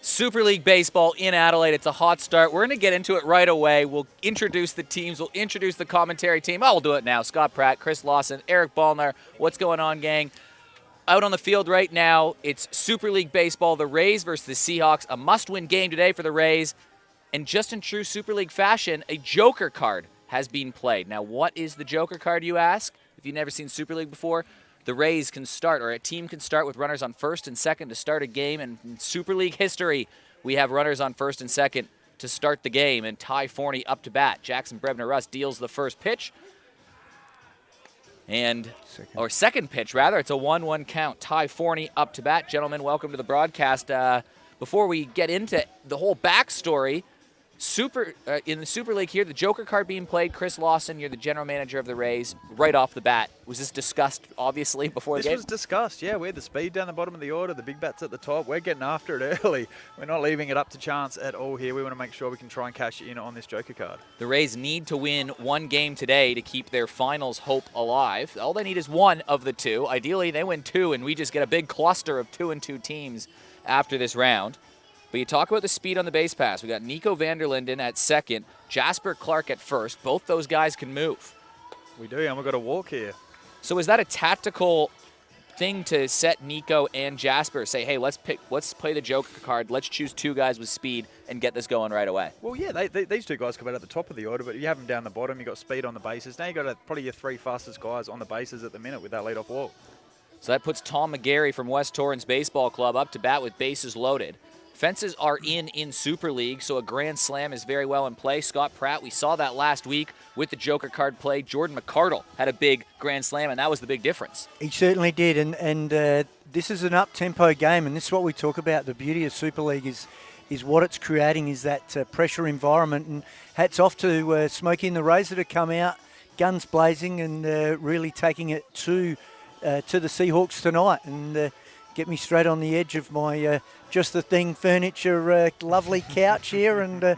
Super League Baseball in Adelaide. It's a hot start. We're going to get into it right away. We'll introduce the teams. We'll introduce the commentary team. Oh, we'll do it now. Scott Pratt, Chris Lawson, Eric Ballner. What's going on, gang? Out on the field right now, it's Super League Baseball, the Rays versus the Seahawks. A must-win game today for the Rays. And just in true Super League fashion, a Joker card has been played. Now, what is the Joker card, you ask? If you've never seen Super League before, the Rays can start, or a team can start with runners on first and second to start a game. And in Super League history, we have runners on first and second to start the game. And Ty Forney up to bat. Jackson Brebner-Russ deals the first pitch. Second pitch, rather. It's a 1-1 count. Ty Forney up to bat. Gentlemen, welcome to the broadcast. Before we get into the whole backstory, in the Super League here, the Joker card being played. Chris Lawson, you're the general manager of the Rays. Right off the bat, was this discussed, obviously, before the game? This was discussed, yeah. We had the speed down the bottom of the order, the big bats at the top. We're getting after it early. We're not leaving it up to chance at all here. We want to make sure we can try and cash in on this Joker card. The Rays need to win one game today to keep their finals hope alive. All they need is one of the two. Ideally, they win two, and we just get a big cluster of 2-2 teams after this round. But you talk about the speed on the base pass. We got Nico van der Linden at second, Jasper Clark at first. Both those guys can move. We do, and we've got a walk here. So is that a tactical thing to set Nico and Jasper? Say, hey, let's play the Joker card. Let's choose two guys with speed and get this going right away. Well, yeah, these two guys come out at the top of the order, but you have them down the bottom. You've got speed on the bases. Now you've got probably your three fastest guys on the bases at the minute with that leadoff walk. So that puts Tom McGarry from West Torrens Baseball Club up to bat with bases loaded. Fences are in Super League, so a grand slam is very well in play. Scott Pratt, we saw that last week with the Joker card play. Jordan McCardle had a big grand slam, and that was the big difference. He certainly did, and this is an up-tempo game, and this is what we talk about. The beauty of Super League is what it's creating, is that pressure environment, and hats off to Smokey and the Rays that have come out, guns blazing, and really taking it to the Seahawks tonight, and get me straight on the edge of my Just the Thing furniture, lovely couch here, and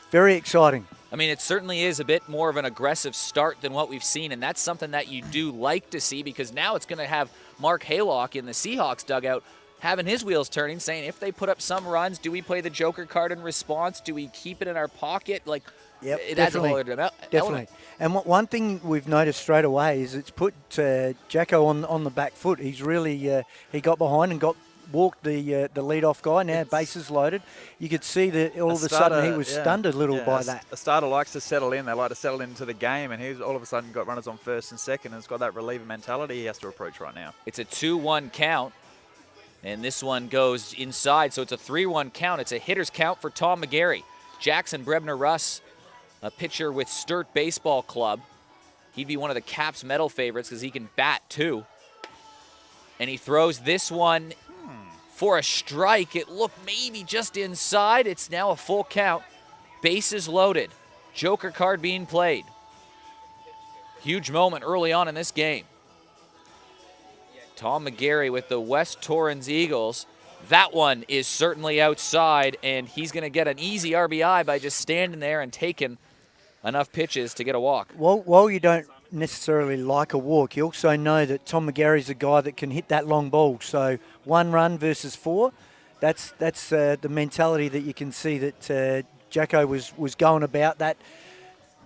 very exciting. I mean, it certainly is a bit more of an aggressive start than what we've seen, and that's something that you do like to see, because now it's going to have Mark Haylock in the Seahawks dugout having his wheels turning, saying if they put up some runs, do we play the Joker card in response? Do we keep it in our pocket? Like, yep, it adds a whole other element. Definitely. And one thing we've noticed straight away is it's put Jacko on the back foot. He's really he got behind and walked the leadoff guy. Now bases loaded. You could see that all of a sudden he was stunned a little by that. A starter likes to settle in. They like to settle into the game, and he's all of a sudden got runners on first and second, and has got that reliever mentality he has to approach right now. It's a 2-1 count, and this one goes inside, so it's a 3-1 count. It's a hitter's count for Tom McGarry. Jackson Brebner-Russ, a pitcher with Sturt Baseball Club. He'd be one of the Caps medal favorites because he can bat too. And he throws this one for a strike. It looked maybe just inside. It's now a full count. Bases loaded. Joker card being played. Huge moment early on in this game. Tom McGarry with the West Torrens Eagles. That one is certainly outside, and he's going to get an easy RBI by just standing there and taking enough pitches to get a walk. While you don't necessarily like a walk, you also know that Tom McGarry's a guy that can hit that long ball. So 1 run versus 4, that's the mentality that you can see that Jacko was going about. That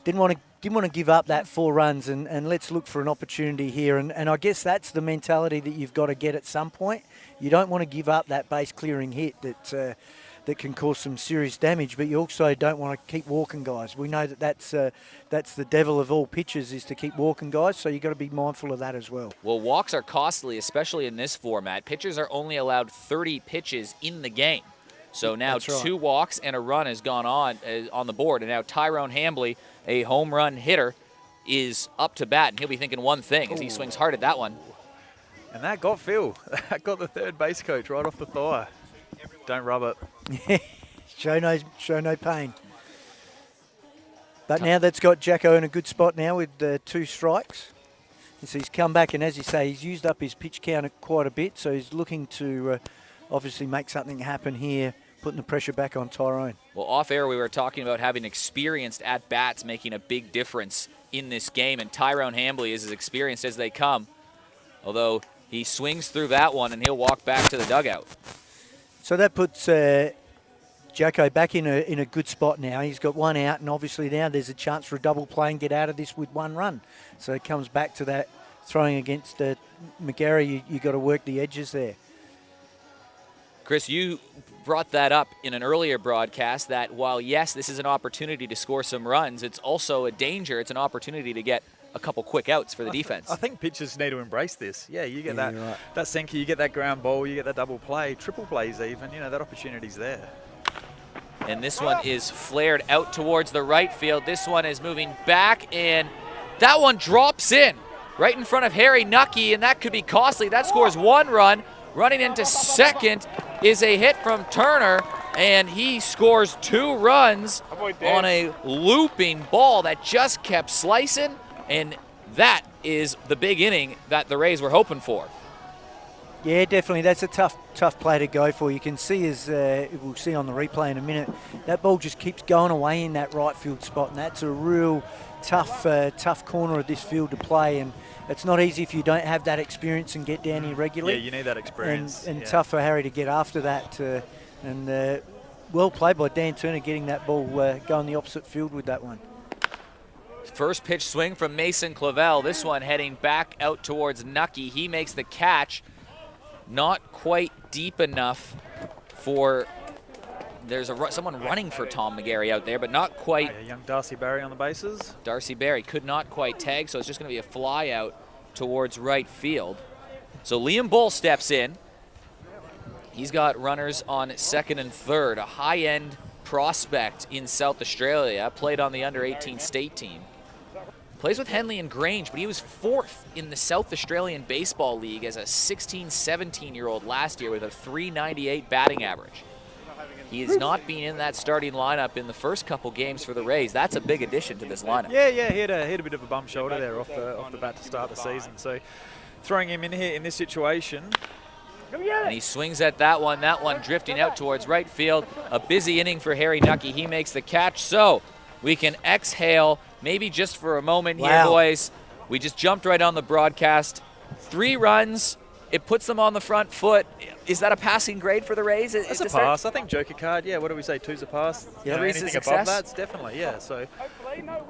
didn't want to give up that 4 runs, and let's look for an opportunity here. And I guess that's the mentality that you've got to get at some point. You don't want to give up that base clearing hit that can cause some serious damage, but you also don't want to keep walking guys. We know that that's the devil of all pitchers, is to keep walking guys, so you've got to be mindful of that as well. Well, walks are costly, especially in this format. Pitchers are only allowed 30 pitches in the game. So now 2 walks and a run has gone on the board, and now Tyrone Hambley, a home run hitter, is up to bat, and he'll be thinking one thing as he swings hard at that one. And that got Phil. That got the third base coach right off the thigh. Don't rub it. Show no pain. But now that's got Jacko in a good spot now with 2 strikes. And so he's come back, and as you say, he's used up his pitch count quite a bit, so he's looking to obviously make something happen here, putting the pressure back on Tyrone. Well, off air we were talking about having experienced at-bats making a big difference in this game, and Tyrone Hambley is as experienced as they come, although he swings through that one and he'll walk back to the dugout. So that puts Jacko back in a good spot now. He's got one out, and obviously now there's a chance for a double play and get out of this with one run. So it comes back to that throwing against McGarry. You got to work the edges there. Chris, you brought that up in an earlier broadcast that while, yes, this is an opportunity to score some runs, it's also a danger. It's an opportunity to get a couple quick outs for the defense. I think pitchers need to embrace this. Yeah, you get that right. that sinker, you get that ground ball, you get that double play, triple plays even, that opportunity's there. And this one is flared out towards the right field. This one is moving back, and that one drops in right in front of Harry Nucky, and that could be costly. That scores one run. Running into second is a hit from Turner, and he scores 2 runs on a looping ball that just kept slicing, and that is the big inning that the Rays were hoping for. Yeah, definitely. That's a tough play to go for. You can see, as we'll see on the replay in a minute, that ball just keeps going away in that right field spot, and that's a real tough corner of this field to play. And it's not easy if you don't have that experience and get down here regularly. Yeah, you need that experience. And tough for Harry to get after that. And well played by Dan Turner getting that ball going the opposite field with that one. First pitch swing from Mason Clavel. This one heading back out towards Nucky. He makes the catch. Not quite deep enough for, there's someone running for Tom McGarry out there, but not quite. Yeah, young Darcy Barry on the bases. Darcy Barry could not quite tag, so it's just going to be a fly out towards right field. So Liam Bull steps in. He's got runners on second and third, a high-end prospect in South Australia, played on the under-18 state team. Plays with Henley and Grange, but he was 4th in the South Australian Baseball League as a 16, 17-year-old last year with a .398 batting average. He has not been in that starting lineup in the first couple games for the Rays. That's a big addition to this lineup. Yeah, he had a bit of a bum shoulder there off the bat to start the season. So throwing him in here in this situation. And he swings at that one drifting out towards right field. A busy inning for Harry Nucky. He makes the catch, so we can exhale maybe just for a moment here, boys. We just jumped right on the broadcast. 3 runs. It puts them on the front foot. Is that a passing grade for the Rays? It's a pass. I think joker card, what do we say, 2's a pass? Yeah, anything above that's definitely, So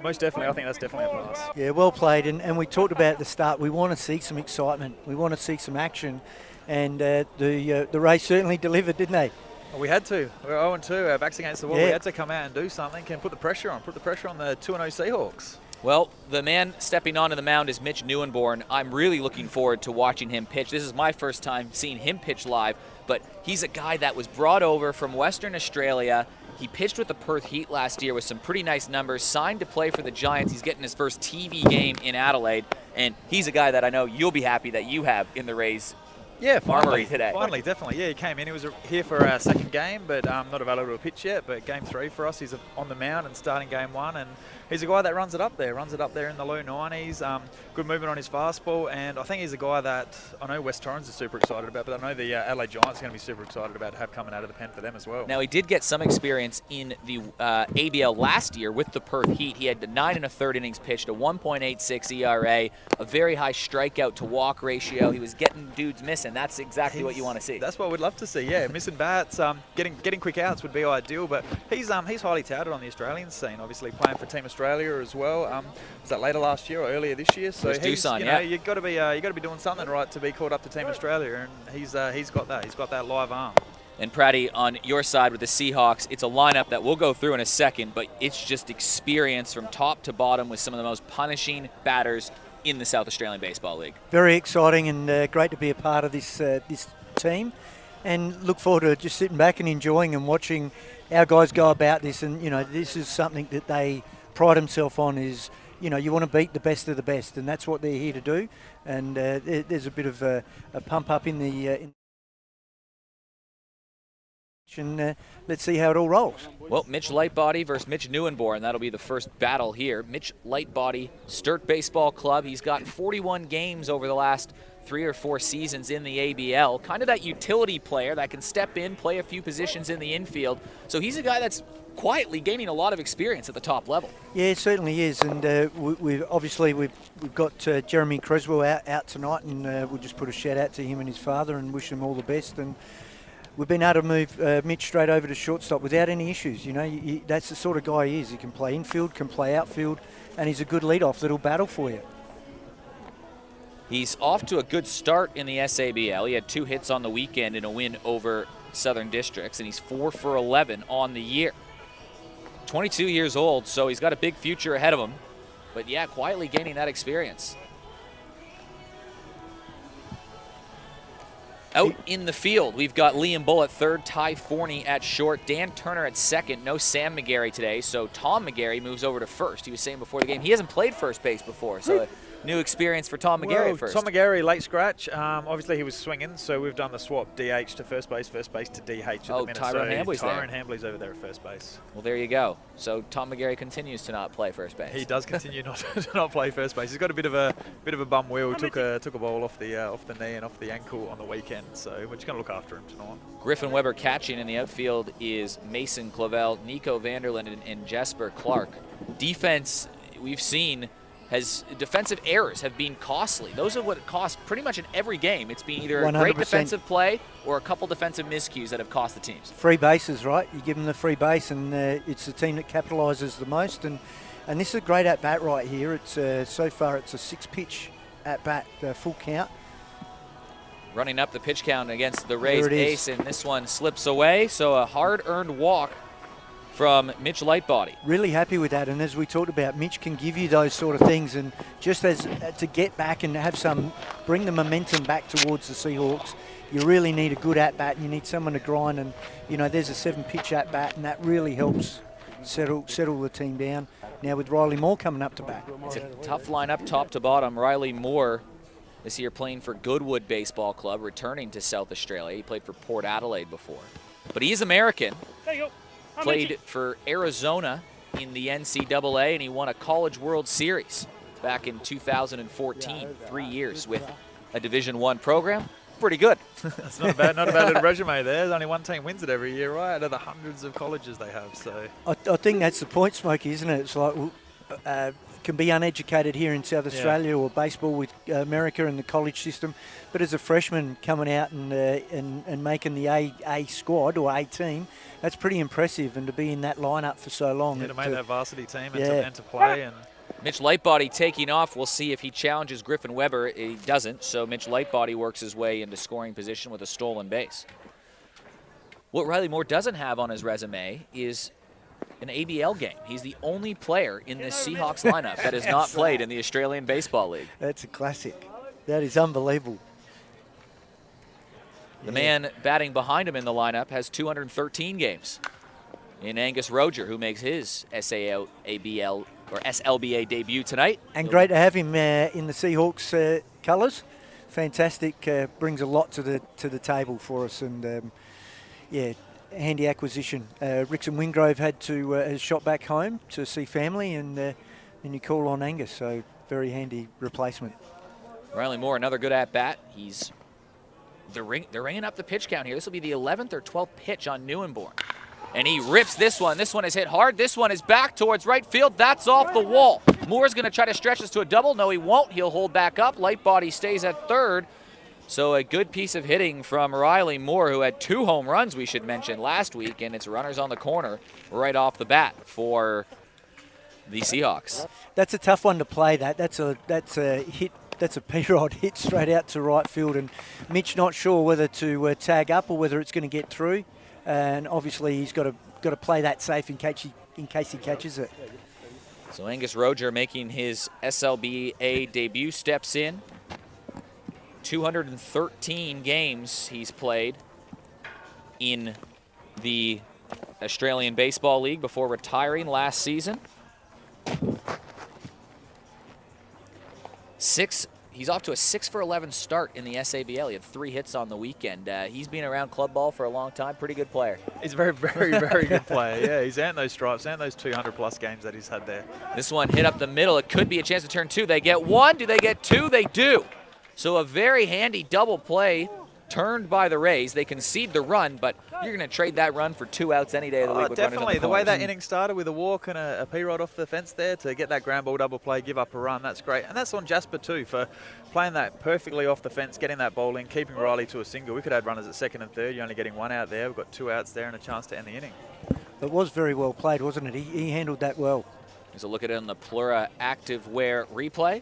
most definitely, I think that's definitely a pass. Yeah, well played. And we talked about at the start, we want to see some excitement. We want to see some action. And the Rays certainly delivered, didn't they? Well, we had to. We were 0-2, our backs against the wall. Yeah. We had to come out and do something and put the pressure on. Put the pressure on the 2-0 Seahawks. Well, the man stepping onto the mound is Mitch Newenborn. I'm really looking forward to watching him pitch. This is my first time seeing him pitch live, but he's a guy that was brought over from Western Australia. He pitched with the Perth Heat last year with some pretty nice numbers, signed to play for the Giants. He's getting his first TV game in Adelaide, and he's a guy that I know you'll be happy that you have in the Rays. Yeah, Armory today. Finally, definitely. Yeah, he came in. He was here for our second game, but not available to pitch yet. But game 3 for us, he's on the mound and starting game 1. And he's a guy that runs it up there in the low 90s. Good movement on his fastball. And I think he's a guy that I know West Torrens is super excited about, but I know the Adelaide Giants are going to be super excited about to have coming out of the pen for them as well. Now, he did get some experience in the ABL last year with the Perth Heat. He had the 9 1/3 innings pitched, a 1.86 ERA, a very high strikeout to walk ratio. He was getting dudes missing. That's exactly what you want to see. That's what we'd love to see. Yeah, missing bats, getting quick outs would be ideal. But he's highly touted on the Australian scene. Obviously playing for Team Australia as well. Was that later last year or earlier this year? So he's, you've got to be doing something right to be called up to Team Australia, and he's got that. He's got that live arm. And Pratty, on your side with the Seahawks, it's a lineup that we'll go through in a second, but it's just experience from top to bottom with some of the most punishing batters in the South Australian Baseball League. Very exciting and great to be a part of this team, and look forward to just sitting back and enjoying and watching our guys go about this. And this is something that they pride themselves on, is you want to beat the best of the best, and that's what they're here to do. And there's a bit of a pump up in the and let's see how it all rolls. Well, Mitch Lightbody versus Mitch Newenborn. That'll be the first battle here. Mitch Lightbody, Sturt Baseball Club. He's got 41 games over the last 3 or 4 seasons in the ABL. Kind of that utility player that can step in, play a few positions in the infield. So he's a guy that's quietly gaining a lot of experience at the top level. Yeah, it certainly is. And we've got Jeremy Creswell out tonight, and we'll just put a shout out to him and his father and wish him all the best. And we've been able to move Mitch straight over to shortstop without any issues. You know, that's the sort of guy he is. He can play infield, can play outfield, and he's a good leadoff that'll battle for you. He's off to a good start in the SABL. He had 2 hits on the weekend in a win over Southern Districts, and he's 4 for 11 on the year. 22 years old, so he's got a big future ahead of him. But yeah, quietly gaining that experience. Out in the field, we've got Liam Bull at third, Ty Forney at short, Dan Turner at second. No Sam McGarry today, so Tom McGarry moves over to first. He was saying before the game he hasn't played first base before, so new experience for Tom McGarry at first. Tom McGarry, late scratch. Obviously, he was swinging, so we've done the swap DH to first base to DH at the minute. Tyrone Hambley's there. Tyrone Hambley's over there at first base. Well, there you go. So Tom McGarry continues to not play first base. He does continue to not play first base. He's got a bit of a bum wheel. He took a ball off the knee and off the ankle on the weekend, so we're just going to look after him tonight. Griffin Weber catching in the outfield is Mason Clavel, Nico Vanderland, and Jesper Clark. Defense, we've seen, defensive errors have been costly. Those are what it costs pretty much in every game. It's been either 100%. a great defensive play or a couple defensive miscues that have cost the teams. Free bases, right? You give them the free base, and it's the team that capitalises the most. And this is a great at-bat right here. It's so far it's a 6-pitch at-bat, full count. Running up the pitch count against the Rays ace, and this one slips away. So a hard-earned walk from Mitch Lightbody. Really happy with that, and as we talked about, Mitch can give you those sort of things, and just as to get back and have bring the momentum back towards the Seahawks, you really need a good at-bat, and you need someone to grind, and you know, there's a 7-pitch at-bat, and that really helps settle the team down. Now with Riley Moore coming up to bat. It's a tough lineup top to bottom. Riley Moore this year playing for Goodwood Baseball Club, returning to South Australia. He played for Port Adelaide before, but he is American. There you go. Played for Arizona in the NCAA, and he won a College World Series back in 2014. 3 years with a Division I program. Pretty good. That's not a bad little resume there. There's only one team wins it every year, right? Out of the hundreds of colleges they have. So I think that's the point, Smokey, isn't it? It's like can be uneducated here in South Australia or baseball with America and the college system, but as a freshman coming out and making the A squad or A team, that's pretty impressive, and to be in that lineup for so long. Yeah, to make that varsity team and to play. And Mitch Lightbody taking off. We'll see if he challenges Griffin Weber. He doesn't, so Mitch Lightbody works his way into scoring position with a stolen base. What Riley Moore doesn't have on his resume is an ABL game. He's the only player in the Seahawks lineup that has not played in the Australian Baseball League. That's a classic. That is unbelievable. The man batting behind him in the lineup has 213 games. In Angus Roger, who makes his SABL or SLBA debut tonight. And great to have him in the Seahawks colours. Fantastic. Brings a lot to the table for us, and handy acquisition. Rickson Wingrove has shot back home to see family, and you call on Angus, so very handy replacement. Riley Moore, another good at bat. They're ringing up the pitch count here. This will be the 11th or 12th pitch on Newenborn. And he rips this one. This one is hit hard. This one is back towards right field. That's off the wall. Moore's going to try to stretch this to a double. No, he won't. He'll hold back up. Lightbody stays at third. So a good piece of hitting from Riley Moore, who had 2 home runs, we should mention, last week, and it's runners on the corner right off the bat for the Seahawks. That's a tough one to play. That's a hit. That's a P-Rod hit straight out to right field, and Mitch not sure whether to tag up or whether it's going to get through. And obviously he's got to play that safe in case he catches it. So Angus Roger, making his SLBA debut, steps in. 213 games he's played in the Australian Baseball League before retiring last season. He's off to a 6 for 11 start in the SABL. He had 3 hits on the weekend. He's been around club ball for a long time. Pretty good player. He's a very, very, very good player. Yeah, he's earned those stripes, earned those 200-plus games that he's had there. This one hit up the middle. It could be a chance to turn 2. They get 1. Do they get 2? They do. So a very handy double play turned by the Rays. They concede the run, but you're going to trade that run for 2 outs any day of the week with runners on definitely. the The way corners. that inning started with a walk and a P-rod off the fence there to get that ground ball double play, give up a run, that's great. And that's on Jasper too for playing that perfectly off the fence, getting that ball in, keeping Riley to a single. We could add runners at second and third. You're only getting 1 out there. We've got 2 outs there and a chance to end the inning. It was very well played, wasn't it? He handled that well. Here's a look at it on the Plura Active Wear replay.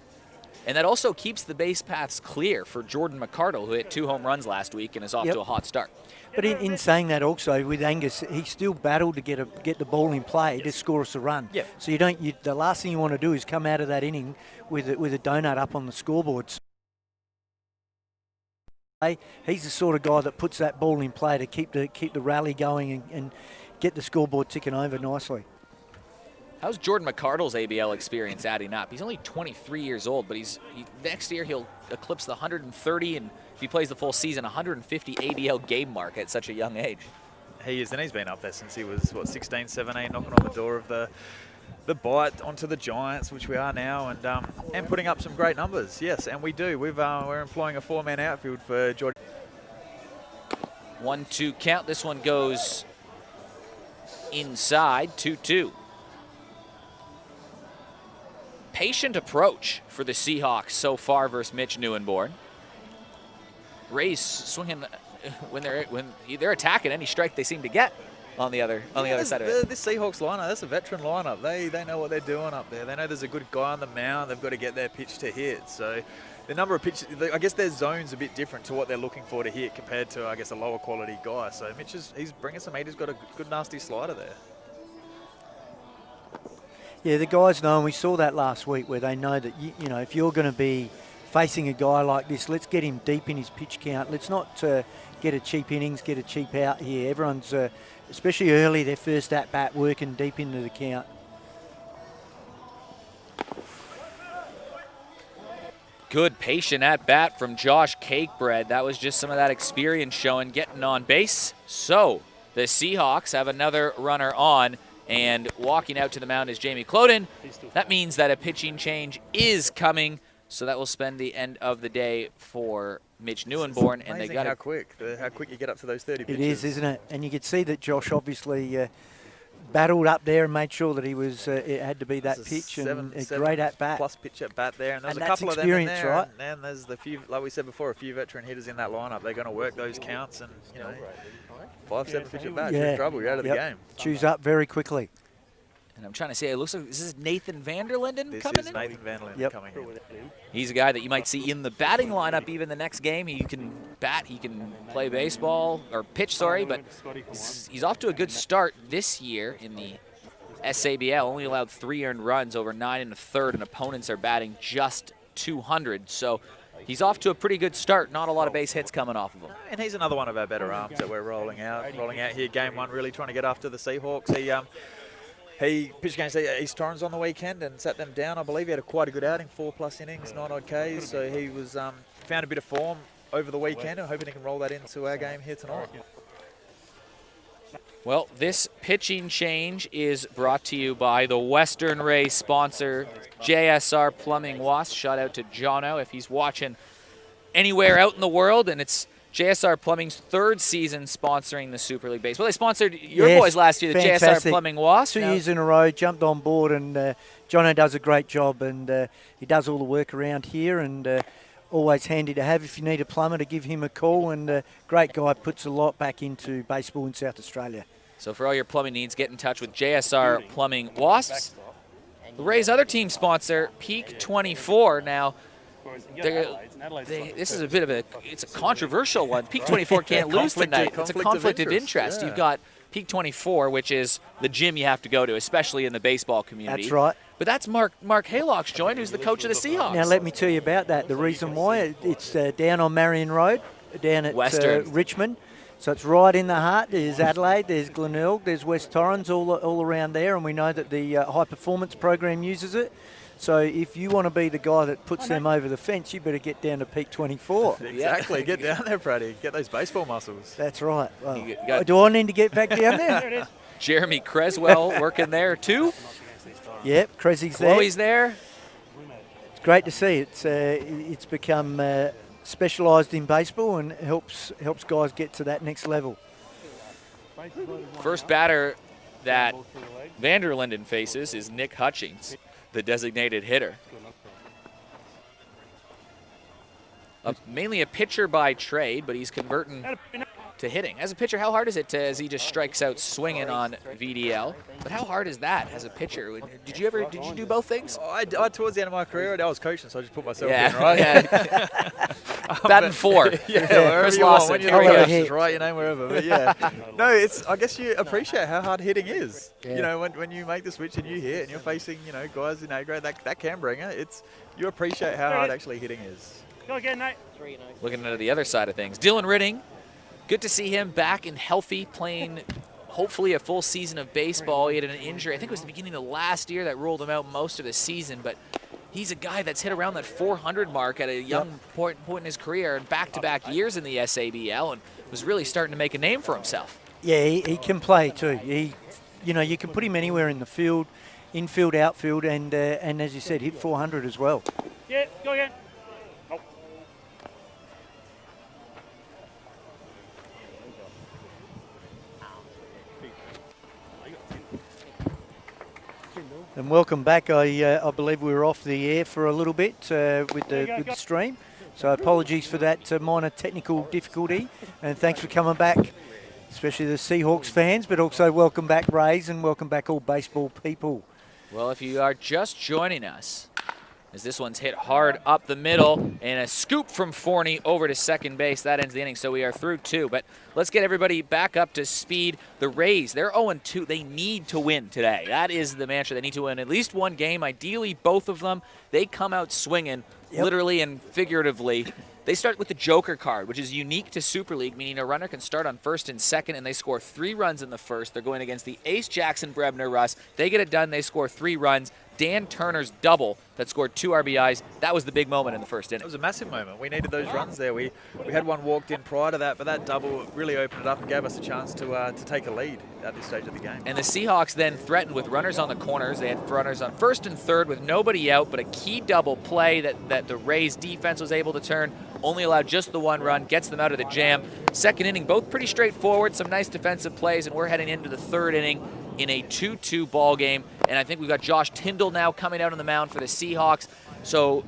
And that also keeps the base paths clear for Jordan McCardle, who hit 2 home runs last week and is off to a hot start. But in saying that also, with Angus, he still battled to get the ball in play to score us a run. Yeah. So the last thing you want to do is come out of that inning with a donut up on the scoreboard. He's the sort of guy that puts that ball in play to keep the rally going and get the scoreboard ticking over nicely. How's Jordan McCardle's ABL experience adding up? He's only 23 years old, but next year he'll eclipse the 130, and if he plays the full season, 150 ABL game mark at such a young age. He is, and he's been up there since he was, 16, 17, knocking on the door of the bite onto the Giants, which we are now, and putting up some great numbers. Yes, and we do. We're employing a 4-man outfield for Jordan. 1-2 count. This one goes inside, 2-2. Patient approach for the Seahawks so far versus Mitch Newenborn. Rays swinging when they're attacking any strike they seem to get on the other side of it. This Seahawks lineup, that's a veteran lineup. They know what they're doing up there. They know there's a good guy on the mound. They've got to get their pitch to hit. So the number of pitches, I guess their zone's a bit different to what they're looking for to hit compared to, I guess, a lower quality guy. So Mitch he's bringing some heat. He's got a good nasty slider there. Yeah, the guys know, and we saw that last week where they know that, if you're going to be facing a guy like this, let's get him deep in his pitch count. Let's not get a cheap innings, get a cheap out here. Everyone's, especially early, their first at-bat, working deep into the count. Good patient at-bat from Josh Cakebread. That was just some of that experience showing, getting on base. So the Seahawks have another runner on. And walking out to the mound is Jamie Cloden. That means that a pitching change is coming. So that will spend the end of the day for Mitch Newenborn. And they got how quick you get up to those 30 pitches. It is, isn't it? And you could see that Josh obviously battled up there and made sure that he was. It had to be that pitch and a great at bat. Plus pitch at bat there, and there's and a couple of them in there. Right? And there's the few, like we said before, a few veteran hitters in that lineup. They're going to work those counts, and 5-7 pitch at bat. You're in trouble. You're out of the game. Choose up very quickly. And I'm trying to say, it looks like this is Nathan Vanderlinden coming in. This is Nathan Vanderlinden coming in. He's a guy that you might see in the batting lineup even the next game. He can bat, he can play baseball, or pitch, sorry, but he's off to a good start this year in the SABL. Only allowed 3 earned runs over 9 1/3, and opponents are batting just 200. So he's off to a pretty good start. Not a lot of base hits coming off of him. And he's another one of our better arms that we're rolling out here. Game 1, really trying to get after the Seahawks. He pitched against East Torrens on the weekend and sat them down. I believe he had quite a good outing, 4+ innings, 9 odd Ks. So he was found a bit of form over the weekend. I'm hoping he can roll that into our game here tonight. Well, this pitching change is brought to you by the Western Race sponsor, JSR Plumbing Wasp. Shout out to Jono if he's watching anywhere out in the world, and it's JSR Plumbing's 3rd season sponsoring the Super League Baseball. They sponsored your boys last year, the JSR Plumbing Wasp. 2 years in a row, jumped on board, and Jono does a great job, and he does all the work around here, and always handy to have if you need a plumber to give him a call, and great guy, puts a lot back into baseball in South Australia. So for all your plumbing needs, get in touch with JSR Plumbing Wasps. The Rays' other team sponsor, Peak 24. Now, this is a bit of it's a controversial one. Peak 24 can't lose tonight. It's a conflict of interest. Yeah. You've got Peak 24, which is the gym you have to go to, especially in the baseball community. That's right. But that's Mark Haylock's joint, who's the coach of the Seahawks. Now, let me tell you about that. The reason why, it's down on Marion Road, down at Richmond. So it's right in the heart. There's Adelaide, there's Glenelg, there's West Torrens, all around there, and we know that the high performance program uses it. So if you want to be the guy that puts them over the fence, you better get down to Peak 24. Exactly. Get down there, Praddy. Get those baseball muscles. That's right. Well, do I need to get back down there? There it is. Jeremy Creswell working there too. Yep, Cresy's there. Chloe's there. It's great to see. It's become specialised in baseball and helps guys get to that next level. First batter that Vanderlinden faces is Nick Hutchings, the designated hitter. Mainly a pitcher by trade, but he's converting to hitting. As a pitcher, how hard is it as he just strikes out swinging on VDL? But how hard is that as a pitcher? Did you do both things? I towards the end of my career, I was coaching, so I just put myself in, right? Yeah. Batting four. Yeah, wherever Chris you want, Lawson. when you're Here we the go. coach, just write your name wherever. But yeah, no, I guess you appreciate how hard hitting is. Yeah. You know, when you make the switch and you hit and you're facing, guys in A grade that can bring it. You appreciate how hard actually hitting is. Go again, Nate. Looking at the other side of things. Dylan Ridding, good to see him back and healthy, playing hopefully a full season of baseball. He had an injury, I think it was the beginning of last year, that ruled him out most of the season, but he's a guy that's hit around that 400 mark at a young point in his career and back-to-back years in the SABL and was really starting to make a name for himself. Yeah, he can play too. You can put him anywhere in the field, infield, outfield, and as you said, hit 400 as well. Yeah, go again. Oh. And welcome back. I believe we were off the air for a little bit with the stream. So apologies for that minor technical difficulty. And thanks for coming back, especially the Seahawks fans, but also welcome back Rays and welcome back all baseball people. Well, if you are just joining us, as this one's hit hard up the middle and a scoop from Forney over to second base. That ends the inning, so we are through 2. But let's get everybody back up to speed. The Rays, they're 0-2. They need to win today. That is the mantra. They need to win at least one game, ideally both of them. They come out swinging, literally and figuratively. They start with the Joker card, which is unique to Super League, meaning a runner can start on first and second, and they score 3 runs in the first. They're going against the ace Jackson Brebner Russ. They get it done. They score 3 runs. Dan Turner's double that scored 2 RBIs. That was the big moment in the first inning. It was a massive moment. We needed those runs there. We had one walked in prior to that, but that double really opened it up and gave us a chance to take a lead at this stage of the game. And the Seahawks then threatened with runners on the corners. They had runners on first and third with nobody out, but a key double play that the Rays defense was able to turn. Only allowed just the 1 run, gets them out of the jam. Second inning, both pretty straightforward, some nice defensive plays, and we're heading into the third inning in a 2-2 ball game. And I think we've got Josh Tyndall now coming out on the mound for the Seahawks. So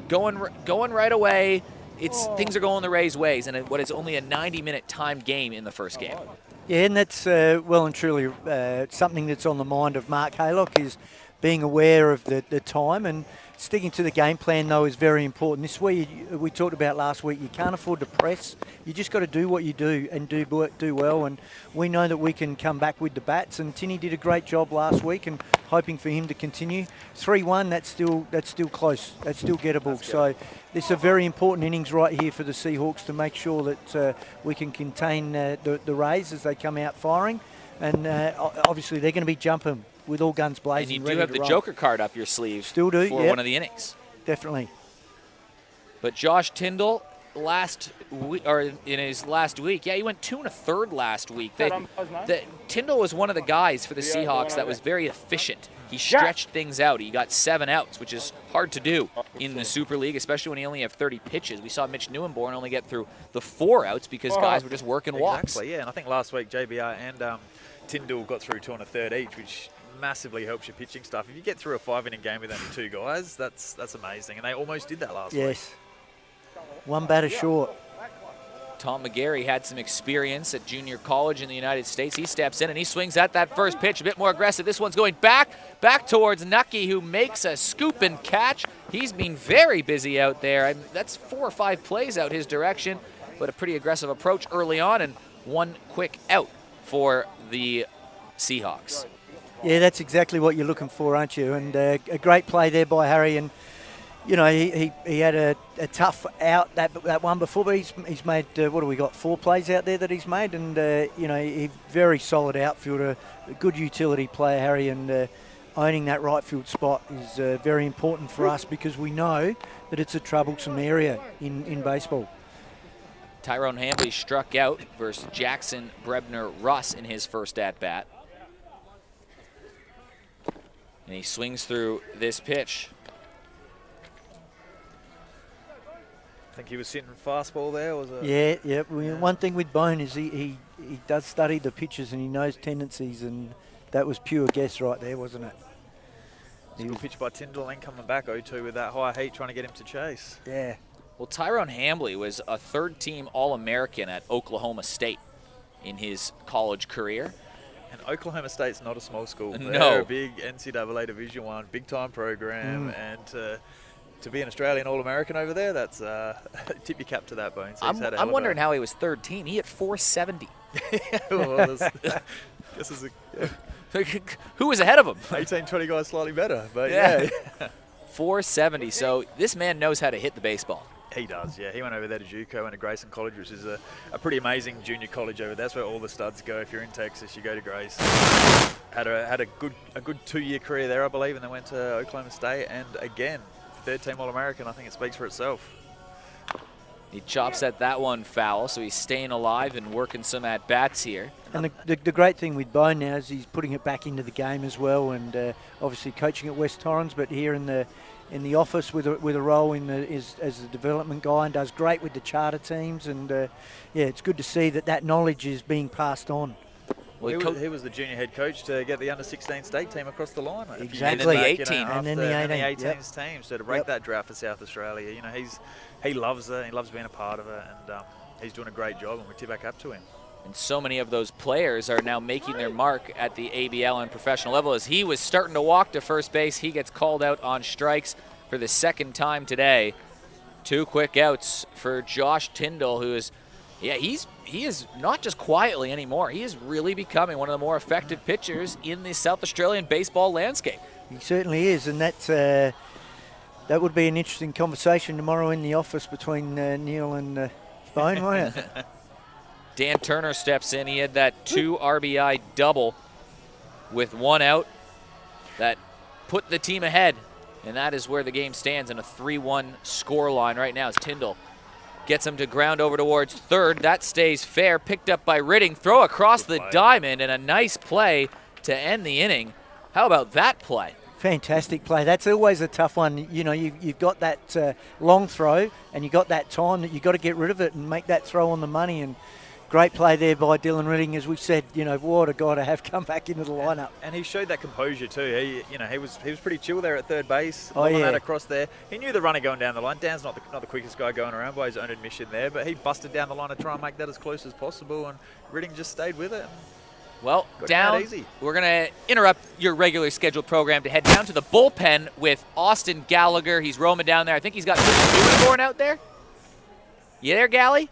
going right away, things are going the Rays' ways, and what is only a 90-minute timed game in the first game. Yeah, and that's well and truly something that's on the mind of Mark Haylock, is being aware of the time, and sticking to the game plan, though, is very important. This is where we talked about last week. You can't afford to press. You just got to do what you do and do well. And we know that we can come back with the bats. And Tinny did a great job last week, and hoping for him to continue. 3-1, that's still close. That's still gettable. So this is a very important innings right here for the Seahawks to make sure that we can contain the Rays as they come out firing. And obviously they're going to be jumping with all guns blazing. And you do have the Joker card up your sleeve. Still do, for one of the innings. Definitely. But Josh Tyndall, in his last week, he went 2 1/3 last week. Tyndall was one of the guys for the Seahawks that was very efficient. He stretched things out. He got 7 outs, which is hard to do in the Super League, especially when you only have 30 pitches. We saw Mitch Newenborn only get through the 4 outs because guys were just working walks. Exactly, yeah. And I think last week JBR and Tyndall got through 2 1/3 each, which massively helps your pitching stuff. If you get through a 5-inning game with only 2 guys, that's amazing. And they almost did that last week. Yes. One batter short. Tom McGarry had some experience at junior college in the United States. He steps in and he swings at that first pitch, a bit more aggressive. This one's going back towards Nucky, who makes a scoop and catch. He's been very busy out there. That's 4 or 5 plays out his direction, but a pretty aggressive approach early on, and 1 quick out for the Seahawks. Yeah, that's exactly what you're looking for, aren't you? And a great play there by Harry. And you know, he had a tough out that one before, but he's made, what do we got, 4 plays out there that he's made, and you know, he very solid outfielder, a good utility player, Harry, and owning that right field spot is very important for us because we know that it's a troublesome area in baseball. Tyrone Hamby struck out versus Jackson Brebner Russ in his first at-bat. And he swings through this pitch. think he was sitting fastball there. Was it? Yeah. One thing with Bone is he does study the pitches and he knows tendencies, and that was pure guess right there, wasn't it? He was pitched by Tyndall and coming back 0-2 with that high heat, trying to get him to chase. Yeah. Well, Tyrone Hambley was a third-team All-American at Oklahoma State in his college career. And Oklahoma State's not a small school. No. They're a big NCAA Division I, big-time program, and to be an Australian All-American over there, that's tip your cap to that, Bones. I'm wondering how he was third team. He hit 470. Well, this is Who was ahead of him? 18, 20 guys slightly better, but Yeah. yeah. 470. So this man knows how to hit the baseball. He does, yeah. He went over there to JUCO and to Grayson College, which is a pretty amazing junior college over there. That's where all the studs go. If you're in Texas, you go to Grace. Had a good 2-year career there, I believe, and then went to Oklahoma State. And again, third-team All-American. I think it speaks for itself. He chops at that one foul, so he's staying alive and working some at-bats here. And the great thing with Bone now is he's putting it back into the game as well, and obviously coaching at West Torrens, but here in the office with a role as a development guy, and does great with the charter teams. And yeah, it's good to see that knowledge is being passed on. Well, he was the junior head coach to get the under-16 state team across the line. Exactly. And then the 18. And then the 18. Yep. team. So to break that drought for South Australia, you know, he loves it. He loves being a part of it, and he's doing a great job, and we tip back up to him. And so many of those players are now making their mark at the ABL and professional level. As he was starting to walk to first base, he gets called out on strikes for the second time today. 2 quick outs for Josh Tyndall, who is, he is not just quietly anymore. He is really becoming one of the more effective pitchers in the South Australian baseball landscape. He certainly is, and that would be an interesting conversation tomorrow in the office between Neil and Bone, won't it? Dan Turner steps in. He had that 2 RBI double with 1 out that put the team ahead, and that is where the game stands in a 3-1 score line right now as Tyndall gets him to ground over towards third. That stays fair. Picked up by Ridding. Throw across the diamond, and a nice play to end the inning. How about that play? Fantastic play. That's always a tough one. You know, you've got that long throw, and you've got that time that you've got to get rid of it and make that throw on the money. And great play there by Dylan Ridding. As we said, you know, what a guy to have come back into the lineup. And he showed that composure too. He was pretty chill there at third base. Oh, yeah. That across there. He knew the runner going down the line. Dan's not the quickest guy going around by his own admission there, but he busted down the line to try and make that as close as possible, and Ridding just stayed with it. Well, down easy. We're going to interrupt your regular scheduled program to head down to the bullpen with Austin Gallagher. He's roaming down there. I think he's got Mitch Newenborn out there. You there, Gally?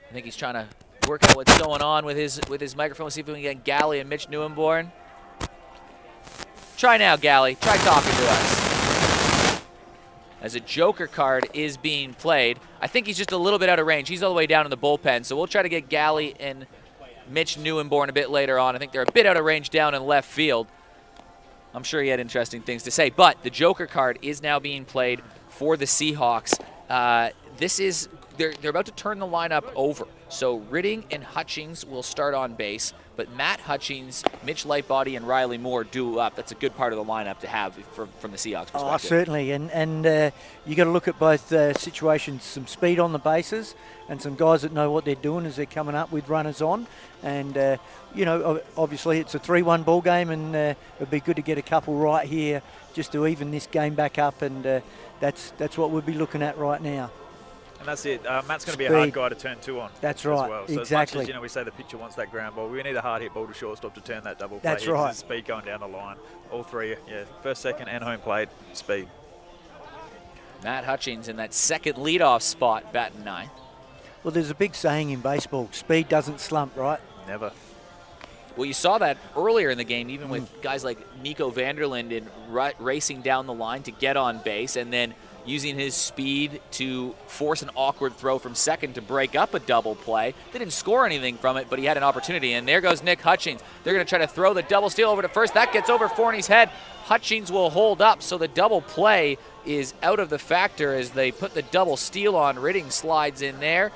I think he's trying to work out what's going on with his microphone. See if we can get Gally and Mitch Newenborn. Try now, Gally. Try talking to us. As a joker card is being played. I think he's just a little bit out of range. He's all the way down in the bullpen, so we'll try to get Gally and Mitch Newenborn a bit later on. I think they're a bit out of range down in left field. I'm sure he had interesting things to say, but the joker card is now being played for the Seahawks. They're about to turn the lineup over. So Ridding and Hutchings will start on base, but Matt Hutchings, Mitch Lightbody, and Riley Moore do up. That's a good part of the lineup to have from the Seahawks perspective. Oh, certainly, and you got to look at both situations. Some speed on the bases, and some guys that know what they're doing as they're coming up with runners on. And obviously it's a 3-1 ball game, and it'd be good to get a couple right here just to even this game back up. And that's what we'll be looking at right now. And that's it. Matt's going to be a hard guy to turn 2 on. That's right. As well. So exactly. as much as, we say the pitcher wants that ground ball, we need a hard hit ball to shortstop to turn that double play. That's right. Speed going down the line. All three, first, second, and home plate, speed. Matt Hutchings in that second leadoff spot, batting 9. Well, there's a big saying in baseball, speed doesn't slump, right? Never. Well, you saw that earlier in the game, even with guys like Nico Vanderlinden racing down the line to get on base, and then using his speed to force an awkward throw from second to break up a double play. They didn't score anything from it, but he had an opportunity. And there goes Nick Hutchings. They're going to try to throw the double steal over to first. That gets over Forney's head. Hutchings will hold up, so the double play is out of the factor as they put the double steal on. Ridding slides in there,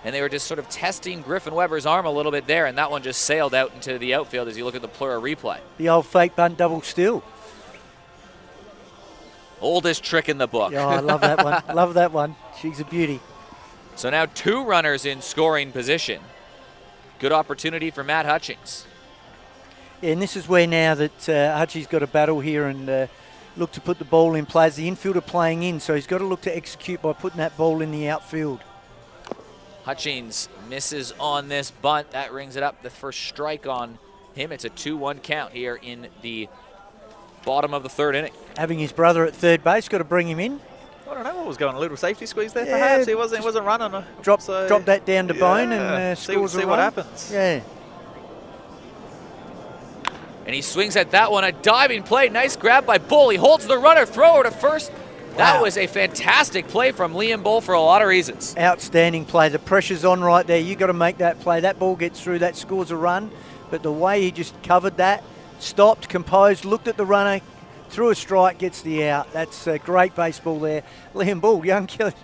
and they were just sort of testing Griffin Weber's arm a little bit there, and that one just sailed out into the outfield as you look at the Plura replay. The old fake bunt double steal. Oldest trick in the book. Yeah, I love that one. Love that one. She's a beauty. So now 2 runners in scoring position. Good opportunity for Matt Hutchings. Yeah, and this is where now that Hutchie's got a battle here and look to put the ball in play. As the infielder playing in, so he's got to look to execute by putting that ball in the outfield. Hutchings misses on this bunt. That rings it up. The first strike on him. It's a 2-1 count here in the bottom of the 3rd inning. Having his brother at third base, got to bring him in. I don't know what was going on. A little safety squeeze there, Yeah, perhaps. He wasn't running. Drop that down to Bone and scores see a what run. happens. Yeah. And he swings at that one. A diving play. Nice grab by Bull. He holds the runner. Throw to first. That was a fantastic play from Liam Bull for a lot of reasons. Outstanding play. The pressure's on right there. You got to make that play. That ball gets through. That scores a run. But the way he just covered that, stopped, composed, looked at the runner, threw a strike, gets the out. That's a great baseball there. Liam Bull, young kid,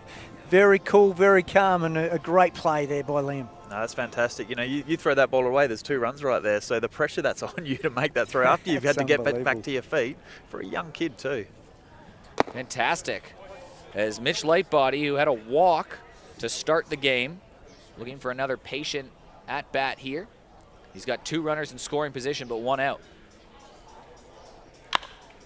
very cool, very calm, and a great play there by Liam. No, that's fantastic. You know, you throw that ball away, there's 2 runs right there. So the pressure that's on you to make that throw after you've had to get back to your feet for a young kid too. Fantastic. As Mitch Lightbody, who had a walk to start the game, looking for another patient at bat here. He's got 2 runners in scoring position, but 1 out.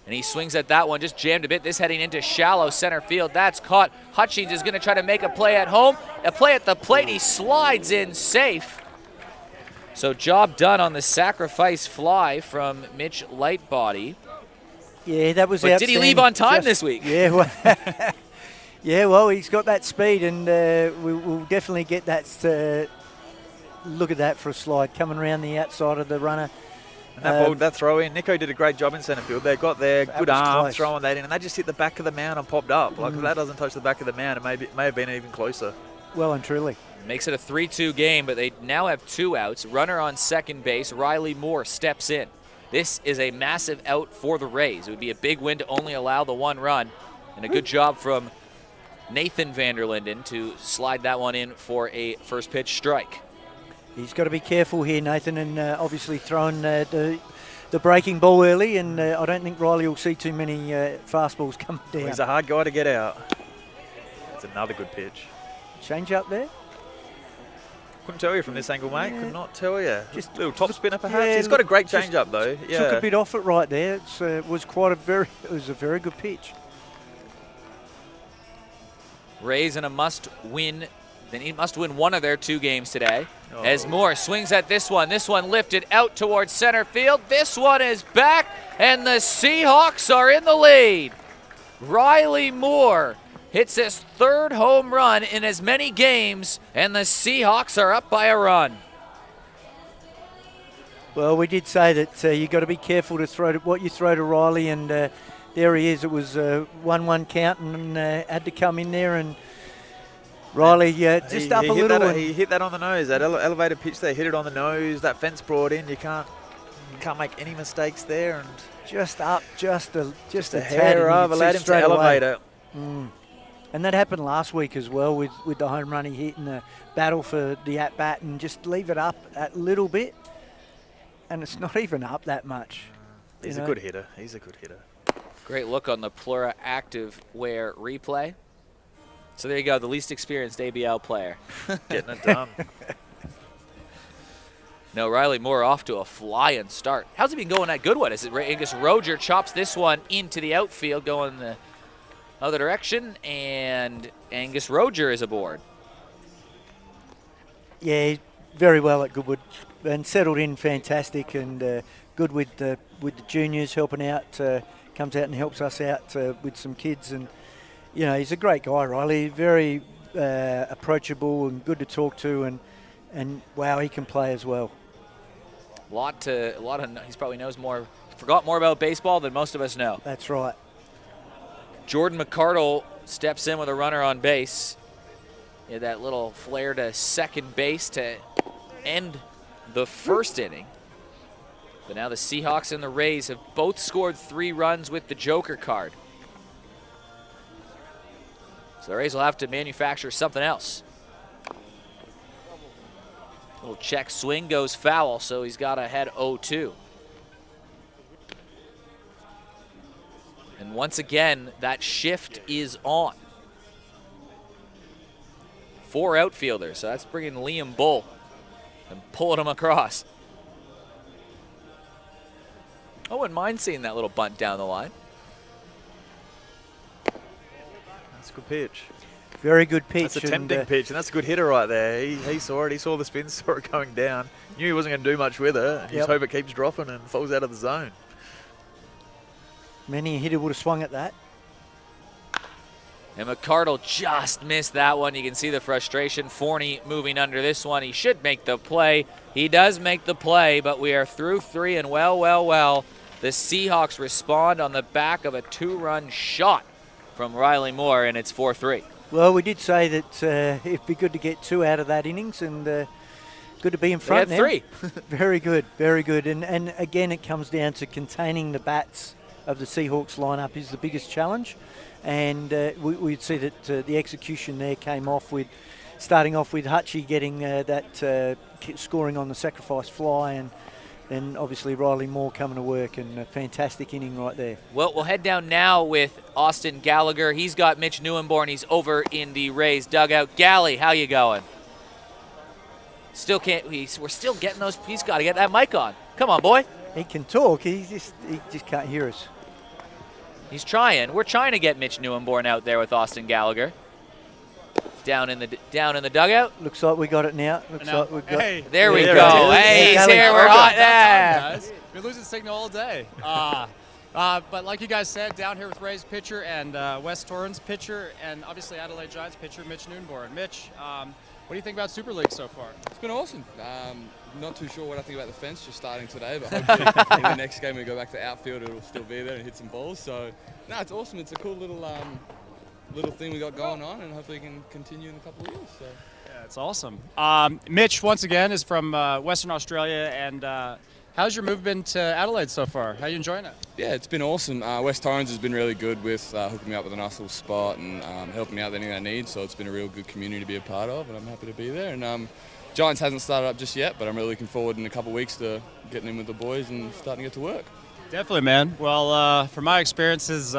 And he swings at that one, just jammed a bit. This heading into shallow center field. That's caught. Hutchings is going to try to make a play at home. A play at the plate. He slides in safe. So job done on the sacrifice fly from Mitch Lightbody. Yeah, that was But did he leave on time this week? Yeah, well, yeah, well, he's got that speed, and we'll definitely get that. Look at that for a slide coming around the outside of the runner. And that ball, that throw in, Nico did a great job in centre field. They got there, good arm close. throwing that in, and they just hit the back of the mound and popped up. Like if that doesn't touch the back of the mound, it may have been even closer. Well and truly. Makes it a 3-2 game, but they now have 2 outs. Runner on second base. Riley Moore steps in. This is a massive out for the Rays. It would be a big win to only allow the 1 run, and a good job from Nathan Vanderlinden to slide that one in for a first pitch strike. He's got to be careful here, Nathan, and obviously throwing the breaking ball early, and I don't think Riley will see too many fastballs coming down. He's a hard guy to get out. That's another good pitch. Change up there. Couldn't tell you from this angle, mate. Yeah. Could not tell you. Just a little top spinner, perhaps. yeah, He's got a great just change up though. Yeah. Took a bit off it right there. It was a very good pitch. Rays in a must-win. They need must-win one of their 2 games today. Oh. As Moore swings at this one. This one lifted out towards center field. This one is back, and the Seahawks are in the lead. Riley Moore hits his 3rd home run in as many games, and the Seahawks are up by a run. Well, we did say that you got to be careful to throw what you throw to Riley, and there he is. It was a 1-1 count, and had to come in there, and Riley just up a little. He hit that on the nose. That elevated pitch there, hit it on the nose. That fence brought in. You can't make any mistakes there, and just up, just a tad, hair and of you could allowed see him to straight elevate away. it. And that happened last week as well with the home run he hit in the battle for the at-bat, and just leave it up a little bit, and it's not even up that much. He's a good hitter. He's a good hitter. Great look on the Plura Active Wear replay. So there you go, the least experienced ABL player. Getting it done. No, Riley Moore off to a flying start. How's he been going at Goodwood? Is it Angus Roger chops this one into the outfield, going the other direction, and Angus Roger is aboard. Yeah, very well at Goodwood, and settled in fantastic, and good with the juniors helping out. Comes out and helps us out with some kids, and you know, he's a great guy, Riley. Very approachable and good to talk to, and wow, he can play as well. He probably forgot more about baseball than most of us know. That's right. Jordan McCardle steps in with a runner on base. He had that little flare to second base to end the first inning. But now the Seahawks and the Rays have both scored 3 runs with the Joker card. So the Rays will have to manufacture something else. Little check swing goes foul, so he's got to head 0-2. And once again, that shift is on. 4 outfielders, so that's bringing Liam Bull and pulling him across. I wouldn't mind seeing that little bunt down the line. That's a good pitch. Very good pitch. That's a tempting pitch, and that's a good hitter right there. He saw it. He saw the spin, saw it going down. Knew he wasn't going to do much with it. Just hope it keeps dropping and falls out of the zone. Many a hitter would have swung at that. And McCardle just missed that one. You can see the frustration. Forney moving under this one. He should make the play. He does make the play, but we are through 3, and well, the Seahawks respond on the back of a 2-run shot from Riley Moore, and it's 4-3. Well, we did say that it'd be good to get 2 out of that innings, and good to be in front now. 3. Very good, very good. And again, it comes down to containing the bats of the Seahawks lineup is the biggest challenge. And we'd see that the execution there came off with, starting off with Hutchie getting that scoring on the sacrifice fly, and then obviously Riley Moore coming to work, and a fantastic inning right there. Well, we'll head down now with Austin Gallagher. He's got Mitch Newenborn. He's over in the Rays dugout. Gally, how you going? Still can't. We're still getting those. He's got to get that mic on. Come on, boy. He can talk. He just can't hear us. He's trying. We're trying to get Mitch Newenborn out there with Austin Gallagher. Down in the dugout. Looks like we got it now. Looks like we got. Hey, there we go. Hey, he's here. We're hot there. Guys. Been losing signal all day. But like you guys said, down here with Ray's pitcher and West Torrens pitcher, and obviously Adelaide Giants pitcher Mitch Newenborn. Mitch, what do you think about Super League so far? It's been awesome. Not too sure what I think about the fence just starting today, but hopefully in the next game we go back to outfield, it'll still be there and hit some balls. So, no, it's awesome. It's a cool little thing we got going on, and hopefully it can continue in a couple of years. So. Yeah, it's awesome. Mitch, once again, is from Western Australia, and how's your move been to Adelaide so far? How are you enjoying it? Yeah, it's been awesome. West Torrens has been really good with hooking me up with a nice little spot and helping me out with anything I need, so it's been a real good community to be a part of, and I'm happy to be there. And Giants hasn't started up just yet, but I'm really looking forward in a couple of weeks to getting in with the boys and starting to get to work. Definitely, man. Well, from my experiences,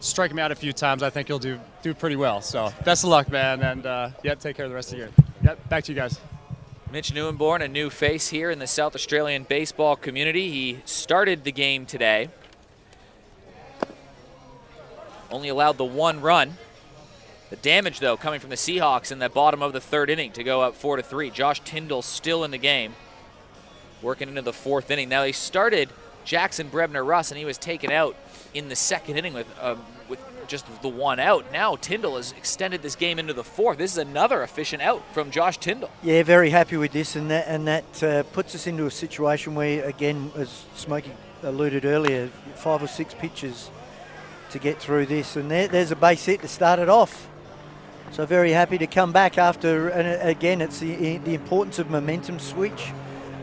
striking me out a few times, I think you'll do pretty well. So best of luck, man, and take care of the rest of the year. Yep, back to you guys. Mitch Newenborn, a new face here in the South Australian baseball community. He started the game today. Only allowed the 1 run. The damage, though, coming from the Seahawks in the bottom of the 3rd inning to go up 4-3. Josh Tyndall still in the game, working into the 4th inning. Now, they started Jackson Brebner-Russ, and he was taken out in the 2nd inning with just the 1 out. Now Tyndall has extended this game into the 4th. This is another efficient out from Josh Tyndall. Yeah, very happy with this, and that puts us into a situation where, again, as Smokey alluded earlier, 5 or 6 pitches to get through this, and there's a base hit to start it off. So very happy to come back after, and again, it's the importance of momentum switch,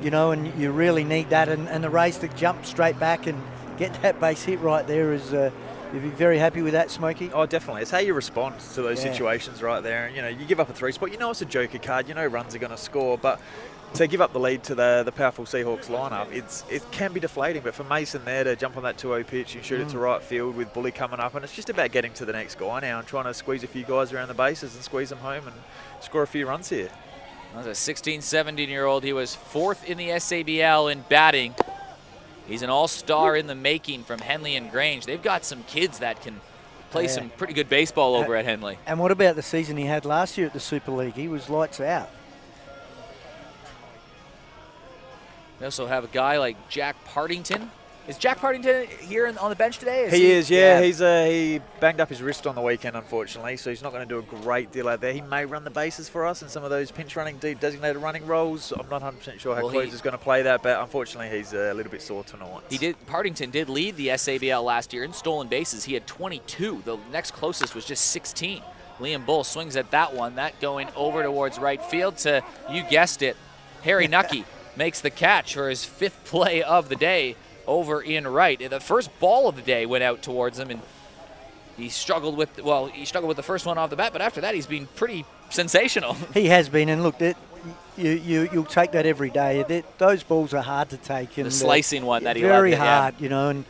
and you really need that, and the Rays to jump straight back and get that base hit right there is, you'd be very happy with that, Smokey? Oh, definitely. It's how you respond to those situations right there. And, you give up a 3 spot, it's a joker card, runs are going to score, but to give up the lead to the powerful Seahawks lineup, it can be deflating. But for Mason there to jump on that 2-0 pitch and shoot it to right field with Bully coming up, and it's just about getting to the next guy now and trying to squeeze a few guys around the bases and squeeze them home and score a few runs here. As a 16, 17-year-old, he was 4th in the SABL in batting. He's an all-star in the making from Henley and Grange. They've got some kids that can play some pretty good baseball over at Henley. And what about the season he had last year at the Super League? He was lights out. We also have a guy like Jack Partington. Is Jack Partington here on the bench today? He is, yeah. He banged up his wrist on the weekend, unfortunately, so he's not going to do a great deal out there. He may run the bases for us in some of those pinch running, designated running roles. I'm not 100% sure how Close is going to play that, but unfortunately he's a little bit sore tonight. Partington did lead the SABL last year in stolen bases. He had 22. The next closest was just 16. Liam Bull swings at that one. That going over towards right field to, you guessed it, Harry Nucky makes the catch for his 5th play of the day over in right. The first ball of the day went out towards him, and he struggled with the first one off the bat, but after that he's been pretty sensational. He has been, and look, you'll take that every day. Those balls are hard to take. And the slicing one that he very loved hard, it, and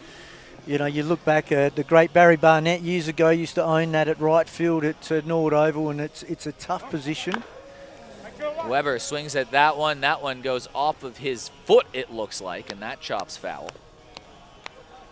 You know, you look back, the great Barry Barnett years ago used to own that at right field at Norwood Oval, and it's a tough position. Weber swings at that one. That one goes off of his foot, it looks like, and that chops foul.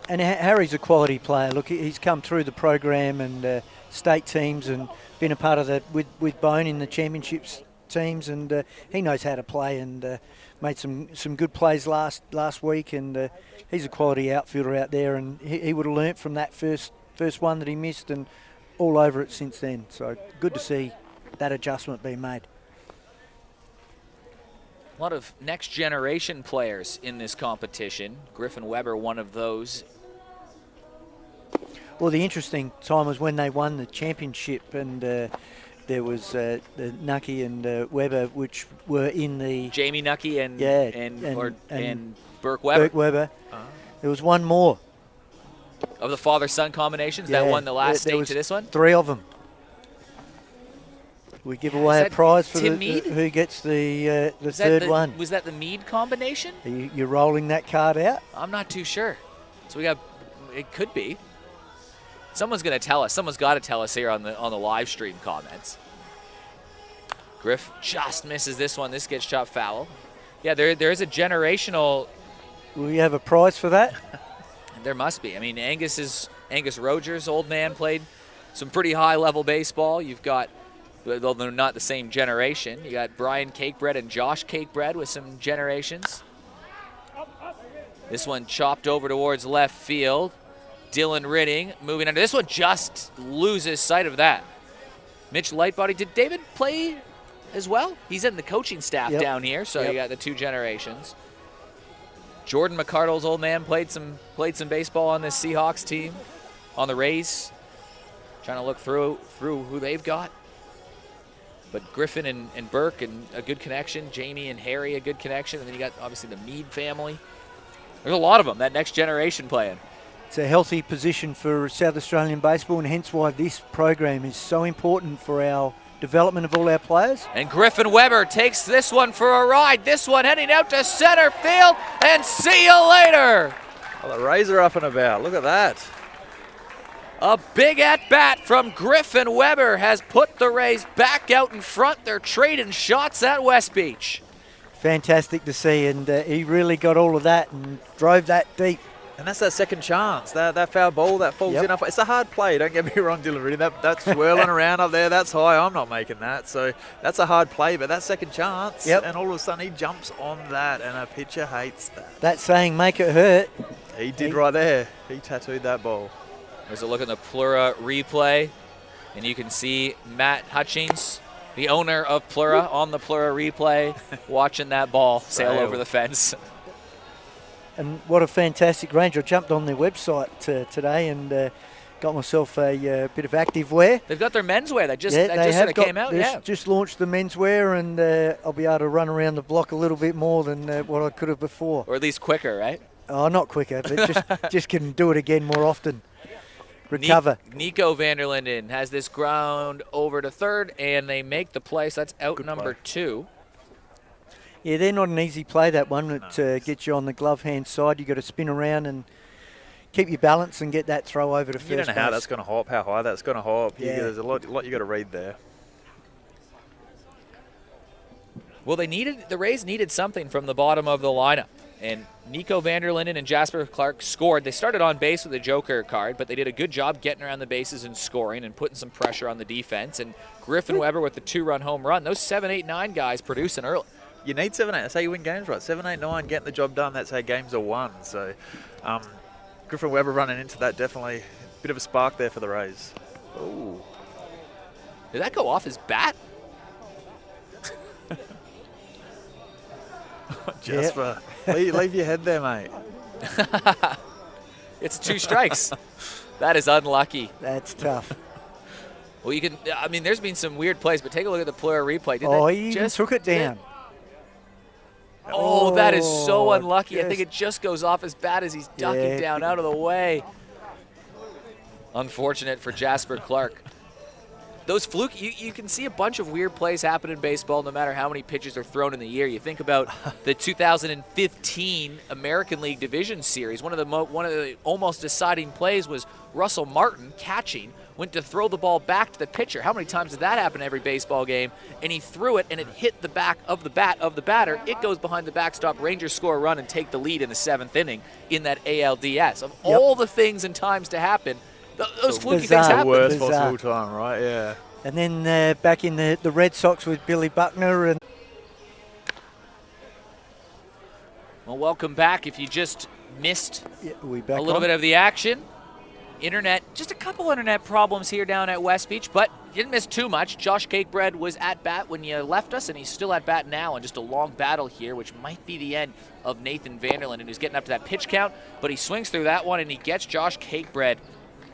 And Harry's a quality player. Look, he's come through the program and state teams and been a part of that with Bone in the championships teams, and he knows how to play and made some good plays last week, and he's a quality outfielder out there, and he would have learnt from that first one that he missed and all over it since then. So good to see that adjustment being made. A lot of next generation players in this competition. Griffin Weber, one of those. Well, the interesting time was when they won the championship, and there was the Nucky and Weber, which were in the Jamie Nucky and Burke Weber. Burke Weber. There was one more Of the father-son combinations that won the last state to this one? 3 of them. We give away a prize for who gets the third one. Was that the Mead combination? You're rolling that card out? I'm not too sure. So we got, it could be. Someone's going to tell us. Someone's got to tell us here on the live stream comments. Griff just misses this one. This gets chopped foul. Yeah, there is a generational. Will you have a prize for that? There must be. I mean, Angus Rogers, old man, played some pretty high-level baseball. You've got, though they're not the same generation, you got Brian Cakebread and Josh Cakebread with some generations. This one chopped over towards left field. Dylan Ritting moving under. This one just loses sight of that. Mitch Lightbody. Did David play as well? He's in the coaching staff down here, so you got the 2 generations. Jordan McCardle's old man played some baseball on this Seahawks team, on the Rays. Trying to look through who they've got. But Griffin and Burke and a good connection. Jamie and Harry, a good connection. And then you got obviously the Mead family. There's a lot of them, that next generation playing. It's a healthy position for South Australian baseball, and hence why this program is so important for our development of all our players. And Griffin Weber takes this one for a ride. This one heading out to center field, and see you later. Well, the Rays are up and about. Look at that. A big at-bat from Griffin Weber has put the Rays back out in front. They're trading shots at West Beach. Fantastic to see, and he really got all of that and drove that deep. And that's that second chance. That foul ball that falls in. It's a hard play. Don't get me wrong, Dylan Ritting. That's swirling around up there. That's high. I'm not making that. So that's a hard play, but that second chance. And all of a sudden he jumps on that, and a pitcher hates that. That saying, make it hurt. He did right there. He tattooed that ball. There's a look at the Plura replay, and you can see Matt Hutchings, the owner of Plura, on the Plura replay, watching that ball sail over the fence. And what a fantastic range. I jumped on their website today and got myself a bit of active wear. They've got their menswear that just came out. Just launched the menswear, and I'll be able to run around the block a little bit more than what I could have before. Or at least quicker, right? Oh, not quicker, but just can do it again more often. Recover. Nico Vanderlinden has this ground over to third, and they make the play. So that's out number 2. Yeah, they're not an easy play, that one. It gets you on the glove hand side. You've got to spin around and keep your balance and get that throw over to first base. You don't know how that's going to hop, how high that's going to hop. There's a lot you got to read there. Well, the Rays needed something from the bottom of the lineup. And Nico Vanderlinden and Jasper Clark scored. They started on base with a joker card, but they did a good job getting around the bases and scoring and putting some pressure on the defense. And Griffin Weber with the 2-run home run. Those 7, 8, 9 guys producing early. You need 7, 8. That's how you win games, right? 7, 8, 9, getting the job done. That's how games are won. So Griffin Weber running into that, definitely a bit of a spark there for the Rays. Oh. Did that go off his bat? Jasper, leave your head there, mate. It's 2 strikes. That is unlucky. That's tough. Well, there's been some weird plays, but take a look at the Plura replay. He even took it down. Oh, that is so unlucky. I think it just goes off his bat as he's ducking down out of the way. Unfortunate for Jasper Clark. those fluke, you can see a bunch of weird plays happen in baseball no matter how many pitches are thrown in the year. You think about the 2015 American League Division Series. One of the almost deciding plays was Russell Martin catching, went to throw the ball back to the pitcher. How many times did that happen in every baseball game? And he threw it, and it hit the back of the batter. It goes behind the backstop. Rangers score a run and take the lead in the 7th inning in that ALDS. Of all the things and times to happen, those fluky things happen. Worst possible time, right? Yeah. And then back in the Red Sox with Billy Buckner. And well, welcome back. If you just missed a little bit of the action, just a couple internet problems here down at West Beach, but you didn't miss too much. Josh Cakebread was at bat when you left us, and he's still at bat now, and just a long battle here, which might be the end of Nathan Vanderland, and he's getting up to that pitch count, but he swings through that one, and he gets Josh Cakebread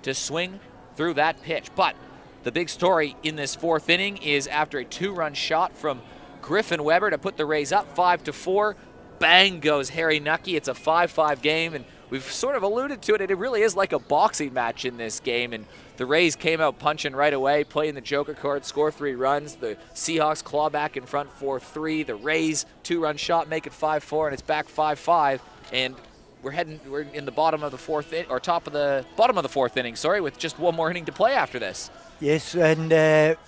to swing through that pitch. But the big story in this 4th inning is after a 2-run shot from Griffin Weber to put the Rays up 5-4, bang goes Harry Nucky. It's a 5-5 game, and we've sort of alluded to it. It really is like a boxing match in this game, and the Rays came out punching right away, playing the Joker card, score 3 runs. The Seahawks claw back in front 4-3. The Rays 2-run shot make it 5-4, and it's back 5-5. And we're in the bottom of the 4th bottom of the 4th inning, with just one more inning to play after this. yes, and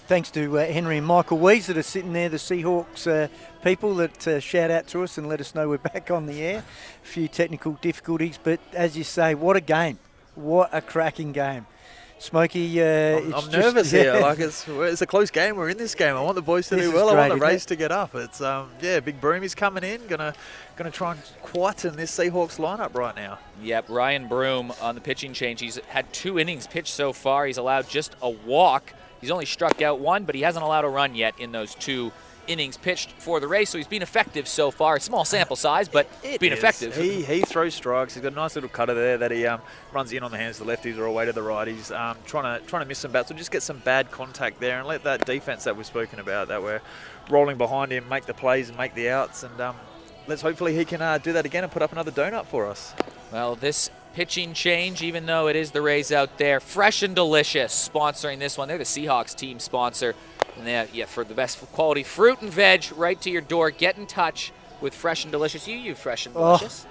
thanks to Henry and Michael Wees that are sitting there, the Seahawks people that shout out to us and let us know we're back on the air. A few technical difficulties, but as you say, what a game. What a cracking game. Smokey, I'm nervous here. Like it's a close game. We're in this game. I want the boys to do well. I want the Rays to get up. It's Big Broomy's coming in. Gonna try and quieten this Seahawks lineup right now. Yep, Ryan Broom on the pitching change. He's had 2 innings pitched so far. He's allowed just a walk. He's only struck out 1, but he hasn't allowed a run yet in those 2 innings pitched for the Rays, so he's been effective so far. Small sample size, but it's been effective. He throws strikes. He's got a nice little cutter there that he runs in on the hands of the lefties or away to the righties, trying to miss some bats. So just get some bad contact there and let that defense that we've spoken about, that we're rolling behind him, make the plays and make the outs. And let's hopefully he can do that again and put up another donut for us. Well, this pitching change, even though it is the Rays out there, Fresh and Delicious sponsoring this one. They're the Seahawks team sponsor. And for the best quality fruit and veg right to your door. Get in touch with Fresh and Delicious. You Fresh and Delicious.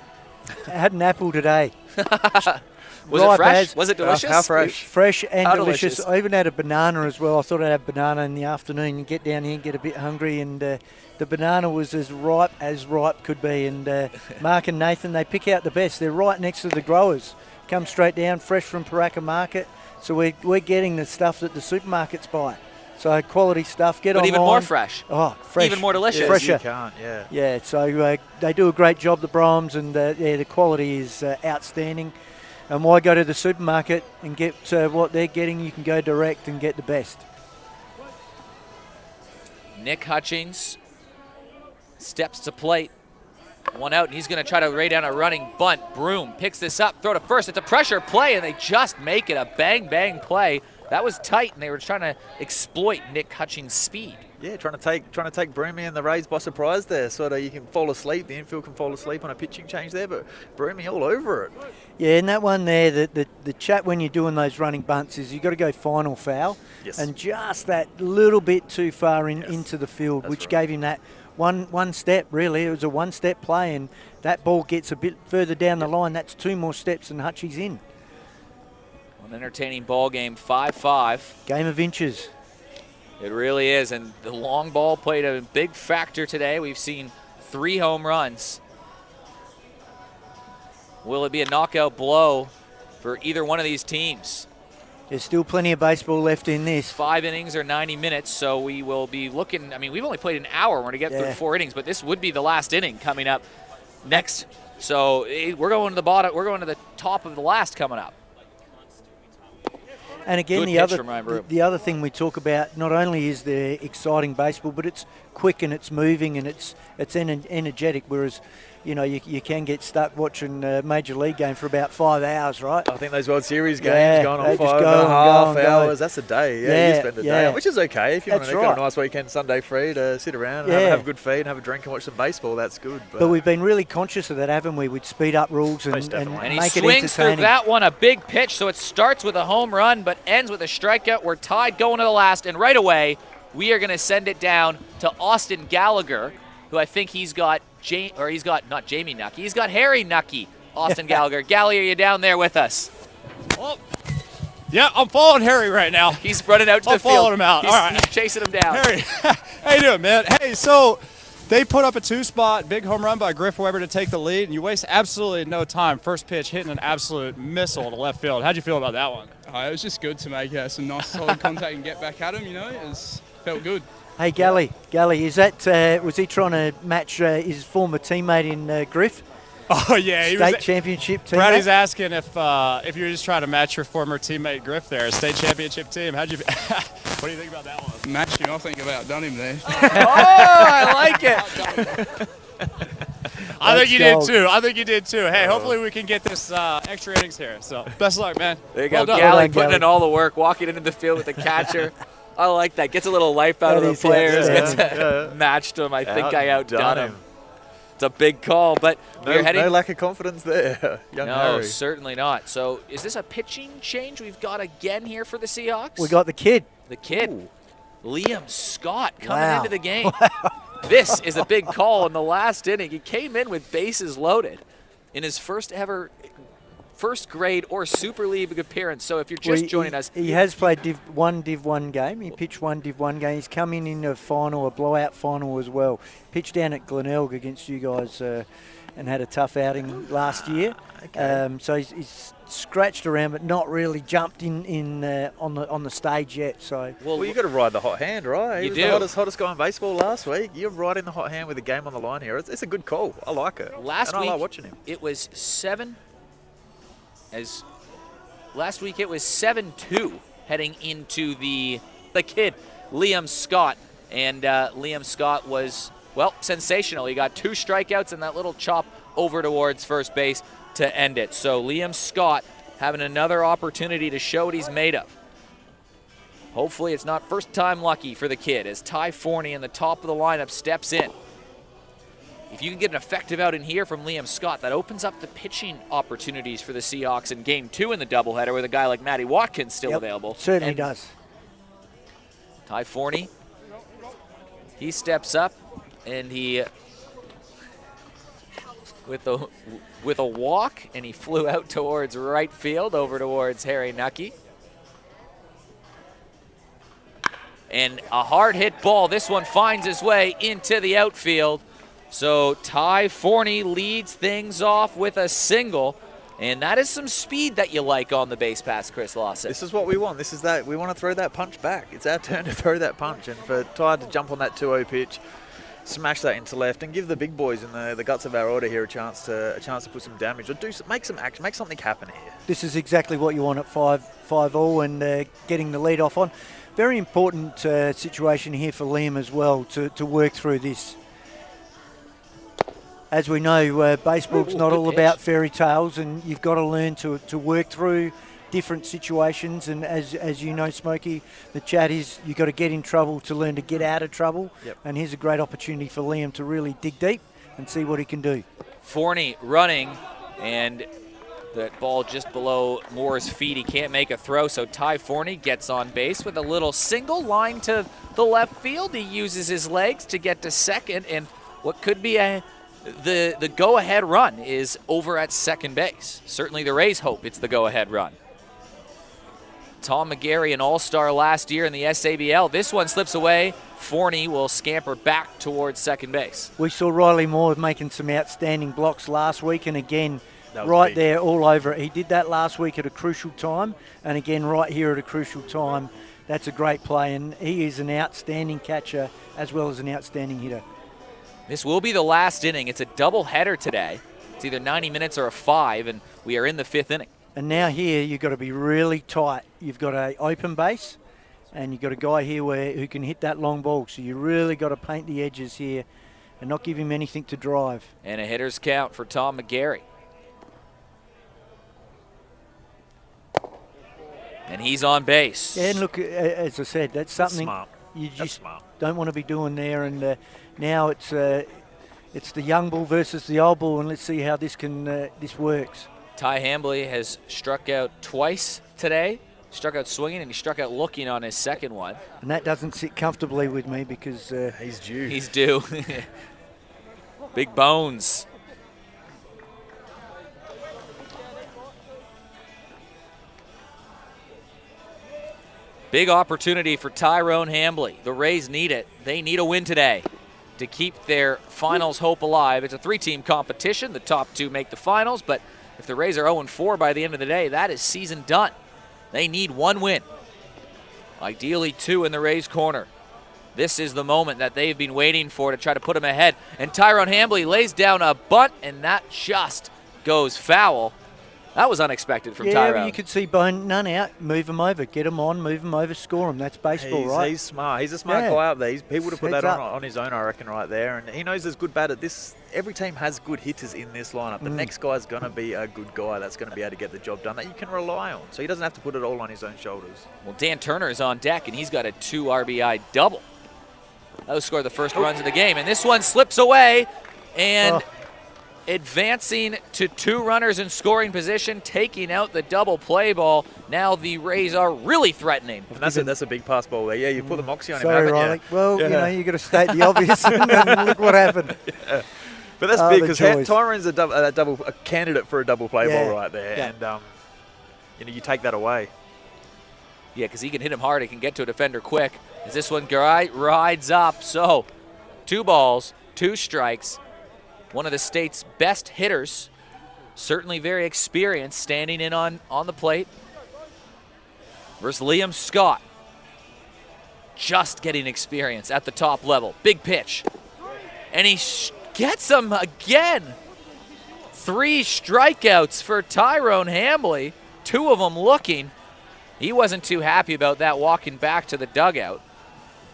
I had an apple today. Was it fresh? Was it delicious? How fresh? Fresh and How delicious. delicious. I even had a banana as well. I thought I'd have banana in the afternoon and get down here and get a bit hungry. And the banana was as ripe could be. And Mark and Nathan, they pick out the best. They're right next to the growers. Come straight down, fresh from Paraka Market. So we're getting the stuff that the supermarkets buy. So quality stuff. Get but online. Even more fresh. Oh, fresh. Even more delicious. Fresher. You can't, yeah. Yeah, so they do a great job, the Broms, and the quality is outstanding. And why go to the supermarket and get what they're getting? You can go direct and get the best. Nick Hutchings steps to plate. 1 out, and he's going to try to lay down a running bunt. Broom picks this up, throw to first. It's a pressure play, and they just make it a bang-bang play. That was tight, and they were trying to exploit Nick Hutchings' speed. Yeah, trying to take Broomy and the Rays by surprise there. Sort of, you can fall asleep. The infield can fall asleep on a pitching change there, but Broomy all over it. Yeah, and that one there, the chat when you're doing those running bunts is you've got to go final foul. Yes. And just that little bit too far into the field, That's which right. gave him that one step, really. It was a one-step play, and that ball gets a bit further down the line. That's 2 more steps, and Hutchie's in. An entertaining ball game, 5-5. Game of inches. It really is, and the long ball played a big factor today. We've seen 3 home runs. Will it be a knockout blow for either one of these teams? There's still plenty of baseball left in this. 5 innings or 90 minutes, so we will be looking. I mean, we've only played an hour. We're going to get through 4 innings, but this would be the last inning coming up next. So we're going to the bottom. We're going to the top of the last coming up. And again, the other thing we talk about, not only is there exciting baseball, but it's quick and it's moving and it's energetic. Whereas you can get stuck watching a Major League game for about 5 hours, right? I think those World Series games going on they 5 just and go a half and go. hours. That's a day. Yeah, you spend a day, which is okay if you want That's to right. go a nice weekend, Sunday free to sit around and have a good feed and have a drink and watch some baseball. That's good. But we've been really conscious of that, haven't we? With speed up rules and And he make it swings through entertaining. that one, a big pitch, so it starts with a home run but ends with a strikeout. We're tied going to the last, and right away we are going to send it down to Austin Gallagher, who I think he's got not Jamie Nucky, he's got Harry Nucky. Austin Gallagher. Gally, are you down there with us? Well, yeah, I'm following Harry right now. He's running out to the I'm field. following him out. He's, All right. he's chasing him down. Harry, how you doing, man? Hey, so they put up a 2-spot, big home run by Griffin Weber to take the lead, and you waste absolutely no time. First pitch hitting an absolute missile to left field. How'd you feel about that one? It was just good to make some nice solid contact and get back at him. Felt good. Hey, Gally, is that was he trying to match his former teammate in Griff? Oh yeah, State championship team. Brady's asking if you're just trying to match your former teammate Griff there, state championship team. How'd you? What do you think about that one? Match him, I think about done him there. Oh, I like it. I think you gold. did too. I think you did too. Hey, hopefully we can get this extra innings here. So best of luck, man. There you Well go. done. Gally Well done, putting Gally. in all the work, walking into the field with the catcher. I like that. Gets a little life out That of the is players. outstanding. Gets matched him. I think I outdone Outdone him. It's a big call, but we're heading. No lack of confidence there, young No, Harry. certainly not. So is this a pitching change we've got again here for the Seahawks? We got the kid. the kid, Liam Scott, coming Wow. into the game. This is a big call in the last inning. He came in with bases loaded in his first ever first grade or Super League appearance. So if you're just joining us. He has played Div 1 game. He pitched one Div 1 game. He's come in a final, a blowout final as well. Pitched down at Glenelg against you guys and had a tough outing last year. Okay. So he's scratched around but not really jumped in on the stage yet. So Well, you got to ride the hot hand, right? He You was do. the hottest guy in baseball last week. You're riding the hot hand with the game on the line here. It's a good call. I like it. Last and week, I like watching him. it was 7-2 heading into the kid, Liam Scott. And Liam Scott was, well, sensational. He got 2 strikeouts and that little chop over towards first base to end it. So Liam Scott having another opportunity to show what he's made of. Hopefully it's not first time lucky for the kid as Ty Forney in the top of the lineup steps in. If you can get an effective out in here from Liam Scott, that opens up the pitching opportunities for the Seahawks in Game 2 in the doubleheader with a guy like Matty Watkins still available. Certainly And does. Ty Forney, he steps up and he, with a walk, and he flew out towards right field over towards Harry Nucky. And a hard hit ball. This one finds its way into the outfield. So Ty Forney leads things off with a single, and that is some speed that you like on the base pass, Chris Lawson. This is what we want. This is that. We want to throw that punch back. It's our turn to throw that punch. And for Ty to jump on that 2-0 pitch, smash that into left, and give the big boys in the guts of our order here a chance to put some damage or make some action, make something happen here. This is exactly what you want at 5-5-all and getting the lead off on. Very important situation here for Liam as well to work through this. As we know, baseball's not all about fairy tales, and you've got to learn to work through different situations. And as you know, Smokey, the chat is you've got to get in trouble to learn to get out of trouble. Yep. And here's a great opportunity for Liam to really dig deep and see what he can do. Forney running, and that ball just below Moore's feet. He can't make a throw, so Ty Forney gets on base with a little single line to the left field. He uses his legs to get to second, and what could be the go-ahead run is over at second base. Certainly the Rays hope it's the go-ahead run. Tom McGarry, an all-star last year in the SABL. This one slips away. Forney will scamper back towards second base. We saw Riley Moore making some outstanding blocks last week, and again, That was right big. there all over it. He did that last week at a crucial time, and again right here at a crucial time. That's a great play, and he is an outstanding catcher as well as an outstanding hitter. This will be the last inning. It's a double-header today. It's either 90 minutes or a 5, and we are in the 5th inning. And now here you've got to be really tight. You've got an open base, and you've got a guy here who can hit that long ball. So you really got to paint the edges here and not give him anything to drive. And a hitter's count for Tom McGarry. And he's on base. Yeah, and look, as I said, that's something smart. you That's just smart. don't want to be doing there. And now it's the young bull versus the old bull, and let's see how this works. Ty Hambley has struck out twice today. Struck out swinging, and he struck out looking on his second one. And that doesn't sit comfortably with me because He's due. He's due. Big bones. Big opportunity for Tyrone Hambley. The Rays need it. They need a win today to keep their finals hope alive. It's a 3-team competition. The top 2 make the finals, but if the Rays are 0-4 by the end of the day, that is season done. They need 1 win. Ideally 2 in the Rays' corner. This is the moment that they've been waiting for to try to put them ahead. And Tyrone Hambley lays down a bunt, and that just goes foul. That was unexpected from Tyrone. Yeah, you could see Bone, none out, move him over, get him on, move him over, score him. That's baseball, right? He's smart. He's a smart Yeah. guy up there. He would have put Heads that up. on his own, I reckon, right there. And he knows there's good bat at this. Every team has good hitters in this lineup. The next guy's going to be a good guy that's going to be able to get the job done that you can rely on. So he doesn't have to put it all on his own shoulders. Well, Dan Turner is on deck, and he's got a 2 RBI double. That'll score the first runs of the game. And this one slips away, and advancing to 2 runners in scoring position, taking out the double play ball. Now the Rays are really threatening. And that's a big pass ball there. Yeah, you put the moxie on him, Sorry, haven't Riley. you? Well, Yeah. you know, you got to state the obvious, and look what happened. But that's Oh, big the because joys. Tyrone's a candidate for a double play Yeah. ball right there. Yeah. And you take that away. Yeah, because he can hit him hard. He can get to a defender quick. As this one rides up. So 2 balls, 2 strikes. One of the state's best hitters. Certainly very experienced, standing in on the plate. Versus Liam Scott. Just getting experience at the top level. Big pitch. And he gets him again. 3 strikeouts for Tyrone Hambley. 2 of them looking. He wasn't too happy about that walking back to the dugout.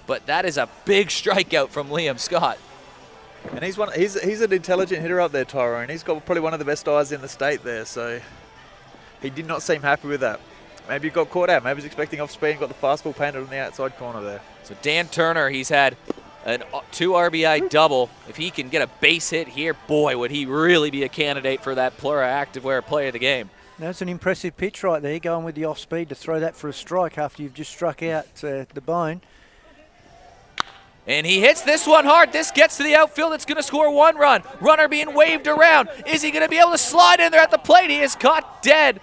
But that is a big strikeout from Liam Scott. And he's an intelligent hitter up there, Tyrone. He's got probably one of the best eyes in the state there. So he did not seem happy with that. Maybe he got caught out. Maybe he's expecting off speed and got the fastball painted on the outside corner there. So Dan Turner, he's had a 2 RBI double. If he can get a base hit here, boy, would he really be a candidate for that Plura Activewear Player of the Game. That's an impressive pitch right there, going with the off speed to throw that for a strike after you've just struck out the bone. And he hits this one hard. This gets to the outfield. It's going to score 1 run. Runner being waved around. Is he going to be able to slide in there at the plate? He is caught dead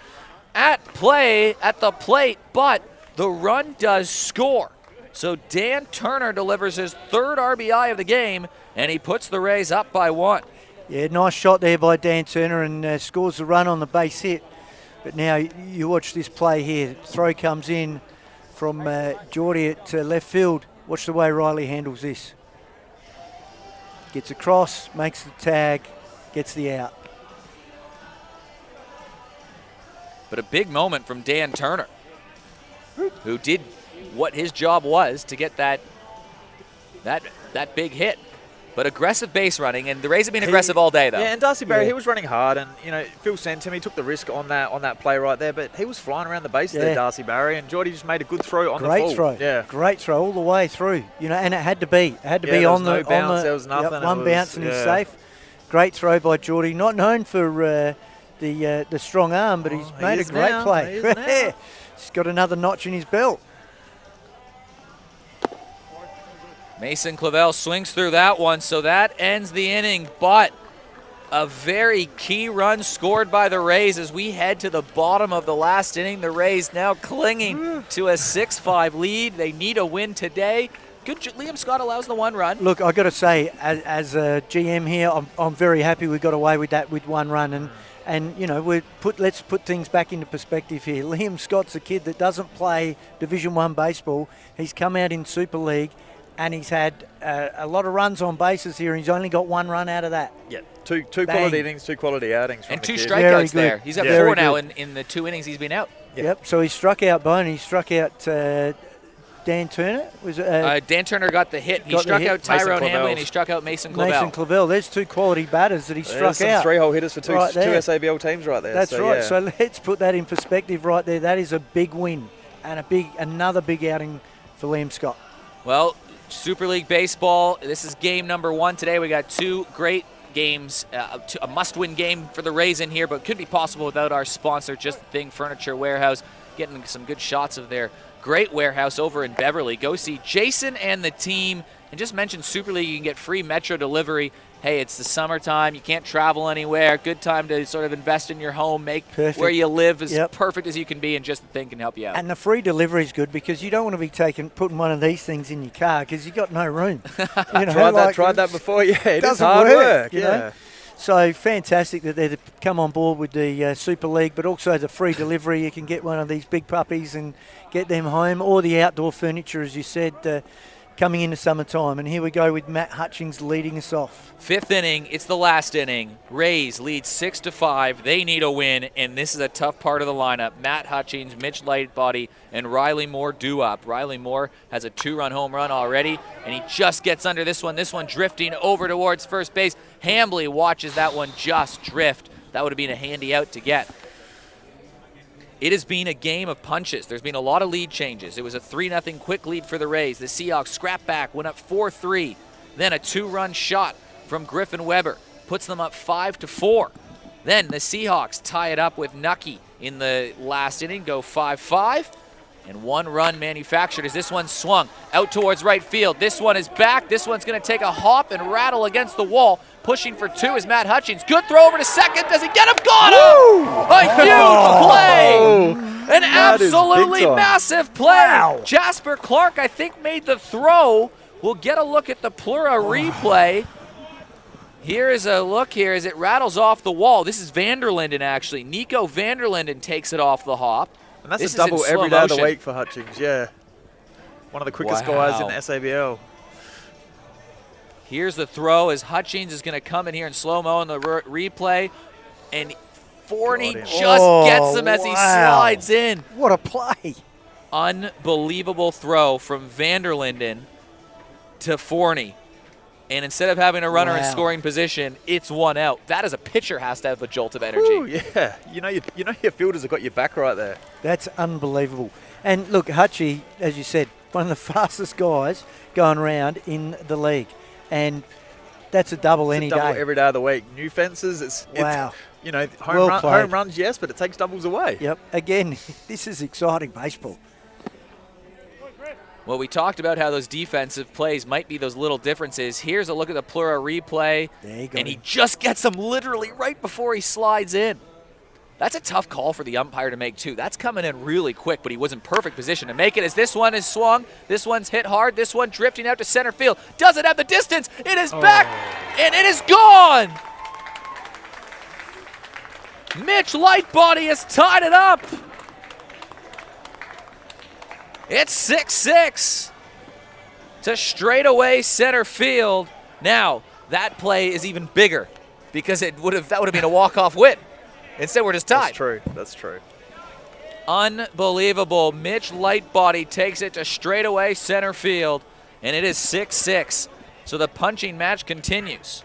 at the plate, but the run does score. So Dan Turner delivers his 3rd RBI of the game, and he puts the Rays up by 1. Yeah, nice shot there by Dan Turner, and scores the run on the base hit. But now you watch this play here. Throw comes in from Geordie at left field. Watch the way Riley handles this. Gets across, makes the tag, gets the out. But a big moment from Dan Turner, who did what his job was to get that big hit. But aggressive base running, and the Rays have been aggressive all day, though. Yeah, and Darcy Barry, he was running hard, and Phil sent him. He took the risk on that play right there, but he was flying around the base there, Darcy Barry, and Geordie just made a good throw on the full. Great throw. Yeah, great throw all the way through. And it had to be. It had to be there on was the no bounce, on the there was nothing. Yep, one bounce and he's safe. Great throw by Geordie. Not known for the strong arm, but he's made a great play. He is now. He's got another notch in his belt. Mason Clavel swings through that one, so that ends the inning. But a very key run scored by the Rays as we head to the bottom of the last inning. The Rays now clinging to a 6-5 lead. They need a win today. Good. Liam Scott allows the 1 run. Look, I got to say, as a GM here, I'm very happy we got away with that with 1 run, and let's put things back into perspective here. Liam Scott's a kid that doesn't play Division 1 baseball. He's come out in Super League, and he's had a lot of runs on bases here, and he's only got 1 run out of that. Yeah, two quality innings, 2 quality outings, from And the 2 kid. strikeouts there. He's got 4 Very now good. in the 2 innings he's been out. Yep. So he struck out Bone. He struck out Dan Turner? Was it, Dan Turner got the hit. He got the struck hit. out Tyrone Hamley and he struck out Mason Clavel. Mason Clavel. There's 2 quality batters that he struck There's out. some 3-hole hitters for two Right there. SABL teams right there. That's right. Yeah. So let's put that in perspective right there. That is a big win and another big outing for Liam Scott. Well, Super League Baseball, this is game number 1 today. We got 2 great games, a must-win game for the Rays in here, but could be possible without our sponsor, Just the Thing Furniture Warehouse, getting some good shots of their great warehouse over in Beverly. Go see Jason and the team. And just mention Super League, you can get free Metro delivery. Hey, it's the summertime. You can't travel anywhere. Good time to sort of invest in your home, make where you live as perfect as you can be, and Just the Thing can help you out. And the free delivery is good because you don't want to be putting one of these things in your car because you've got no room. You know, tried that before. Yeah, it is doesn't hard work. You know? So fantastic that they've come on board with the Super League, but also the free delivery. You can get one of these big puppies and get them home, or the outdoor furniture, as you said, coming into summertime. And here we go with Matt Hutchings leading us off. 5th inning, it's the last inning. Rays lead 6-5. They need a win, and this is a tough part of the lineup. Matt Hutchings, Mitch Lightbody, and Riley Moore do up. Riley Moore has a 2-run home run already, and he just gets under this one. This one drifting over towards first base. Hambley watches that one just drift. That would have been a handy out to get. It has been a game of punches. There's been a lot of lead changes. It was a 3-0 quick lead for the Rays. The Seahawks scrap back, went up 4-3. Then a 2-run shot from Griffin Weber puts them up 5-4. Then the Seahawks tie it up with Nucky in the last inning, go 5-5. And 1 run manufactured as this one swung out towards right field. This one is back. This one's going to take a hop and rattle against the wall. Pushing for 2 is Matt Hutchings. Good throw over to second. Does he get him? Got him! A huge play! An absolutely massive play. Wow. Jasper Clark, I think, made the throw. We'll get a look at the Plura replay. Here is a look here as it rattles off the wall. This is Vanderlinden, actually. Nico Vanderlinden takes it off the hop. And that's this a double is in every slow day of the motion. week for Hutchings, yeah. One of the quickest guys in the SABL. Here's the throw as Hutchings is going to come in here in slow-mo in the replay. And Forney just gets him as he slides in. What a play. Unbelievable throw from Vanderlinden to Forney. And instead of having a runner in scoring position, it's 1 out. That is a pitcher has to have a jolt of energy. Ooh, yeah, you know your fielders have got your back right there. That's unbelievable. And look, Hutchie, as you said, one of the fastest guys going around in the league. And that's a double any double day. Every day of the week. New fences, it's you know, Well home runs, yes, but it takes doubles away. Yep. Again, this is exciting baseball. Well, we talked about how those defensive plays might be those little differences. Here's a look at the Plura replay. And he just gets him literally right before he slides in. That's a tough call for the umpire to make, too. That's coming in really quick, but he was in perfect position to make it as this one is swung. This one's hit hard. This one drifting out to center field. Doesn't have the distance. It is back, and it is gone. Mitch Lightbody has tied it up. It's 6-6 to straightaway center field. Now, that play is even bigger because that would have been a walk-off win. Instead, we're just tied. That's true. Unbelievable. Mitch Lightbody takes it to straightaway center field, and it is 6-6. So the punching match continues.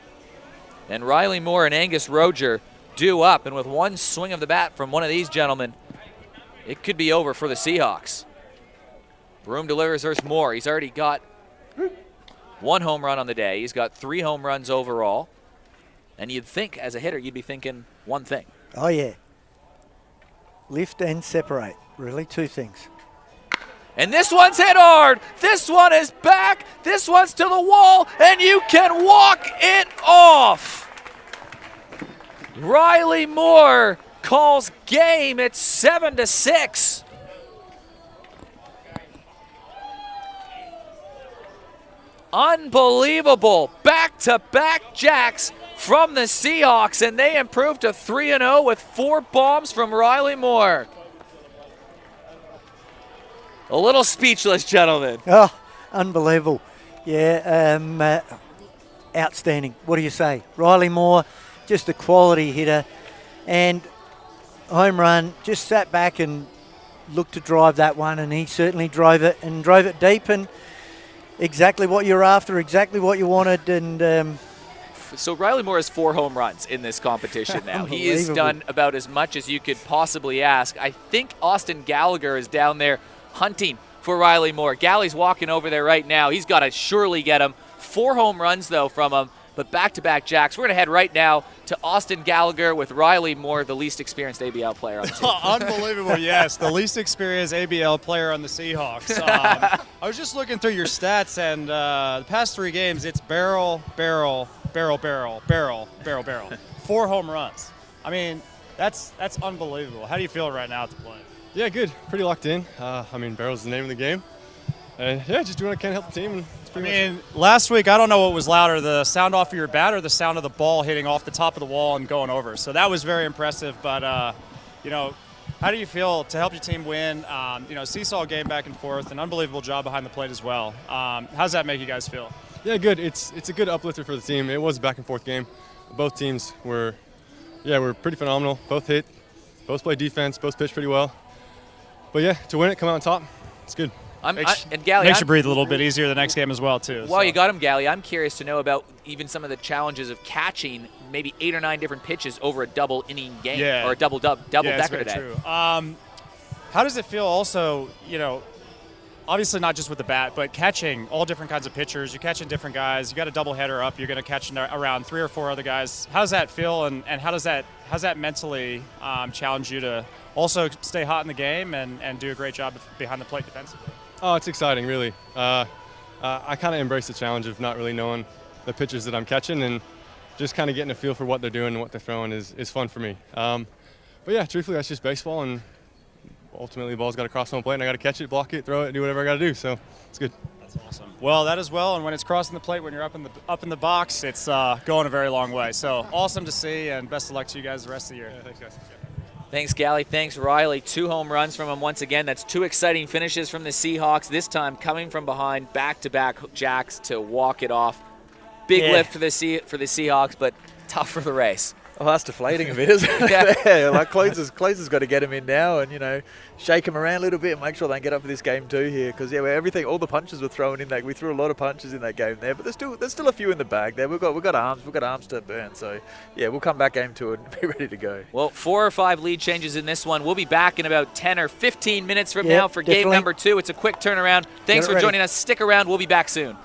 And Riley Moore and Angus Roger do up, and with one swing of the bat from one of these gentlemen, it could be over for the Seahawks. Broom delivers versus Moore. He's already got 1 home run on the day. He's got 3 home runs overall. And you'd think, as a hitter, you'd be thinking one thing. Oh, yeah. Lift and separate. Really, 2 things. And this one's hit hard. This one is back. This one's to the wall, and you can walk it off. Riley Moore calls game. It's 7-6. Unbelievable. Back-to-back jacks from the Seahawks, and they improve to 3-0 with 4 bombs from Riley Moore. A little speechless, gentlemen. Oh, unbelievable. Yeah, outstanding. What do you say? Riley Moore, just a quality hitter. And home run, just sat back and look to drive that one, and he certainly drove it deep, and exactly what you're after, exactly what you wanted, and So Riley Moore has 4 home runs in this competition now. He has done about as much as you could possibly ask. I think Austin Gallagher is down there hunting for Riley Moore. Galley's walking over there right now. He's got to surely get him. 4 home runs, though, from him, but back-to-back jacks. We're going to head right now to Austin Gallagher with Riley Moore, the least experienced ABL player on the team. Unbelievable, yes. The least experienced ABL player on the Seahawks. I was just looking through your stats, and the past 3 games, it's barrel, barrel, barrel, barrel, barrel, barrel, barrel. 4 home runs. I mean, that's unbelievable. How do you feel right now at the plate? Yeah, good. Pretty locked in. I mean, barrel's the name of the game. Yeah, just doing what I can to help the team. Last week, I don't know what was louder, the sound off of your bat or the sound of the ball hitting off the top of the wall and going over. So that was very impressive. But, how do you feel to help your team win? Seesaw game back and forth, an unbelievable job behind the plate as well. How does that make you guys feel? Yeah, good. It's a good uplifter for the team. It was a back and forth game. Both teams were pretty phenomenal. Both hit, both played defense, both pitched pretty well. But yeah, to win it, come out on top, it's good. And Gally, makes you breathe a little bit easier the next game as well, too. While you got him, Gally, I'm curious to know about even some of the challenges of catching maybe 8 or 9 different pitches over a double inning game or a double decker today. True. How does it feel also, obviously not just with the bat, but catching all different kinds of pitchers. You're catching different guys. You got a doubleheader up. You're going to catch around 3 or 4 other guys. How does that feel, and how does that mentally challenge you to also stay hot in the game and do a great job behind the plate defensively? Oh, it's exciting, really. I kind of embrace the challenge of not really knowing the pitchers that I'm catching, and just kind of getting a feel for what they're doing and what they're throwing is fun for me. But yeah, truthfully, that's just baseball, and ultimately the ball's got to cross home plate, and I got to catch it, block it, throw it, do whatever I got to do. So it's good. That's awesome. Well, that as well, and when it's crossing the plate, when you're up in the box, it's going a very long way. So awesome to see, and best of luck to you guys the rest of the year. Yeah, thanks, guys. Thanks, Gally. Thanks, Riley. 2 home runs from him once again. That's 2 exciting finishes from the Seahawks, this time coming from behind, back-to-back jacks to walk it off. Big lift for the Seahawks, but tough for the Rays. Oh, that's deflating a bit, isn't it? Yeah, like Closer's got to get him in now and, shake him around a little bit and make sure they get up for this game too here. Because, all the punches were thrown in that. We threw a lot of punches in that game there, but there's still a few in the bag there. We've got arms to burn. So, yeah, we'll come back game 2 and be ready to go. Well, 4 or 5 lead changes in this one. We'll be back in about 10 or 15 minutes from now for game number 2. It's a quick turnaround. Thanks for joining us. Stick around. We'll be back soon.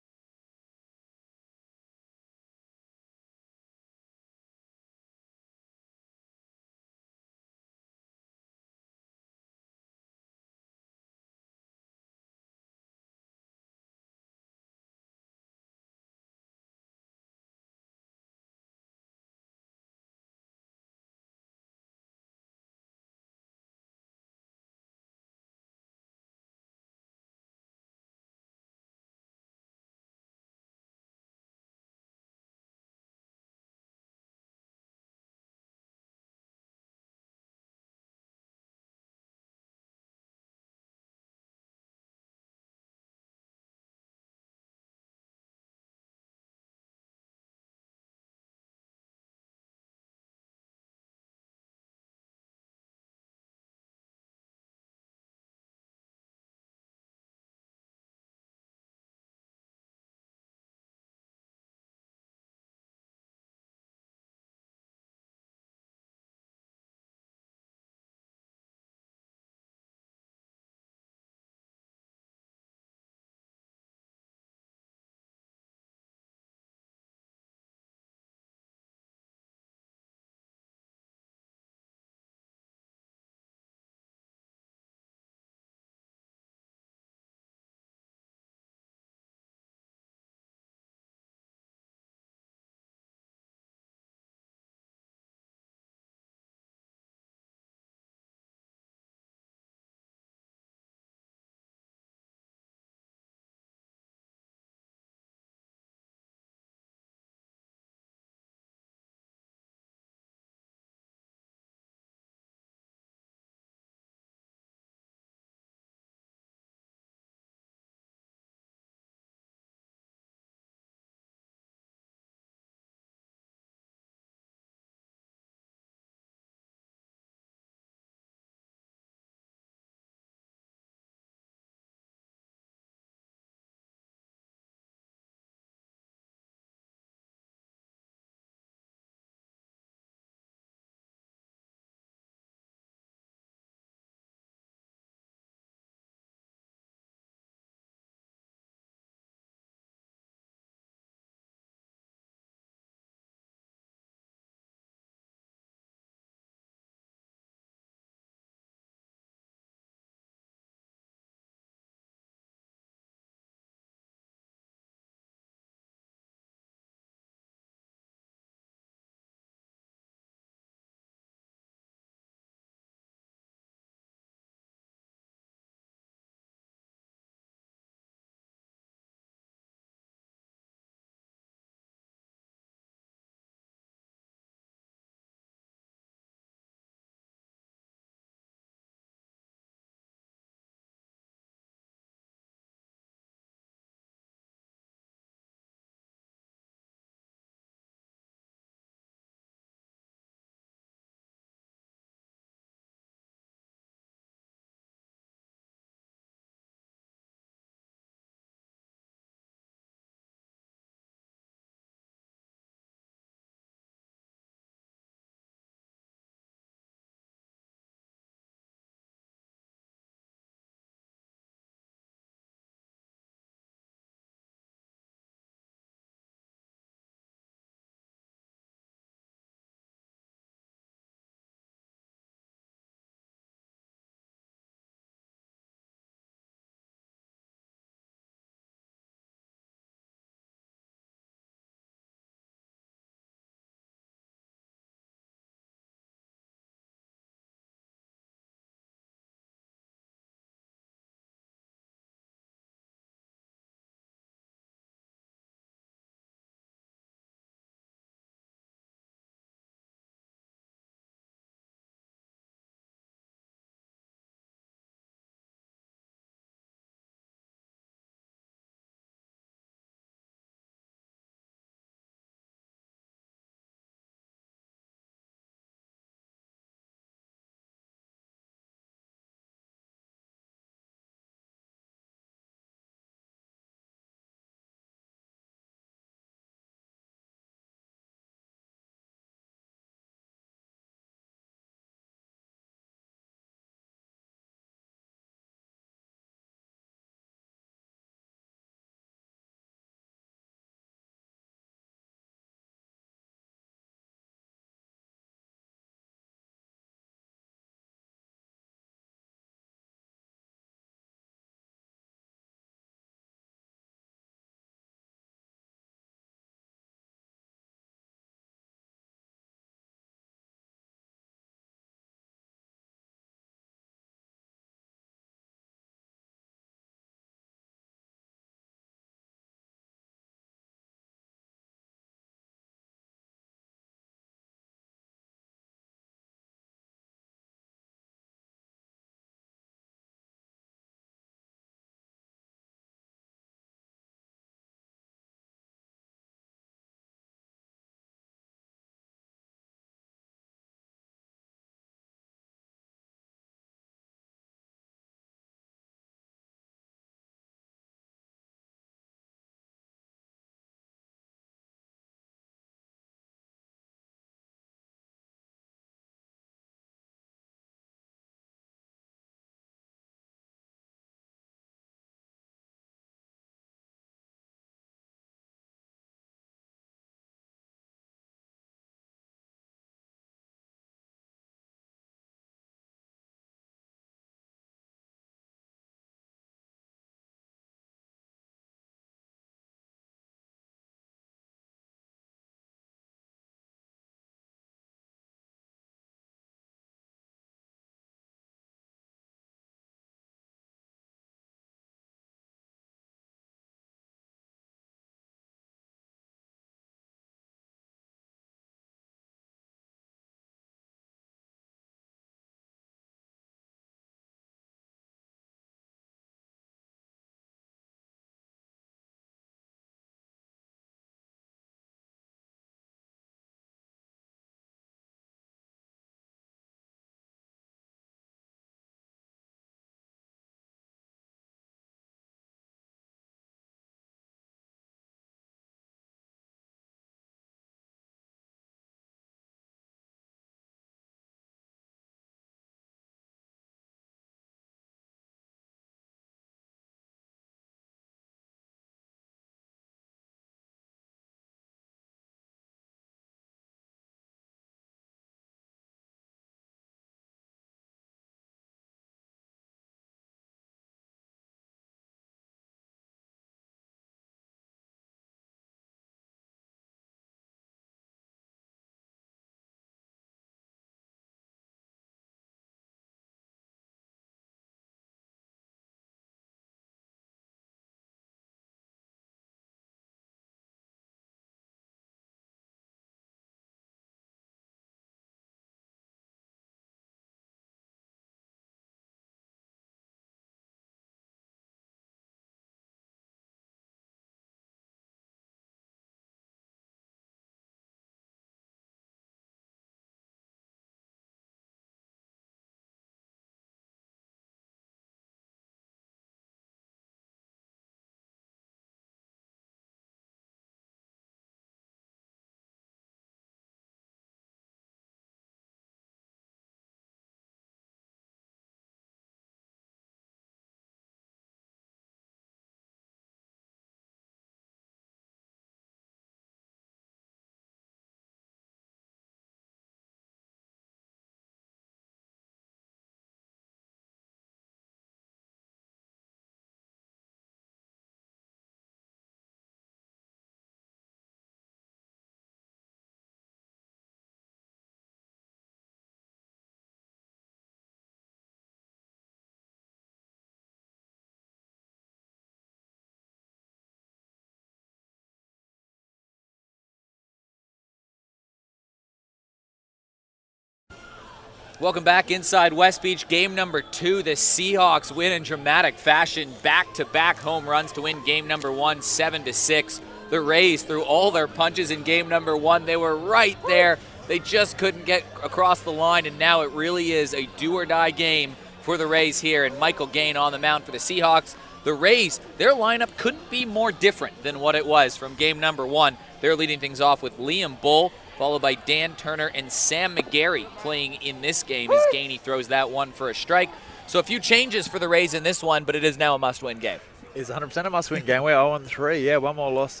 Welcome back inside West Beach. Game number 2. The Seahawks win in dramatic fashion. Back-to-back home runs to win game number 1, 7-6. The Rays threw all their punches in game number 1. They were right there. They just couldn't get across the line, and now it really is a do-or-die game for the Rays here. And Michael Gain on the mound for the Seahawks. The Rays, their lineup couldn't be more different than what it was from game number 1. They're leading things off with Liam Bull, followed by Dan Turner and Sam McGarry playing in this game as Gainey throws that one for a strike. So a few changes for the Rays in this one, but it is now a must-win game. It's 100% a must-win game. We're 0-3. Yeah, one more loss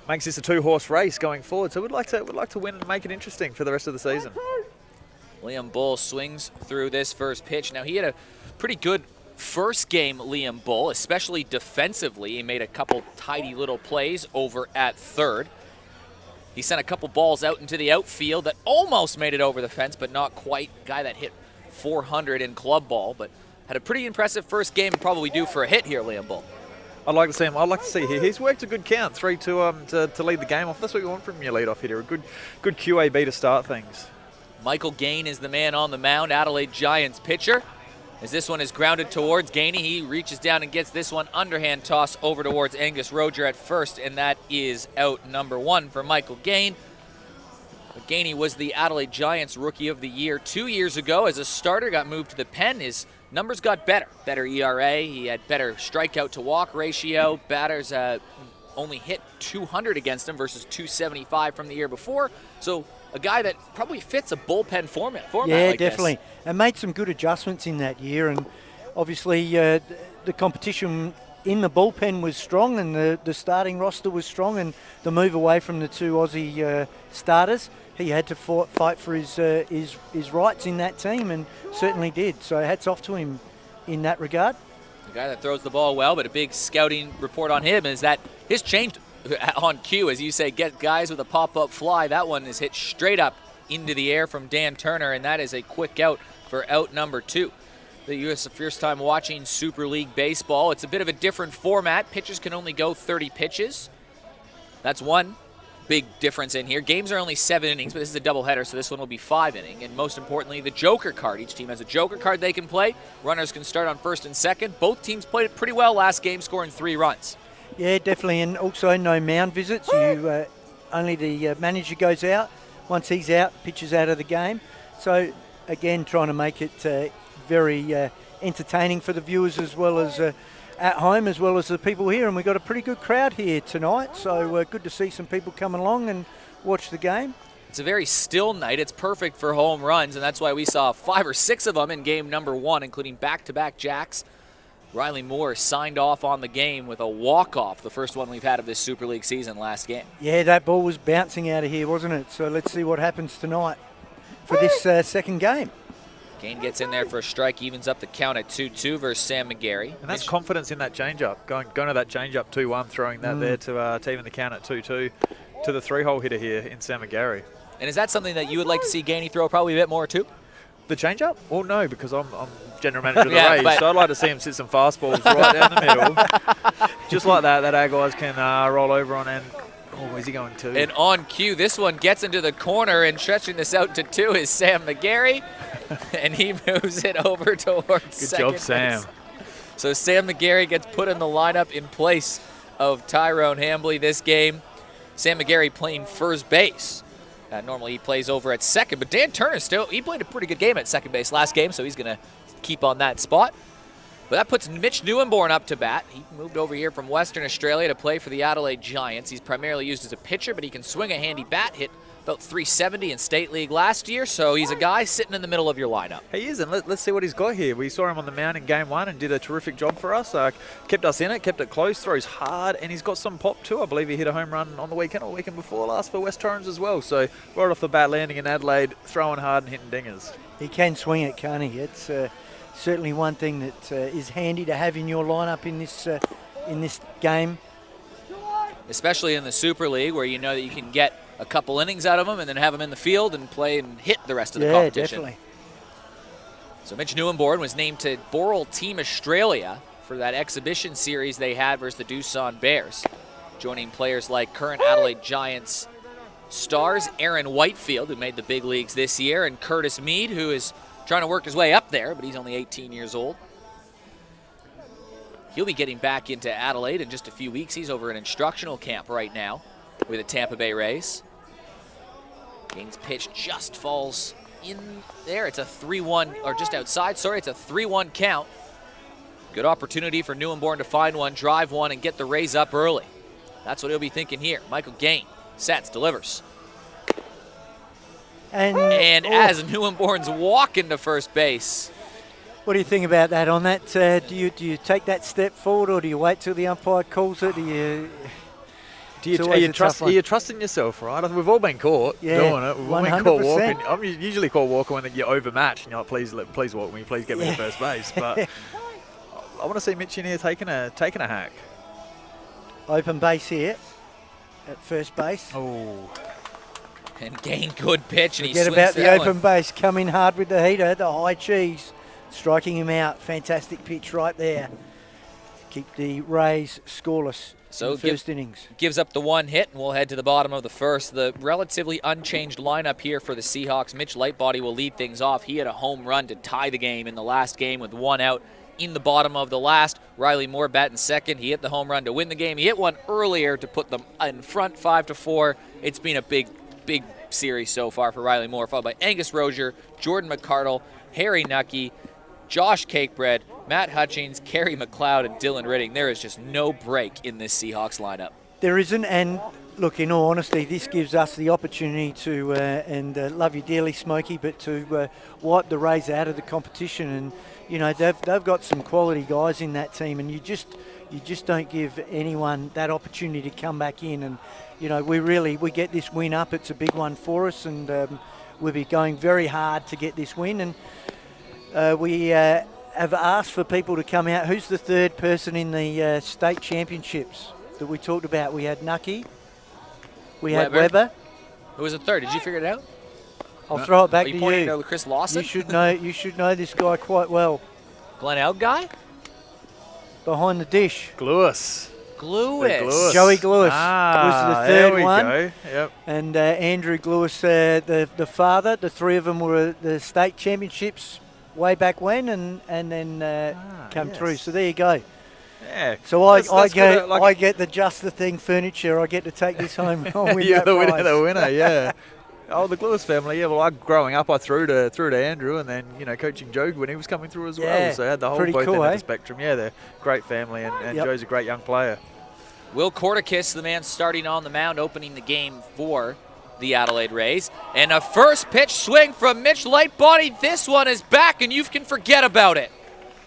makes this a 2-horse race going forward. So we'd like to win and make it interesting for the rest of the season. Liam Bull swings through this first pitch. Now, he had a pretty good first game, Liam Bull, especially defensively. He made a couple tidy little plays over at third. He sent a couple balls out into the outfield that almost made it over the fence, but not quite. Guy that hit 400 in club ball, but had a pretty impressive first game and probably due for a hit here, Liam Bull. I'd like to see him. I'd like to see he's worked a good count, 3-2 to lead the game off. That's what we want from your leadoff hitter, a good QAB to start things. Michael Gain is the man on the mound, Adelaide Giants pitcher. As this one is grounded towards Gainey, he reaches down and gets this one underhand toss over towards Angus Roger at first, and that is out number 1 for Michael Gain. Gainey was the Adelaide Giants Rookie of the Year 2 years ago. As a starter, got moved to the pen. His numbers got better. Better ERA. He had better strikeout to walk ratio. Batters only hit 200 against him versus 275 from the year before. So a guy that probably fits a bullpen format yeah, like definitely. This. And made some good adjustments in that year. And obviously the competition in the bullpen was strong, and the starting roster was strong, and the move away from the 2 Aussie starters, he had to fight for his rights in that team, and certainly did. So hats off to him in that regard. The guy that throws the ball well, but a big scouting report on him is that his change on cue, as you say, get guys with a pop-up fly. That one is hit straight up into the air from Dan Turner, and that is a quick out for out number 2. The U.S. first time watching Super League Baseball. It's a bit of a different format. Pitchers can only go 30 pitches. That's one big difference in here. Games are only 7 innings, but this is a doubleheader, so this one will be 5 inning. And most importantly, the Joker card. Each team has a Joker card they can play. Runners can start on first and second. Both teams played it pretty well last game, scoring 3 runs. Yeah, definitely, and also no mound visits. You only the manager goes out. Once he's out, pitcher's out of the game. So again, trying to make it very entertaining for the viewers as well as at home, as well as the people here. And we've got a pretty good crowd here tonight, so good to see some people come along and watch the game. It's a very still night. It's perfect for home runs, and that's why we saw 5 or 6 of them in game number 1, including back-to-back jacks. Riley Moore signed off on the game with a walk-off, the first one we've had of this Super League season last game. Yeah, that ball was bouncing out of here, wasn't it? So let's see what happens tonight for this second game. Gain gets in there for a strike, evens up the count at 2-2 versus Sam McGarry. And that's confidence in that changeup, going to that changeup 2-1, throwing that there to even the count at 2-2 to the 3-hole hitter here in Sam McGarry. And is that something that you would like to see Gainey throw probably a bit more too? The changeup? Well, no, because I'm general manager of the Rays, so I'd like to see him sit some fastballs right down the middle. Just like that our guys can roll over on. And where's he going to? And on cue, this one gets into the corner, and stretching this out to 2 is Sam McGarry, and he moves it over towards second Good job, Sam. base. So Sam McGarry gets put in the lineup in place of Tyrone Hambley this game. Sam McGarry playing first base. Normally he plays over at second, but Dan Turner he played a pretty good game at second base last game, so he's going to keep on that spot. But that puts Mitch Newenborn up to bat. He moved over here from Western Australia to play for the Adelaide Giants. He's primarily used as a pitcher, but he can swing a handy bat, hit about 370 in State League last year, so he's a guy sitting in the middle of your lineup. He is, and let's see what he's got here. We saw him on the mound in game 1 and did a terrific job for us. Kept us in it, kept it close, throws hard, and he's got some pop too. I believe he hit a home run on the weekend or weekend before last for West Torrens as well. So right off the bat, landing in Adelaide, throwing hard and hitting dingers. He can swing it, can't he? It's certainly one thing that is handy to have in your lineup in this game. Especially in the Super League, where you know that you can get a couple innings out of them and then have them in the field and play and hit the rest of the competition. Definitely. So Mitch Newenborn was named to Boral Team Australia for that exhibition series they had versus the Doosan Bears, joining players like current Adelaide Giants stars, Aaron Whitefield, who made the big leagues this year, and Curtis Mead, who is trying to work his way up there, but he's only 18 years old. He'll be getting back into Adelaide in just a few weeks. He's over at instructional camp right now with the Tampa Bay Rays. Gaines' pitch just falls in there. It's a 3-1, or just outside, sorry. It's a 3-1 count. Good opportunity for Newenborn to find one, drive one, and get the Rays up early. That's what he'll be thinking here. Michael Gaines sets, delivers. And as Newenborn's walking to first base. What do you think about that? On that, do you take that step forward, or do you wait till the umpire calls it? Are you trusting yourself, right? We've all been caught doing it. We've all been caught walking. I'm usually caught walking when you're overmatched and you're like, please walk me, please get me to first base. But I want to see Mitch in here taking a hack. Open base here at first base. Oh. And Gaines, good pitch, and he Forget swings about the that open one. base, coming hard with the heater, the high cheese, striking him out. Fantastic pitch right there. Keep the Rays scoreless in the first innings. Gives up the one hit, and we'll head to the bottom of the first. The relatively unchanged lineup here for the Seahawks. Mitch Lightbody will lead things off. He had a home run to tie the game in the last game with one out in the bottom of the last. Riley Moore batting second. He hit the home run to win the game. He hit one earlier to put them in front 5-4. It's been a big series so far for Riley Moore, followed by Angus Rozier, Jordan McCardle, Harry Nucky, Josh Cakebread, Matt Hutchings, Kerry McLeod, and Dylan Ridding. There is just no break in this Seahawks lineup. There isn't, and look, in all honesty, this gives us the opportunity to, love you dearly, Smokey, but to wipe the Rays out of the competition. And, you know, they've got some quality guys in that team, and you just don't give anyone that opportunity to come back in. And, you know, we get this win up. It's a big one for us, and we'll be going very hard to get this win. And we have asked for people to come out. Who's the third person in the state championships that we talked about? We had Nucky. We had Weber. Who was the third? Did you figure it out? I'll throw it back to you. Are you pointing to Chris Lawson? You should know this guy quite well. Glenelg guy? Behind the dish. Glewis. Joey Glewis was the third one. There we go. Yep. And Andrew Glewis, the father. The three of them were at the state championships way back when, and then come through. So there you go. Yeah. So I get the Just the Thing furniture. I get to take this home. You're the winner. Yeah. Oh, the Glewis family. Yeah. Well, growing up, I threw to Andrew, and then coaching Joe when he was coming through as well. So I had the whole both ends of the spectrum. Yeah, they're a great family, and Joe's a great young player. Will Corticus, the man starting on the mound, opening the game for the Adelaide Rays. And a first pitch swing from Mitch Lightbody. This one is back, and you can forget about it.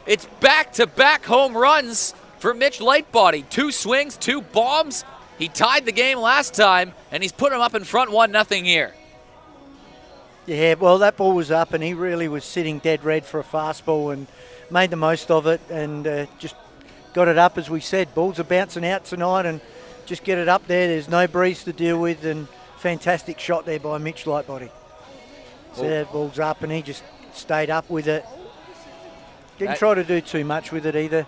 It's back-to-back home runs for Mitch Lightbody. 2 swings, 2 bombs. He tied the game last time, and he's put him up in front 1-0 here. Yeah, well, that ball was up, and he really was sitting dead red for a fastball and made the most of it, and just got it up, as we said. Balls are bouncing out tonight, and just get it up there. There's no breeze to deal with, and fantastic shot there by Mitch Lightbody. So that ball's up, and he just stayed up with it. Didn't try to do too much with it either.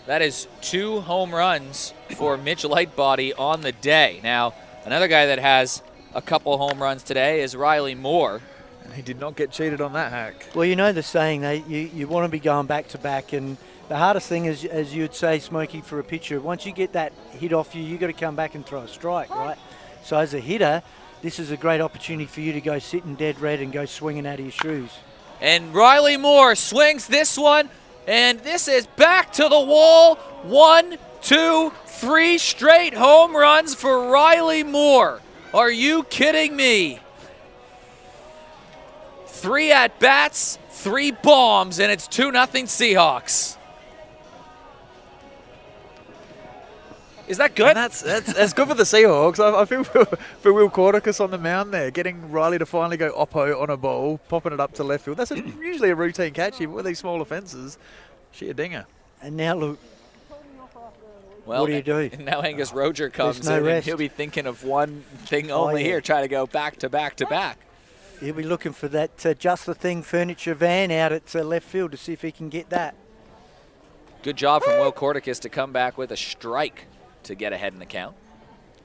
That is 2 home runs for Mitch Lightbody on the day. Now, another guy that has a couple home runs today is Riley Moore. And he did not get cheated on that hack. Well, you know the saying, you want to be going back to back, and the hardest thing is, as you'd say, Smokey, for a pitcher, once you get that hit off you got to come back and throw a strike, right? So as a hitter, this is a great opportunity for you to go sitting dead red and go swinging out of your shoes. And Riley Moore swings this one, and this is back to the wall. 1, 2, 3 straight home runs for Riley Moore. Are you kidding me? 3 at-bats, 3 bombs, and it's 2-0 Seahawks. Is that good? And that's good for the Seahawks. I feel for Will Corticus on the mound there, getting Riley to finally go oppo on a ball, popping it up to left field. That's usually a routine catch here, but with these smaller fences, a dinger. And now look, well, what do you do? Now Angus Rozier comes no in, rest. and he'll be thinking of one thing only here, trying to go back to back to back. He'll be looking for that Just the Thing furniture van out at left field to see if he can get that. Good job from Will Corticus to come back with a strike to get ahead in the count.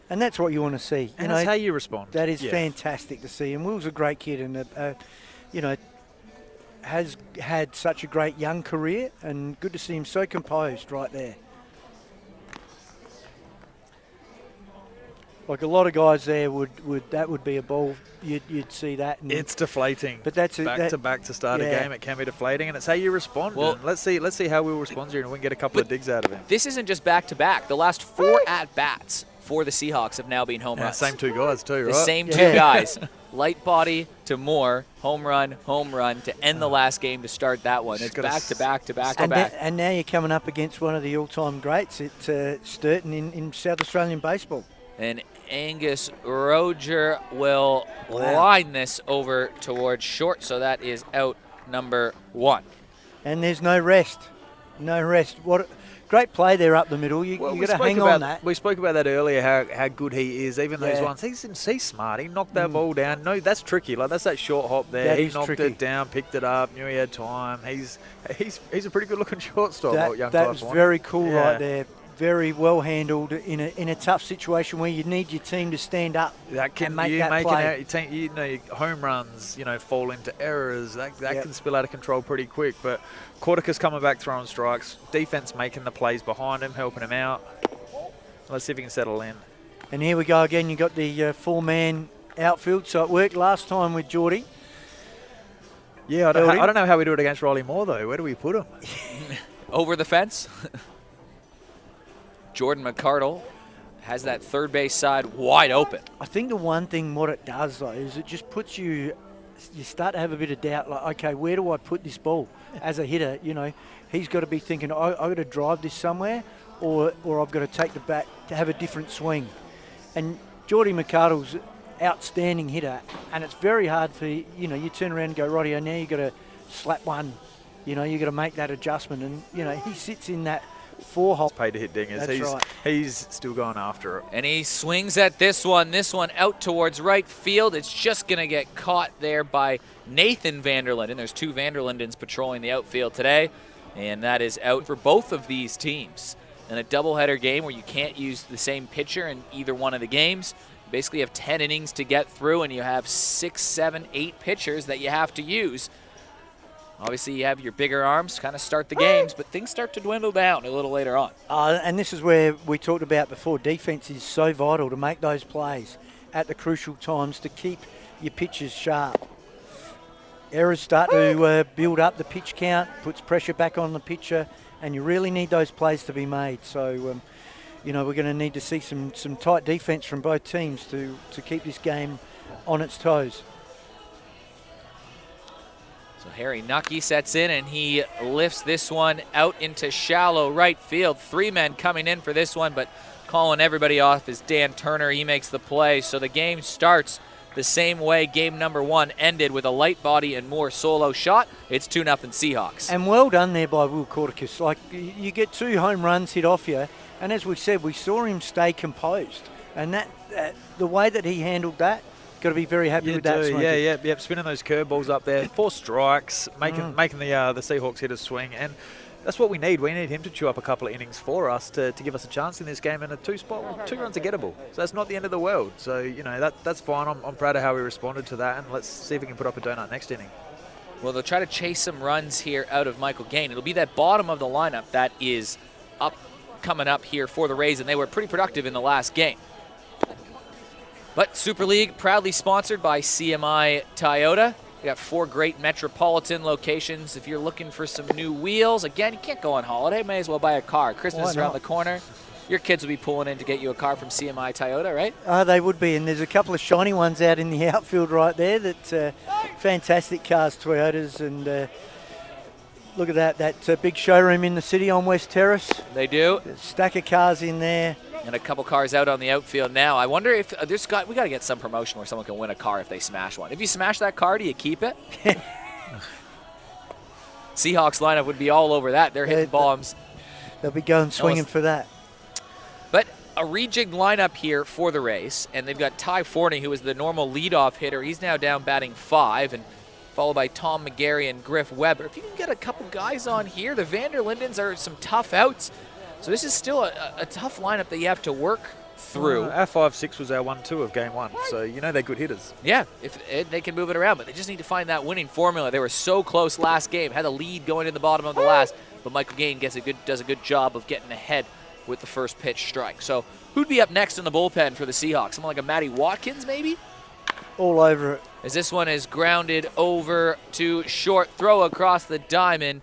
And that's what you want to see. And that's how you respond. That is fantastic to see. And Will's a great kid and, has had such a great young career, and good to see him so composed right there. Like a lot of guys there would be a ball. You'd see that. And it's deflating. But that's back to start a game. It can be deflating, and it's how you respond. Well, let's see how Will responds here, and we can get a couple of digs out of him. This isn't just back to back. The last 4 at bats for the Seahawks have now been home runs. Same 2 guys too, right? The same 2 guys. Light body to Moore, home run to end the last game to start that one. It's back to back to back to back. And now you're coming up against one of the all-time greats at Sturton in South Australian baseball. And Angus Roger will line this over towards short, so that is out number 1. And there's no rest. No rest. What great play there up the middle. You got to hang on that. We spoke about that earlier, how good he is. Even those ones, he's smart. He knocked that ball down. No, that's tricky. Like that's that short hop there. He knocked it down, picked it up, knew he had time. He's a pretty good looking shortstop. That was very cool right there. Very well handled in a tough situation where you need your team to stand up and make that play. Your home runs, fall into errors. That can spill out of control pretty quick. But Corticus coming back throwing strikes. Defense making the plays behind him, helping him out. Let's see if he can settle in. And here we go again. You got the 4-man outfield. So it worked last time with Geordie. Yeah, I don't know how we do it against Riley Moore though. Where do we put him? Over the fence. Jordan McCardle has that third base side wide open. I think the one thing what it does though is it just puts you start to have a bit of doubt, like, okay, where do I put this ball? As a hitter, he's got to be thinking, I've got to drive this somewhere or I've got to take the bat to have a different swing. And Jordy McCardle's outstanding hitter, and it's very hard for, you turn around and go, rightio, now you've got to slap one. You've got to make that adjustment. And, he sits in that 4-hole. Paid to hit dingers. He's still going after it. And he swings at this one out towards right field. It's just going to get caught there by Nathan Vanderlinden. And there's 2 Vanderlindens patrolling the outfield today. And that is out for both of these teams. In a doubleheader game where you can't use the same pitcher in either one of the games, you basically have 10 innings to get through, and you have 6, 7, 8 pitchers that you have to use. Obviously, you have your bigger arms to kind of start the games, but things start to dwindle down a little later on. And this is where we talked about before. Defense is so vital to make those plays at the crucial times to keep your pitches sharp. Errors start to build up the pitch count, puts pressure back on the pitcher, and you really need those plays to be made. So, we're going to need to see some tight defense from both teams to keep this game on its toes. So Harry Nucky sets in, and he lifts this one out into shallow right field. 3 men coming in for this one, but calling everybody off is Dan Turner. He makes the play. So the game starts the same way game number 1 ended, with a light body and Moore solo shot. It's 2-0 Seahawks. And well done there by Will Corticus. Like, you get 2 home runs hit off you, and as we said, we saw him stay composed. And that the way that he handled that, got to be very happy with that. Yeah. Spinning those curveballs up there, 4 strikes, making the Seahawks hitters swing, and that's what we need. We need him to chew up a couple of innings for us to give us a chance in this game. And a 2 runs are gettable, so that's not the end of the world. So that's fine. I'm proud of how we responded to that, and let's see if we can put up a donut next inning. Well, they'll try to chase some runs here out of Michael Gain. It'll be that bottom of the lineup that is coming up here for the Rays, and they were pretty productive in the last game. But Super League, proudly sponsored by CMI Toyota. We got 4 great metropolitan locations. If you're looking for some new wheels, again, you can't go on holiday. May as well buy a car. Christmas is around the corner. Your kids will be pulling in to get you a car from CMI Toyota, right? They would be, and there's a couple of shiny ones out in the outfield right there. That fantastic cars, Toyotas, and look at that big showroom in the city on West Terrace. They do. There's a stack of cars in there. And a couple cars out on the outfield now. I wonder if we got to get some promotion where someone can win a car if they smash one. If you smash that car, do you keep it? Seahawks lineup would be all over that. They're hitting bombs. They'll be going swinging for that. But a rejigged lineup here for the Rays, and they've got Ty Forney, who is the normal leadoff hitter. He's now down batting 5, and followed by Tom McGarry and Griff Weber. If you can get a couple guys on here, the Vanderlindens are some tough outs. So this is still a tough lineup that you have to work through. Our 5-6 was our 1-2 of game 1, so you know they're good hitters. Yeah, if they can move it around, but they just need to find that winning formula. They were so close last game, had a lead going in the bottom of the last, but Michael Gain does a good job of getting ahead with the first pitch strike. So who'd be up next in the bullpen for the Seahawks? Someone like a Matty Watkins, maybe? All over it. As this one is grounded over to short, throw across the diamond.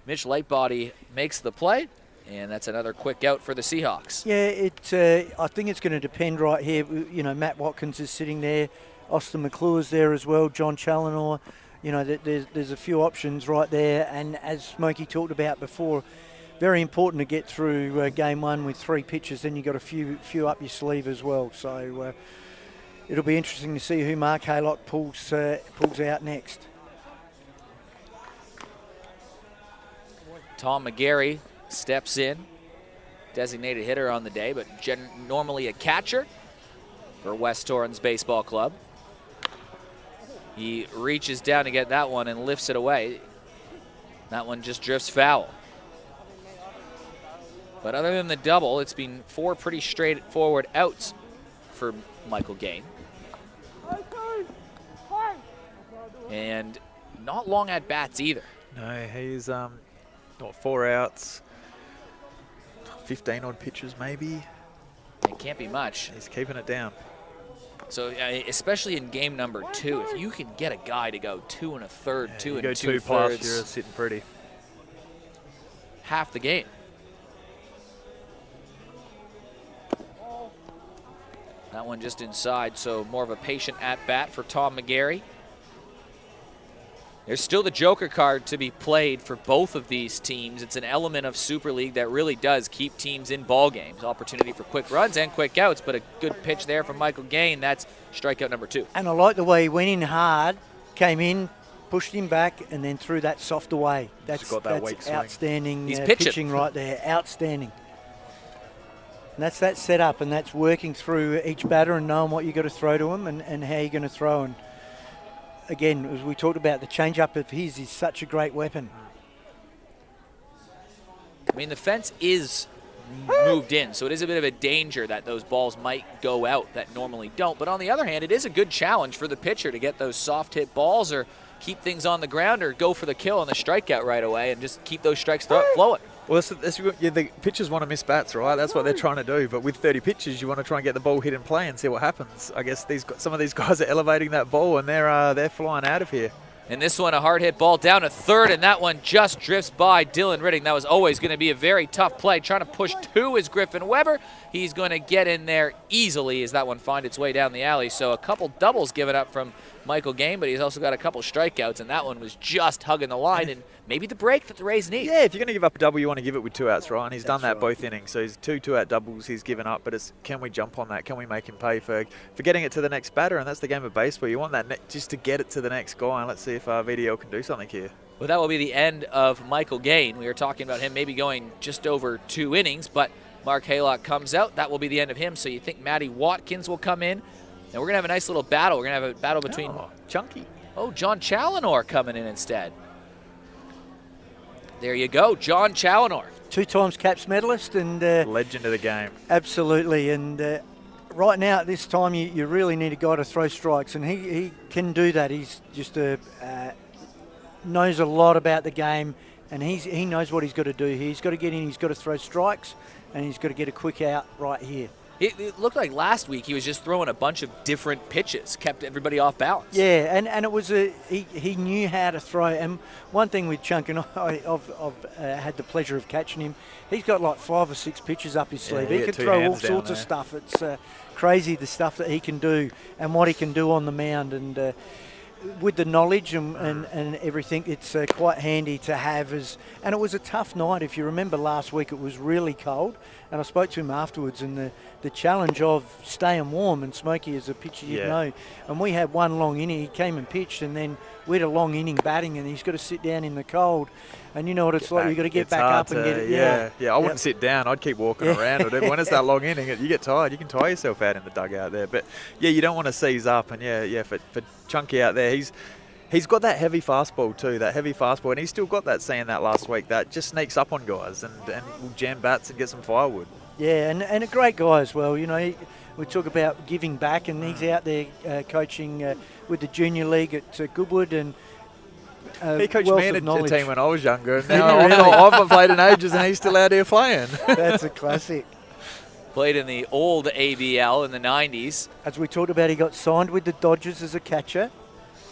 Mitch Lightbody makes the play, and that's another quick out for the Seahawks. Yeah, I think it's going to depend right here. You know, Matt Watkins is sitting there. Austin McClure's there as well. John Challinor. You know, there's a few options right there. And as Smokey talked about before, very important to get through game 1 with 3 pitches. Then you've got a few up your sleeve as well. So it'll be interesting to see who Mark Haylock pulls out next. Tom McGarry steps in, designated hitter on the day, but normally a catcher for West Torrens Baseball Club. He reaches down to get that one and lifts it away. That one just drifts foul. But other than the double, it's been 4 pretty straightforward outs for Michael Gain. And not long at bats either. No, he's 4 outs, 15 odd pitches maybe. It can't be much. He's keeping it down. So especially in game number 2, if you can get a guy to go 2 1/3, 2 2/3, 2 plus, you're sitting pretty. Half the game. That one just inside, so more of a patient at bat for Tom McGarry. There's still the Joker card to be played for both of these teams. It's an element of Super League that really does keep teams in ball games. Opportunity for quick runs and quick outs, but a good pitch there from Michael Gain. That's strikeout number 2. And I like the way he went in hard, came in, pushed him back, and then threw that soft away. That's outstanding. He's pitching right there. Outstanding. And that's that setup, and that's working through each batter and knowing what you've got to throw to him and how you're going to throw. And again, as we talked about, the change-up of his is such a great weapon. I mean, the fence is moved in, so it is a bit of a danger that those balls might go out that normally don't. But on the other hand, it is a good challenge for the pitcher to get those soft hit balls or keep things on the ground or go for the kill on the strikeout right away and just keep those strikes flowing. Well, the pitchers want to miss bats, right? That's what they're trying to do. But with 30 pitches, you want to try and get the ball hit in play and see what happens. I guess some of these guys are elevating that ball, and they're flying out of here. And this one, a hard hit ball down to third, and that one just drifts by Dylan Ridding. That was always going to be a very tough play. Trying to push 2 is Griffin Weber. He's going to get in there easily as that one finds its way down the alley. So a couple doubles given up from Michael Gain, but he's also got a couple strikeouts, and that one was just hugging the line and maybe the break that the Rays need. Yeah, if you're going to give up a double, you want to give it with 2 outs, right? And he's done that both innings. So he's 2 2-out doubles he's given up, but it's can we jump on that? Can we make him pay for getting it to the next batter? And that's the game of baseball. You want that just to get it to the next guy, and let's see if VDL can do something here. Well, that will be the end of Michael Gain. We were talking about him maybe going just over 2 innings, but Mark Haylock comes out. That will be the end of him. So you think Matty Watkins will come in. And we're going to have a nice little battle. We're going to have a battle between... Chunky. Oh, John Challinor coming in instead. There you go, John Challinor. 2 times Caps medalist and... legend of the game. Absolutely. And right now at this time, you really need a guy to throw strikes. And he can do that. He's just knows a lot about the game. And he knows what he's got to do. He's got to get in, he's got to throw strikes. And he's got to get a quick out right here. It looked like last week he was just throwing a bunch of different pitches, kept everybody off balance. Yeah, and it was he knew how to throw. And one thing with Chunk, and I've had the pleasure of catching him, he's got like 5 or 6 pitches up his sleeve. He can throw all sorts of stuff. It's crazy the stuff that he can do and what he can do on the mound. And with the knowledge and everything, it's quite handy to have. And it was a tough night. If you remember last week, it was really cold. And I spoke to him afterwards, and the challenge of staying warm, and Smokey is a pitcher you know. And we had one long inning. He came and pitched, and then we had a long inning batting, and he's got to sit down in the cold. And you know what it's like. You've got to get back up and get it. Yeah. I wouldn't sit down. I'd keep walking around. When it's that long inning, you get tired. You can tire yourself out in the dugout there. But, yeah, you don't want to seize up. And, for Chunky out there, he's got that heavy fastball too, and he's still got that, saying that last week, that just sneaks up on guys and will jam bats and get some firewood. Yeah, and a great guy as well. You know, we talk about giving back, and he's out there coaching with the junior league at Goodwood, and He coached wealth me in of a knowledge. team when I was younger, and Did now you really? I haven't played in ages, and he's still out here playing. That's a classic. Played in the old ABL in the 90s. As we talked about, he got signed with the Dodgers as a catcher,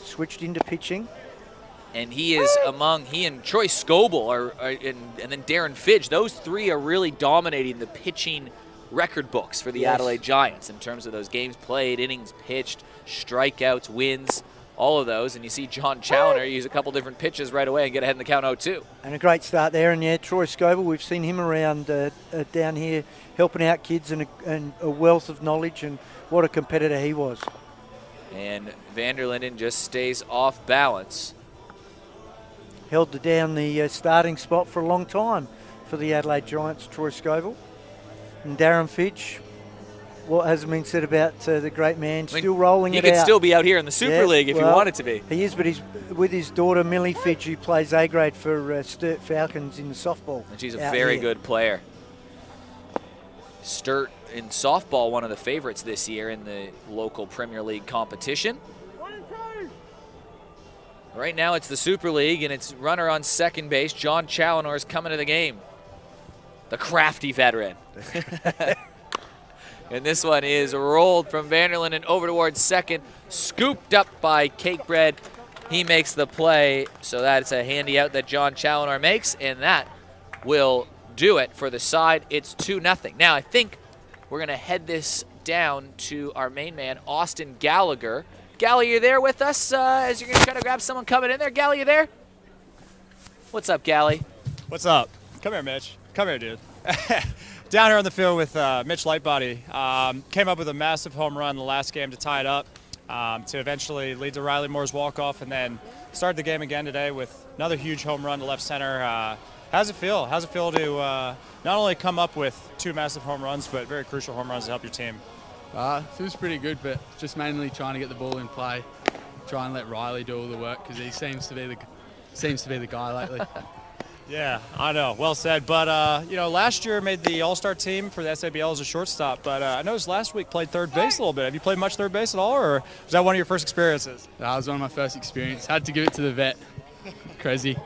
switched into pitching. And he is he and Troy Scoble and then Darren Fidge, those three are really dominating the pitching record books for the Yes. Adelaide Giants in terms of those games played, innings pitched, strikeouts, wins, all of those. And you see John Challoner use a couple different pitches right away and get ahead in the count 0-2. And a great start there. And yeah, Troy Scoble, we've seen him around down here helping out kids and a wealth of knowledge, and what a competitor he was. And Vanderlinden just stays off balance. Held down the starting spot for a long time for the Adelaide Giants, Troy Scoble. And Darren Fidge, what hasn't been said about the great man, still rolling it out. He could still be out here in the Super League if he wanted to be. He is, but he's with his daughter Millie Fidge, who plays A-grade for Sturt Falcons in the softball. And she's a very good player. Sturt in softball, one of the favorites this year in the local Premier League competition. Right now it's the Super League, and it's runner on second base. John Challoner is coming to the game. The crafty veteran. And this one is rolled from Vanderlinden over towards second, scooped up by Cakebread. He makes the play, so that's a handy out that John Challoner makes, and that will do it for the side. It's 2-0. Now I think we're going to head this down to our main man, Austin Gallagher. Gally, you there with us as you're going to try to grab someone coming in there? Gally, you there? What's up, Gally? What's up? Come here, Mitch. Come here, dude. Down here on the field with Mitch Lightbody. Came up with a massive home run in the last game to tie it up, to eventually lead to Riley Moore's walk-off, and then started the game again today with another huge home run to left center. How's it feel? How's it feel to not only come up with two massive home runs, but very crucial home runs to help your team? Feels pretty good, but just mainly trying to get the ball in play, try and let Riley do all the work, because he seems to be the guy lately. Yeah, I know. Well said. But, last year made the All-Star team for the SABL as a shortstop, but I noticed last week played third base a little bit. Have you played much third base at all, or was that one of your first experiences? That was one of my first experience. Had to give it to the vet. Crazy.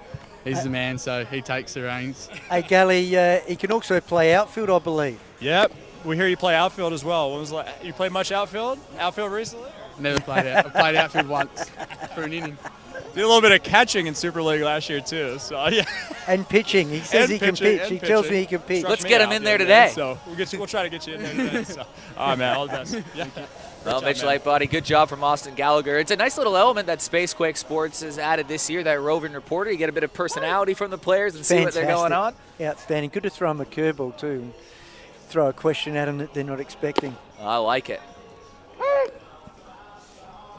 He's the man, so he takes the reins. Hey, Gally, he can also play outfield, I believe. Yep. We hear you play outfield as well. You played much outfield? Outfield recently? Never played out. I played outfield once for an inning. Did a little bit of catching in Super League last year too. So yeah. And pitching. He says he can pitch. He tells me he can pitch. Let's get him in there today. So we'll try to get you in there today. So, all right, man. All the best. Yeah. Well, Mitch Lightbody, good job from Austin Gallagher. It's a nice little element that Space Quake Sports has added this year, that roving reporter. You get a bit of personality from the players and see what they're going on. Outstanding. Good to throw him a curveball too. And throw a question at them that they're not expecting. I like it. I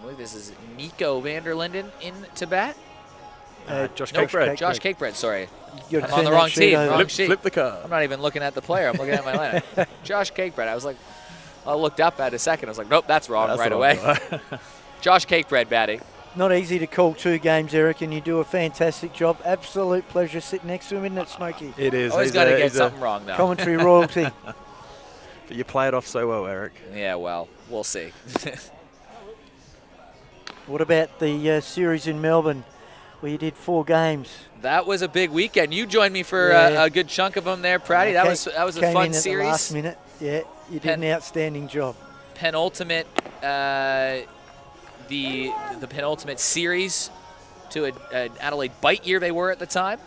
believe this is Nico Vanderlinden in to bat. Josh Cakebread. Josh Cakebread, sorry. I'm on the wrong team. Wrong sheet. Flip the card. I'm not even looking at the player. I'm looking at my lineup. Josh Cakebread. I looked up at a second. I was like, nope, that's wrong right away. Josh Cakebread batting. Not easy to call two games, Eric, and you do a fantastic job. Absolute pleasure sitting next to him, isn't it, Smokey? It is. Always got to get something wrong, though. Commentary royalty. But you play it off so well, Eric. Yeah, well, we'll see. What about the series in Melbourne where you did 4 games? That was a big weekend. You joined me for a good chunk of them there, Pratty. That was a fun series. At the last minute. Yeah, you did an outstanding job. Penultimate, the penultimate series to an Adelaide Bite year they were at the time.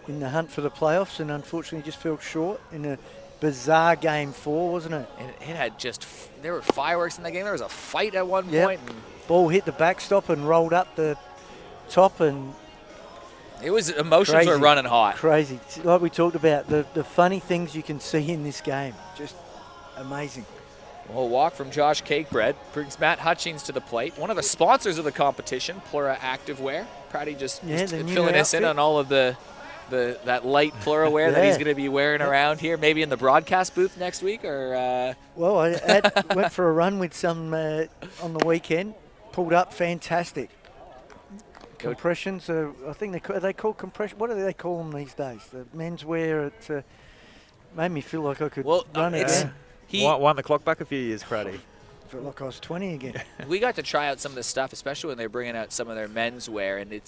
In the hunt for the playoffs, and unfortunately just fell short in a bizarre game 4, wasn't it? And it had there were fireworks in that game. There was a fight at one point. Ball hit the backstop and rolled up the top, and it was emotions were running hot. Crazy. Like we talked about, the funny things you can see in this game. Just amazing. Well, a walk from Josh Cakebread brings Matt Hutchings to the plate. One of the sponsors of the competition, Plura Activewear. Pratty just filling us in on all of that light Plura wear that he's going to be wearing around here, maybe in the broadcast booth next week, or. Well, I went for a run with some on the weekend. Pulled up, fantastic. Compressions, I think they call compression. What do they call them these days? The menswear at Made me feel like I could Well, run it's again. he. Won the clock back a few years, Craddy. Felt like I was 20 again. We got to try out some of this stuff, especially when they're bringing out some of their men's wear, and you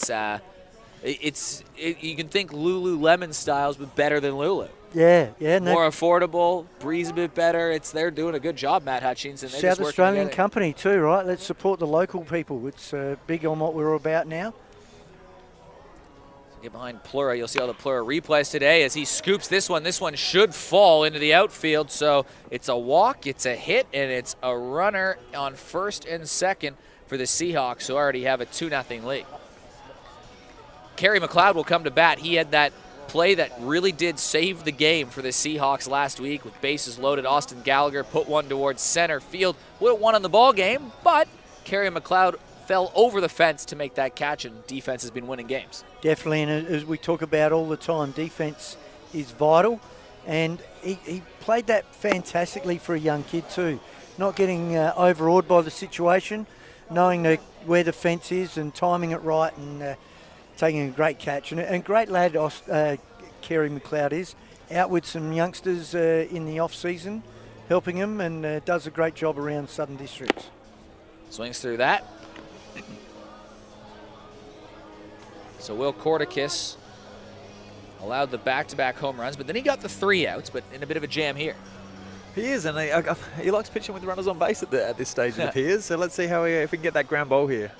can think Lululemon styles, but better than Lulu. Yeah, yeah. No, More affordable, breathe a bit better. They're doing a good job, Matt Hutchins. And they're South just working Australian together. company too, right? Let's support the local people. It's big on what we're about now. Get behind Plura. You'll see all the Plura replays today as he scoops this one. This one should fall into the outfield, so it's a walk, it's a hit, and it's a runner on first and second for the Seahawks, who already have a 2-0 lead. Kerry McLeod will come to bat. He had that play that really did save the game for the Seahawks last week with bases loaded. Austin Gallagher put one towards center field. Would have won on the ball game, but Kerry McLeod fell over the fence to make that catch, and defense has been winning games. Definitely, and as we talk about all the time, defense is vital, and he played that fantastically for a young kid too. Not getting overawed by the situation, knowing where the fence is and timing it right, and taking a great catch. And great lad, Kerry McLeod is, out with some youngsters in the off-season, helping him, and does a great job around Southern Districts. Swings through that. So Will Corticus allowed the back-to-back home runs, but then he got the 3 outs, but in a bit of a jam here. He is, and he likes pitching with runners on base at this stage, it appears. So let's see if we can get that ground ball here.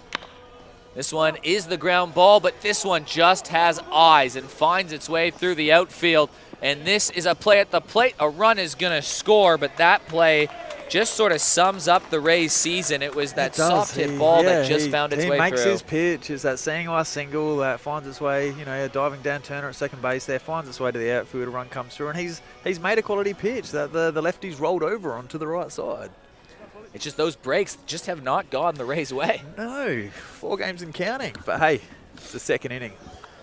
This one is the ground ball, but this one just has eyes and finds its way through the outfield. And this is a play at the plate. A run is going to score, but that play just sort of sums up the Rays' season. It was that soft hit ball that just found its way through. He makes his pitch. It's that Sangwar single that finds its way, a diving down Turner at second base there, finds its way to the outfield. A run comes through, and he's made a quality pitch that the lefty's rolled over onto the right side. It's just those breaks just have not gone the Rays' way. No, 4 games and counting. But hey, it's the second inning.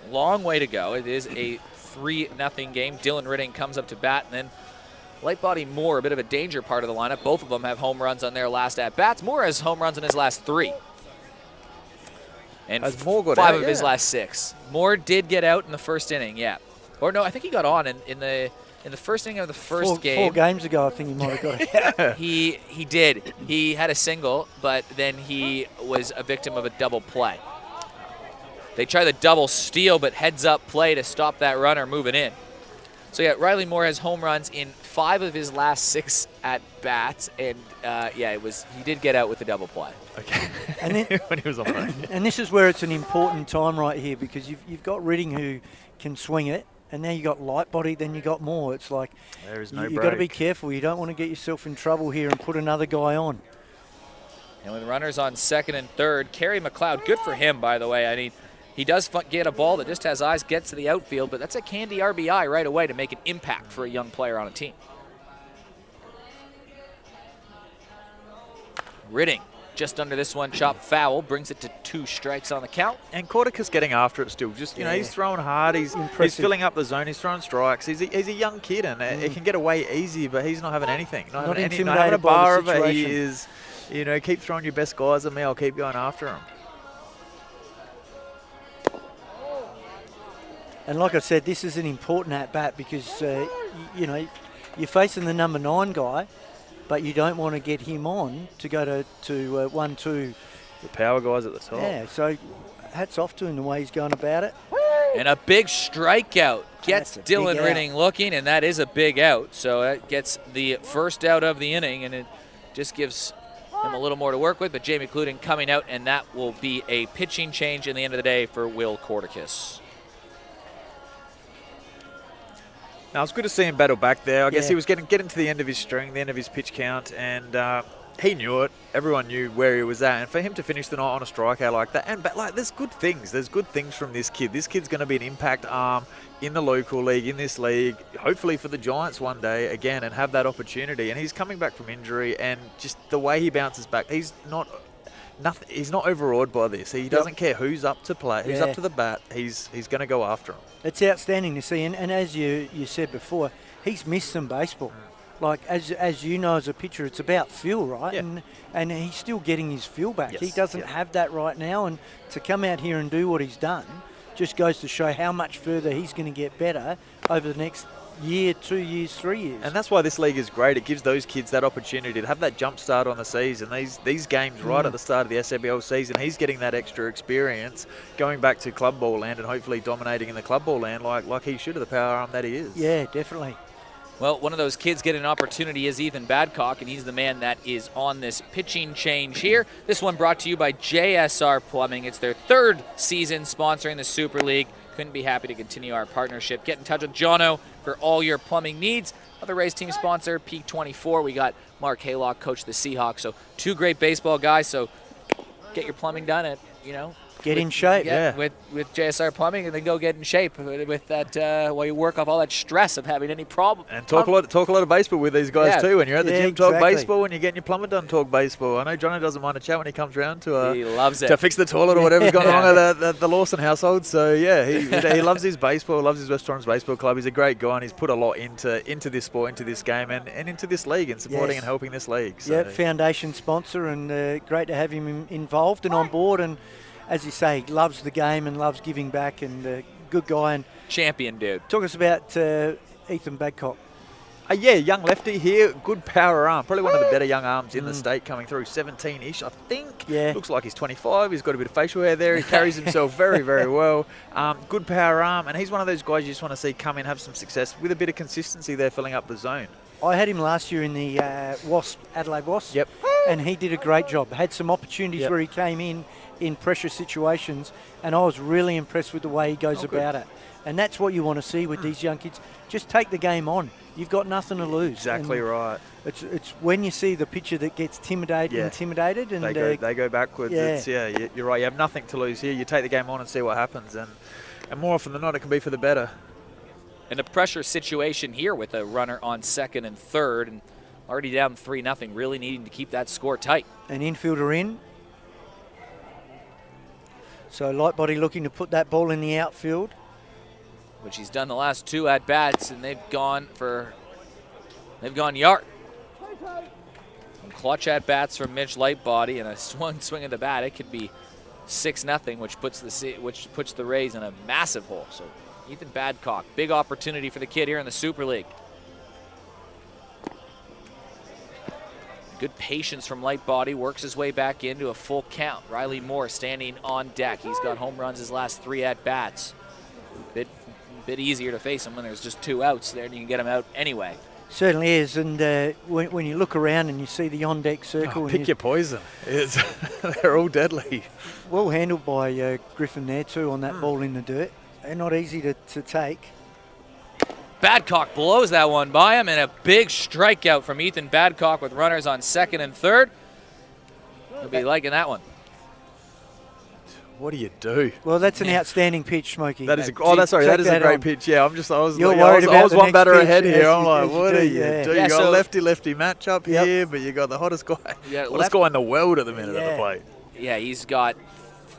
Long way to go. It is a 3-0 game. Dylan Ridding comes up to bat, and then light body Moore, a bit of a danger part of the lineup. Both of them have home runs on their last at-bats. Moore has home runs in his last 3. And Has Moore got 5 out? of his last 6. Moore did get out in the first inning, yeah. Or no, I think he got on in the first inning of the first game. 4 games ago, I think he might have got it. He did. He had a single, but then he was a victim of a double play. They try the double steal, but heads-up play to stop that runner moving in. So, yeah, Riley Moore has home runs in 5 of his last 6 at-bats, and, he did get out with the double play. Okay. And then, when he was on the run. And this is where it's an important time right here, because you've got Ridding who can swing it, and now you got light body, then you got Moore. It's like There is no you've got to be break. careful. You don't want to get yourself in trouble here and put another guy on. And with runners on second and third, Kerry McLeod, good for him, by the way. I mean, he does get a ball that just has eyes, gets to the outfield, but that's a candy RBI right away to make an impact for a young player on a team. Ridding, just under this one, chopped foul, brings it to 2 strikes on the count. And Corticus getting after it still. Just, he's throwing hard. He's filling up the zone. He's throwing strikes. He's a young kid, and it can get away easy, but he's not having anything. Not having any, not having a intimidated by bar the of it. He situation. is, keep throwing your best guys at me. I'll keep going after him. And like I said, this is an important at-bat because, you're facing the number 9 guy, but you don't want to get him on to go to 1-2. The power guys at the top. Yeah, so hats off to him the way he's going about it. And a big strikeout gets That's a Dylan big out. Ridding looking, and that is a big out. So that gets the first out of the inning, and it just gives him a little more to work with. But Jamie Cluden coming out, and that will be a pitching change in the end of the day for Will Corticus. Now, it's good to see him battle back there. I guess he was getting to the end of his string, the end of his pitch count, and he knew it. Everyone knew where he was at. And for him to finish the night on a strikeout like that, there's good things. There's good things from this kid. This kid's going to be an impact arm in the local league, in this league, hopefully for the Giants one day again, and have that opportunity. And he's coming back from injury, and just the way he bounces back, he's not overawed by this. He doesn't care who's up to play, who's up to the bat. He's going to go after him. It's outstanding to see, and as you said before, he's missed some baseball. Like, as you know as a pitcher, it's about feel, right? Yeah. And he's still getting his feel back. Yes, He doesn't have that right now, and to come out here and do what he's done just goes to show how much further he's going to get better over the next year, 2 years, 3 years. And that's why this league is great. It gives those kids that opportunity to have that jump start on the season. These games right at the start of the SABL season, he's getting that extra experience, going back to club ball land and hopefully dominating in the club ball land like he should, have the power arm that he is. Yeah, definitely. Well, one of those kids getting an opportunity is Ethan Badcock, and he's the man that is on this pitching change here. This one brought to you by JSR Plumbing. It's their 3rd season sponsoring the Super League. Couldn't be happy to continue our partnership. Get in touch with Jono for all your plumbing needs. Other Rays team sponsor, Peak 24. We got Mark Haylock, coach of the Seahawks. So 2 great baseball guys. So get your plumbing done at, Get in shape. Yeah, with JSR Plumbing, and then go get in shape with that while you work off all that stress of having any problem. And talk a lot of baseball with these guys too. When you're at the gym, talk baseball. When you're getting your plumber done, talk baseball. I know Johnny doesn't mind a chat when he comes round to he loves it. to fix the toilet or whatever's going on at the Lawson household. So yeah, he loves his baseball, loves his West Torrens Baseball Club. He's a great guy, and he's put a lot into this sport, into this game, and into this league, and supporting and helping this league. So. Yeah, foundation sponsor, and great to have him involved and on board. And as you say, loves the game and loves giving back, and good guy. And champion dude. Talk us about Ethan Badcock. Yeah, young lefty here, good power arm. Probably one of the better young arms in the state coming through, 17-ish, I think. Yeah. Looks like he's 25. He's got a bit of facial hair there. He carries himself very, very well. Good power arm, and he's one of those guys you just want to see come in, have some success with a bit of consistency there, filling up the zone. I had him last year in the Adelaide Wasps. Yep. And he did a great job. Had some opportunities where he came in pressure situations, and I was really impressed with the way he goes about it. And that's what you want to see with these young kids. Just take the game on. You've got nothing to lose. Exactly right. It's when you see the pitcher that gets intimidated, and they go backwards. You're right. You have nothing to lose here. You take the game on and see what happens, and more often than not, it can be for the better. In a pressure situation here with a runner on 2nd and 3rd, and already down 3-0, really needing to keep that score tight. An infielder in. So Lightbody looking to put that ball in the outfield. Which he's done the last 2 at-bats, and they've gone yard. Some clutch at-bats from Mitch Lightbody, and a swing of the bat. It could be 6-0, which puts the Rays in a massive hole. So Ethan Badcock, big opportunity for the kid here in the Super League. Good patience from Lightbody, works his way back into a full count. Riley Moore standing on deck. He's got home runs his last 3 at-bats. Bit easier to face him when there's just 2 outs there, and you can get him out anyway. Certainly is, and when you look around and you see the on-deck circle... pick your poison. They're all deadly. Well handled by Griffin there too on that ball in the dirt. They're not easy to take. Badcock blows that one by him, and a big strikeout from Ethan Badcock with runners on 2nd and 3rd. You'll be liking that one. What do you do? Well, that's an outstanding pitch, Smokey. That is a great pitch. Yeah, I was one batter ahead here. I'm like, what do you do? You got a lefty-lefty matchup here, but you got the hottest guy, hottest guy in the world at the minute at the plate. Yeah, he's got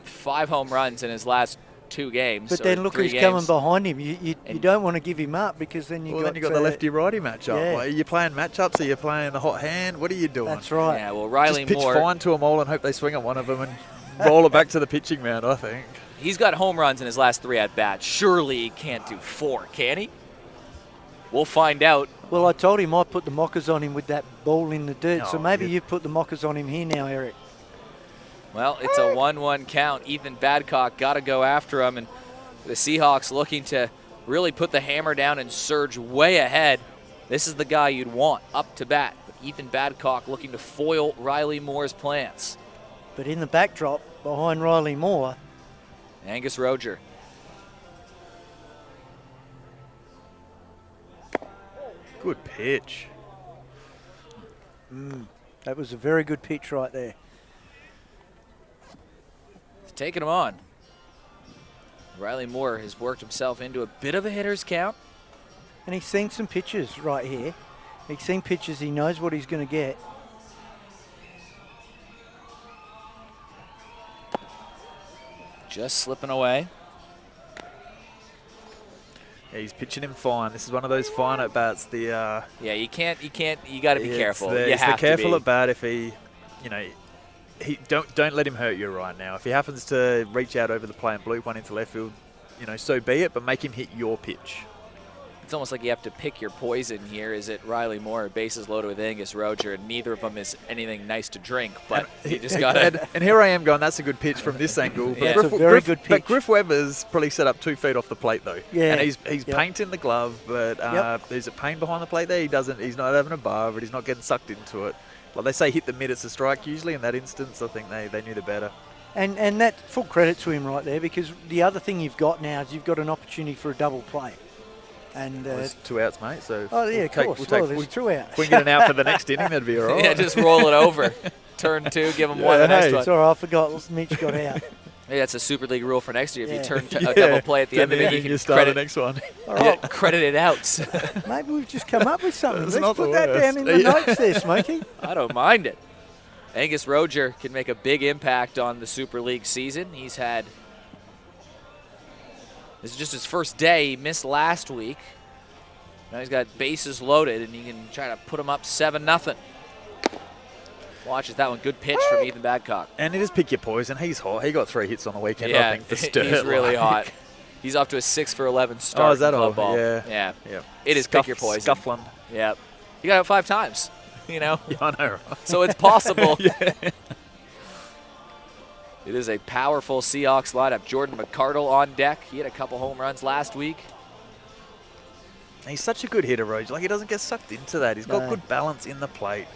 5 home runs in his last 2 games. But then look who's coming behind him. You don't want to give him up, because then you got the lefty-righty matchup. Yeah. Are you playing matchups? Are you playing the hot hand? What are you doing? That's right. Yeah, well, Riley Moore. Just pitch fine to them all and hope they swing at one of them and roll it back to the pitching mound, I think. He's got home runs in his last 3 at-bats. Surely he can't do 4, can he? We'll find out. Well, I told him I'd put the mockers on him with that ball in the dirt, so maybe you put the mockers on him here now, Eric. Well, it's a 1-1 count. Ethan Badcock got to go after him, and the Seahawks looking to really put the hammer down and surge way ahead. This is the guy you'd want up to bat. But Ethan Badcock looking to foil Riley Moore's plans. But in the backdrop, behind Riley Moore, Angus Roger. Good pitch. That was a very good pitch right there. He's taking him on. Riley Moore has worked himself into a bit of a hitter's count. And he's seen some pitches right here. He's seen pitches, he knows what he's going to get. Just slipping away. Yeah, he's pitching him fine. This is one of those fine at bats. You got to be careful. He's careful at bat if don't let him hurt you right now. If he happens to reach out over the plate and bloop one into left field, so be it, but make him hit your pitch. It's almost like you have to pick your poison here. Is it Riley Moore, bases loaded with Angus Roger, and neither of them is anything nice to drink, but you just got to... And here I am going, that's a good pitch from this angle. But Yeah. It's a very good pitch. But Griff Weber's probably set up 2 feet off the plate, though. Yeah. And he's painting the glove, but there's a pain behind the plate there. He's not having a bar, but he's not getting sucked into it. Like they say, hit the mid, it's a strike. Usually in that instance, I think they knew the better. And that full credit to him right there, because the other thing you've got now is you've got an opportunity for a double play. And There's 2 outs, mate. So oh yeah, of course. Well, there's 2 outs. If we can get an out for the next inning, that'd be all right. Yeah, just roll it over. Turn 2, give them one the next Hey, one. it's all right. I forgot Mitch got out. Hey, that's a Super League rule for next year. If Yeah. you turn a double play at the end of it, you can start credit, the next one. All right. credited outs. Maybe we've just come up with something. That's Let's not put the that worst. down in the notes there, Smokey. I don't mind it. Angus Roger can make a big impact on the Super League season. This is just his first day. He missed last week. Now he's got bases loaded, and you can try to put him up 7-0. Watches that one. Good pitch from Ethan Badcock. And it is pick your poison. He's hot. He got 3 hits on the weekend, Yeah, I think, for Sturt. he's really hot. He's off to a 6 for 11 start. Oh, is that in club all? ball. Yeah. Yeah. It is pick your poison. Scuffling. Yeah. He got out 5 times, you know. Yeah, I know, right? So it's possible. It is a powerful Seahawks lineup. Jordan McCardle on deck. He had a couple home runs last week. He's such a good hitter, Rog. Like, he doesn't get sucked into that. He's got good balance in the plate.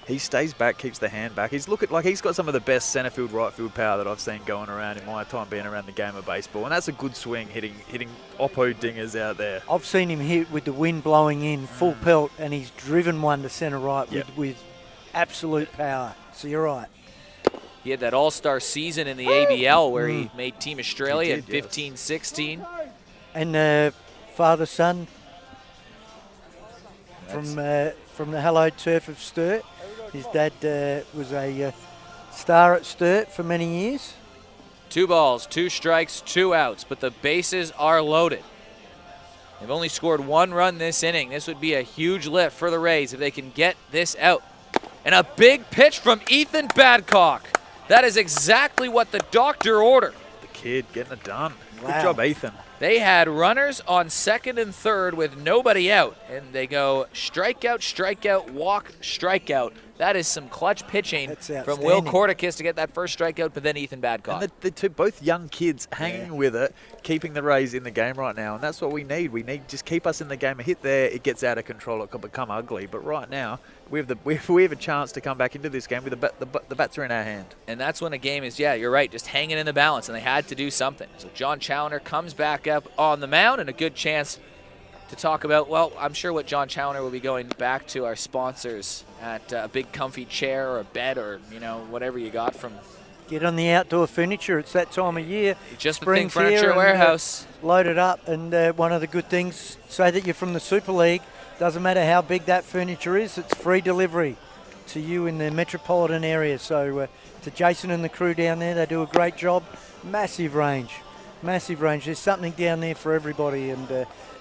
He stays back, keeps the hand back. He's got some of the best centre field, right field power that I've seen going around in my time being around the game of baseball. And that's a good swing, hitting oppo dingers out there. I've seen him hit with the wind blowing in, full pelt, and he's driven one to centre right with absolute power. So you're right. He had that all-star season in the ABL where he made Team Australia He did, at 15-16. And father-son from the hallowed turf of Sturt. His dad was a star at Sturt for many years. 2 balls, 2 strikes, 2 outs, but the bases are loaded. They've only scored 1 run this inning. This would be a huge lift for the Rays if they can get this out. And a big pitch from Ethan Badcock. That is exactly what the doctor ordered. The kid getting it done. Wow. Good job, Ethan. They had runners on 2nd and 3rd with nobody out, and they go strikeout, strikeout, walk, strikeout. That is some clutch pitching That's from Will outstanding. Corticus to get that first strikeout, but then Ethan Badcock. And the 2 both young kids hanging with it, keeping the Rays in the game right now. And that's what we need. We need just keep us in the game. A hit there, it gets out of control. It could become ugly. But right now, we have a chance to come back into this game with the bats are in our hand. And that's when a game is, yeah, you're right, just hanging in the balance, and they had to do something. So John Challoner comes back up on the mound, and a good chance to talk about, well, I'm sure what John Challoner will be going back to our sponsors at a big comfy chair or a bed or, you know, whatever you got from... Get on the outdoor furniture. It's that time of year. Just the thing, Spring's here Furniture and, Warehouse. Load it up. And one of the good things, say that you're from the Super League, doesn't matter how big that furniture is, it's free delivery to you in the metropolitan area. So to Jason and the crew down there, they do a great job. Massive range. There's something down there for everybody. And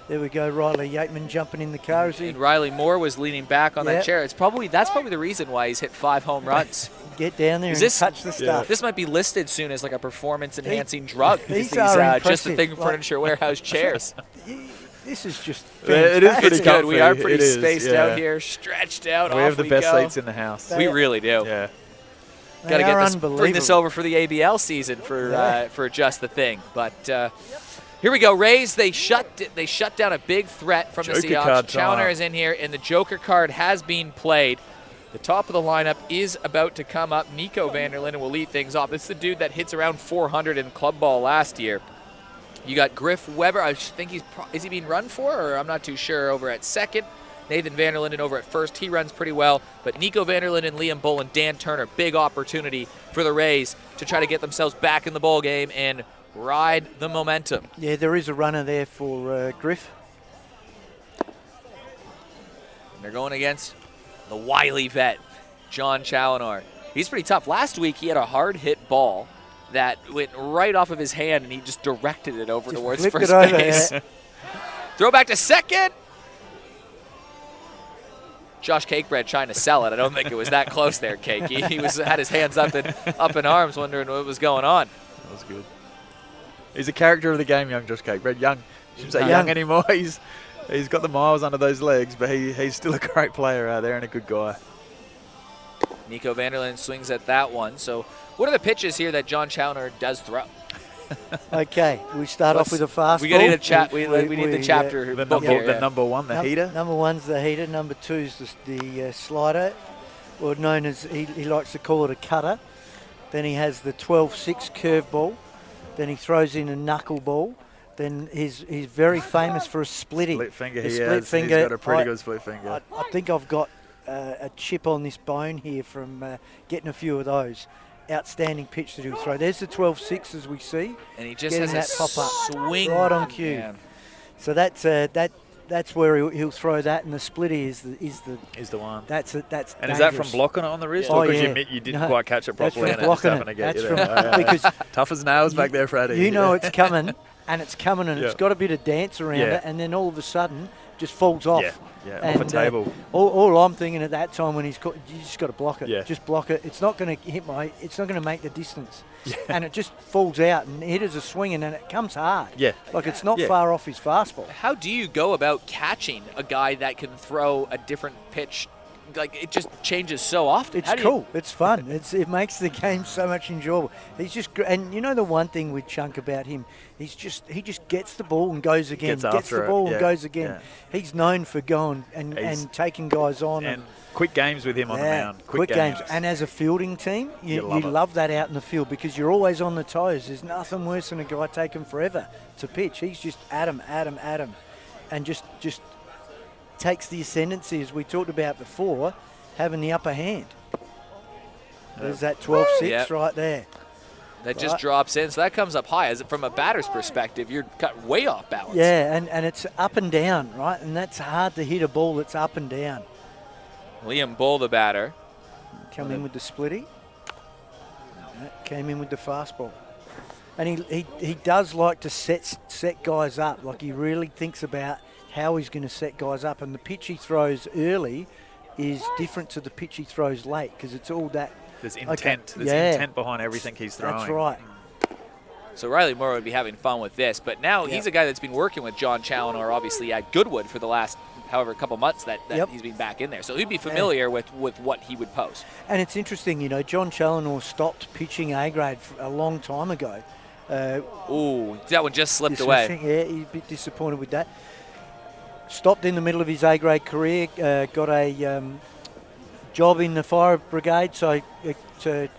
there we go, Riley Yateman jumping in the car. And Riley Moore was leaning back on that chair. That's probably the reason why he's hit 5 home runs. Get down there and touch the stuff. This might be listed soon as like a performance-enhancing drug. These are just the impressive. thing Furniture Warehouse chairs. This is just It is pretty It's good. We are comfy. pretty It is, spaced yeah. out here, stretched out. We off have the best go. seats in the house. We really do. Yeah. Got to They are get bring this unbelievable. over for the ABL season for just the thing. But here we go, Rays. They shut down a big threat from the Joker Seahawks. card time. Challoner is in here, and the Joker card has been played. The top of the lineup is about to come up. Nico Vanderlinden will lead things off. This is the dude that hits around 400 in club ball last year. You got Griff Weber. I think is he being run for, or I'm not too sure, over at 2nd. Nathan Vanderlinden over at 1st. He runs pretty well. But Nico Vanderlinden, Liam Bull, and Dan Turner, big opportunity for the Rays to try to get themselves back in the ball game and ride the momentum. Yeah, there is a runner there for Griff. And they're going against the wily vet, John Challoner. He's pretty tough. Last week, he had a hard hit ball that went right off of his hand, and he just directed it over towards flipped first it over, base. yeah. Throw back to 2nd. Josh Cakebread trying to sell it. I don't think it was that close there, Cake. He had his hands up in arms, wondering what was going on. That was good. He's a character of the game, young Josh Cakebread. Young. Shouldn't say young anymore. He's He's got the miles under those legs, but he's still a great player out there and a good guy. Nico Vanderland swings at that one. So what are the pitches here that John Challoner does throw? Okay, we start off with a fastball. We got to need a chat. We need the chapter. The book here, number one, the heater. Number one's the heater. Number two's the slider, or known as he likes to call it a cutter. Then he has the 12-6 curveball. Then he throws in a knuckleball. Then he's very famous for a splitty. Split finger. He's got a pretty good split finger. I think I've got a chip on this bone here from getting a few of those. Outstanding pitch that he'll throw. There's the 12-6 as we see. And he just getting has that a pop up swing. right on cue. Man. So that's where he'll throw that, and the splitty is the one. That's And dangerous. is that from blocking it on the wrist, Oh, or because yeah. you didn't No, quite catch it that's properly from and it's blocking happened to it. get That's you from there? because tough as nails back there, Freddie. you know it's coming, and it's coming, and it's Yeah. got a bit of dance around Yeah. it, and then all of a sudden just falls off. Yeah, And, off a table. All I'm thinking at that time when he's caught, you just got to block it. Yeah. Just block it. It's not going to hit it's not going to make the distance. And it just falls out, and hitters are swinging, and it comes hard. Yeah. Like it's not Yeah. far off his fastball. How do you go about catching a guy that can throw a different pitch? Like, it just changes so often. It's How do you- cool. It's fun. It makes the game so much enjoyable. He's just and you know the one thing with Chunk about him, he just gets the ball and goes again. Gets Gets after the it, ball yeah, and goes again. yeah. He's known for going and taking guys on And quick games with him on the mound. quick games. And as a fielding team, you love it. love that out in the field because you're always on the toes. There's nothing worse than a guy taking forever to pitch. He's just at him, and just takes the ascendancy as we talked about before, having the upper hand. There's that 12-6 Yep. right there. That just Right. drops in. So that comes up high. As from a batter's perspective, you're cut way off balance. Yeah, and it's up and down, right? And that's hard to hit a ball that's up and down. Liam Bull, the batter. Come in with the splitty. Came in with the fastball. And he does like to set guys up. Like he really thinks about how he's going to set guys up. And the pitch he throws early is different to the pitch he throws late because it's all that. There's intent. Okay. There's intent behind everything he's throwing. That's right. So Riley Moore would be having fun with this. But now he's a guy that's been working with John Challoner, obviously, at Goodwood for the last however couple months that he's been back in there. So he'd be familiar with what he would post. And it's interesting, John Challoner stopped pitching A-grade a long time ago. Ooh, that one just slipped away. Yeah, he's a bit disappointed with that. Stopped in the middle of his A-grade career, got a job in the fire brigade, so to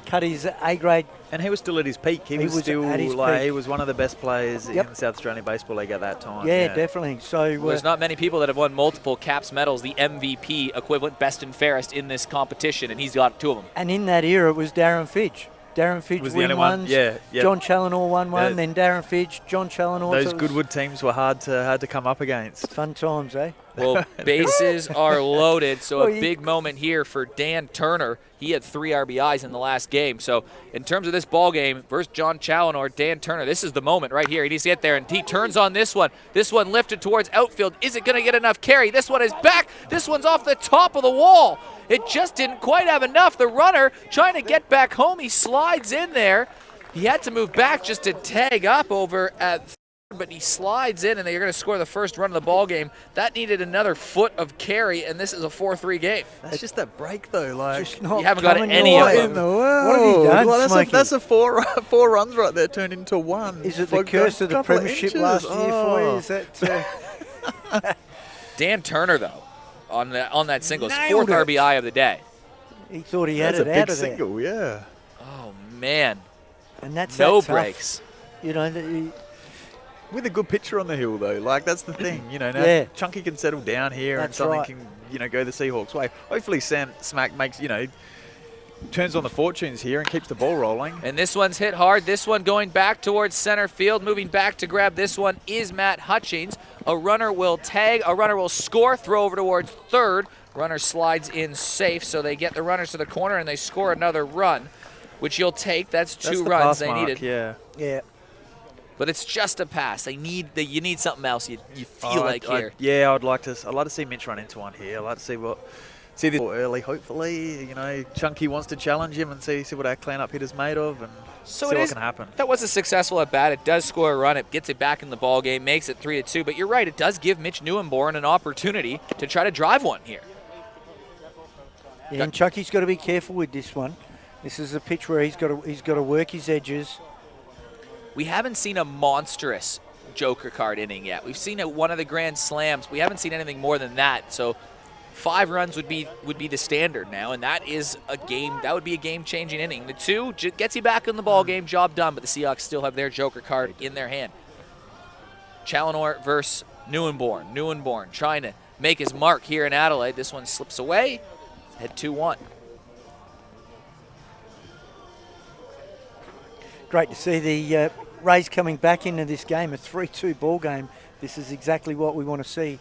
cut his A-grade. And he was still at his peak. He was still at his like peak. he was one of the best players Yep. in the South Australian Baseball League at that time. Yeah, definitely. So Well, there's not many people that have won multiple CAPS medals, the MVP equivalent, best and fairest in this competition, and he's got two of them. and in that era, it was Darren Fidge. Darren Fidge Was the win only one. ones. Yeah, yeah. John Challoner won one, Yeah. then Darren Fidge, John Challoner. Those so it was Goodwood teams were hard to come up against. fun times, eh? Well, bases are loaded, so Well, a big moment here for Dan Turner. He had 3 RBIs in the last game. So in terms of this ball game versus John Challoner, Dan Turner, this is the moment right here. He needs to get there, and he turns on this one. This one lifted towards outfield. Is it going to get enough carry? This one is back. This one's off the top of the wall. It just didn't quite have enough. The runner trying to get back home. He slides in there. He had to move back just to tag up over at third, but he slides in, and they're going to score the first run of the ball game. That needed another foot of carry, and this is a 4-3 game. That's just that break though. Like Just not You haven't got coming any your of way. them. in the world. What have you done, Well, Smokey? that's a four runs right there turned into one. Is it For the a curse of the couple premiership inches. last year for you? Oh. Is that Dan Turner, though, on that single, his Nailed 4th it. RBI of the day. he thought he had That's a it out big of there? single, yeah. Oh, man. And that's No that tough. breaks. With a good pitcher on the hill, though, like that's the thing, now Yeah. Chunky can settle down here That's and something right. can, go the Seahawks way. Hopefully Sam Smack makes, turns on the fortunes here and keeps the ball rolling. And this one's hit hard. This one going back towards center field. Moving back to grab this one is Matt Hutchings. A runner will tag. A runner will score. Throw over towards third. Runner slides in safe, so they get the runners to the corner and they score another run, which you'll take. That's That's 2 the runs pass they mark, needed. Yeah. Yeah. But it's just a pass. You need something else. You feel like here. I'd like to see Mitch run into one here. I'd like to see this early. Hopefully, Chunky wants to challenge him and see what our clean-up hitter's made of. And So see it what is, can happen. that was a successful at bat. It does score a run. It gets it back in the ball game, makes it 3-2. But you're right, it does give Mitch Newenborn an opportunity to try to drive one here. Yeah, and Chucky's got to be careful with this one. This is a pitch where he's got to work his edges. We haven't seen a monstrous Joker card inning yet. We've seen one of the grand slams. We haven't seen anything more than that. So 5 runs would be the standard now, and that is a game. That would be a game-changing inning. The 2 gets you back in the ball game, job done. But the Seahawks still have their Joker card in their hand. Challenor versus Newenborn. Newenborn trying to make his mark here in Adelaide. This one slips away. Head 2-1. Great to see the Rays coming back into this game, a 3-2 ball game. This is exactly what we want to see.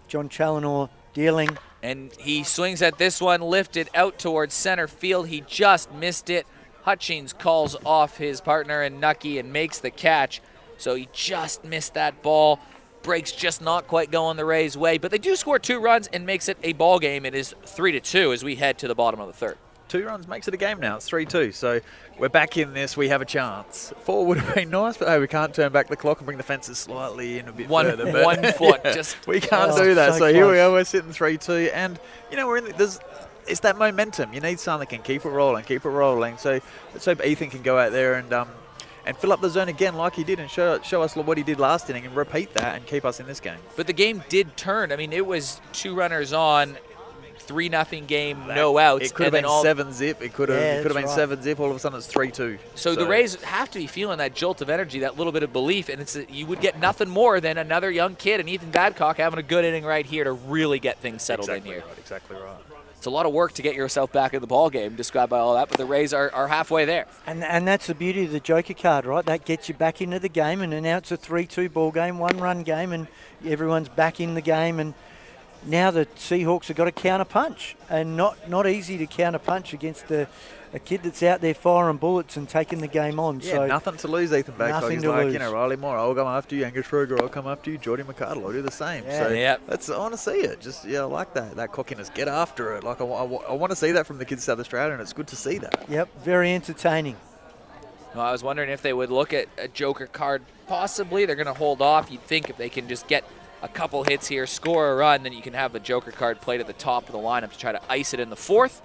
John Challenor dealing. And he swings at this one, lifted out towards center field. He just missed it. Hutchings calls off his partner and Nucky and makes the catch. So he just missed that ball. Breaks just not quite going the Rays' way. But they do score 2 runs and makes it a ball game. It is 3-2 as we head to the bottom of the third. 2 runs makes it a game now. It's 3-2. So we're back in this. We have a chance. 4 would have been nice, but hey, we can't turn back the clock and bring the fences slightly in a bit further. But 1 foot. yeah, Just we can't do that. So here close. we are. We're sitting 3-2, and you know we're in. It's that momentum. You need something that can keep it rolling, keep it rolling. So let's hope Ethan can go out there and fill up the zone again like he did and show us what he did last inning and repeat that and keep us in this game. But the game did turn. I mean, it was 2 runners on, 3-0 game, no outs. It could have been 7-zip. It could have been right. 7-zip. All of a sudden it's 3-2. So the Rays have to be feeling that jolt of energy, that little bit of belief, and you would get nothing more than another young kid and Ethan Badcock having a good inning right here to really get things settled in here. Exactly right. It's a lot of work to get yourself back in the ball game, described by all that, but the Rays are halfway there. And that's the beauty of the Joker card, right? That gets you back into the game, and now it's a 3-2 ball game, 1-run game, and everyone's back in the game. And now the Seahawks have got to counter punch, and not easy to counter punch against a kid that's out there firing bullets and taking the game on. Yeah, so nothing to lose, Ethan Badcock. nothing He's to like, lose. you know, Riley Moore, I'll come after you. Angus Ruger, I'll come after you. Jordy McArdle, I'll do the same. Yeah. So I want to see it. Just, I like that cockiness. Get after it. Like I want to see that from the kids of South Australia, and it's good to see that. Yep, very entertaining. Well, I was wondering if they would look at a Joker card. Possibly. They're going to hold off. You'd think if they can just get a couple hits here, score a run, then you can have the Joker card played at the top of the lineup to try to ice it in the 4th.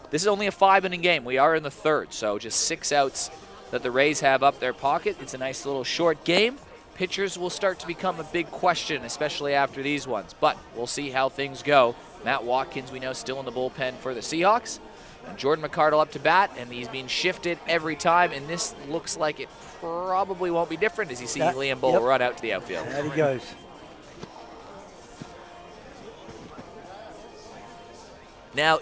This is only a 5-inning game. We are in the 3rd, so just 6 outs that the Rays have up their pocket. It's a nice little short game. Pitchers will start to become a big question, especially after these ones, but we'll see how things go. Matt Watkins, we know, still in the bullpen for the Seahawks. And Jordan McArdle up to bat, and he's being shifted every time, and this looks like it probably won't be different as you see Liam Bull run out to the outfield. There he goes. Now,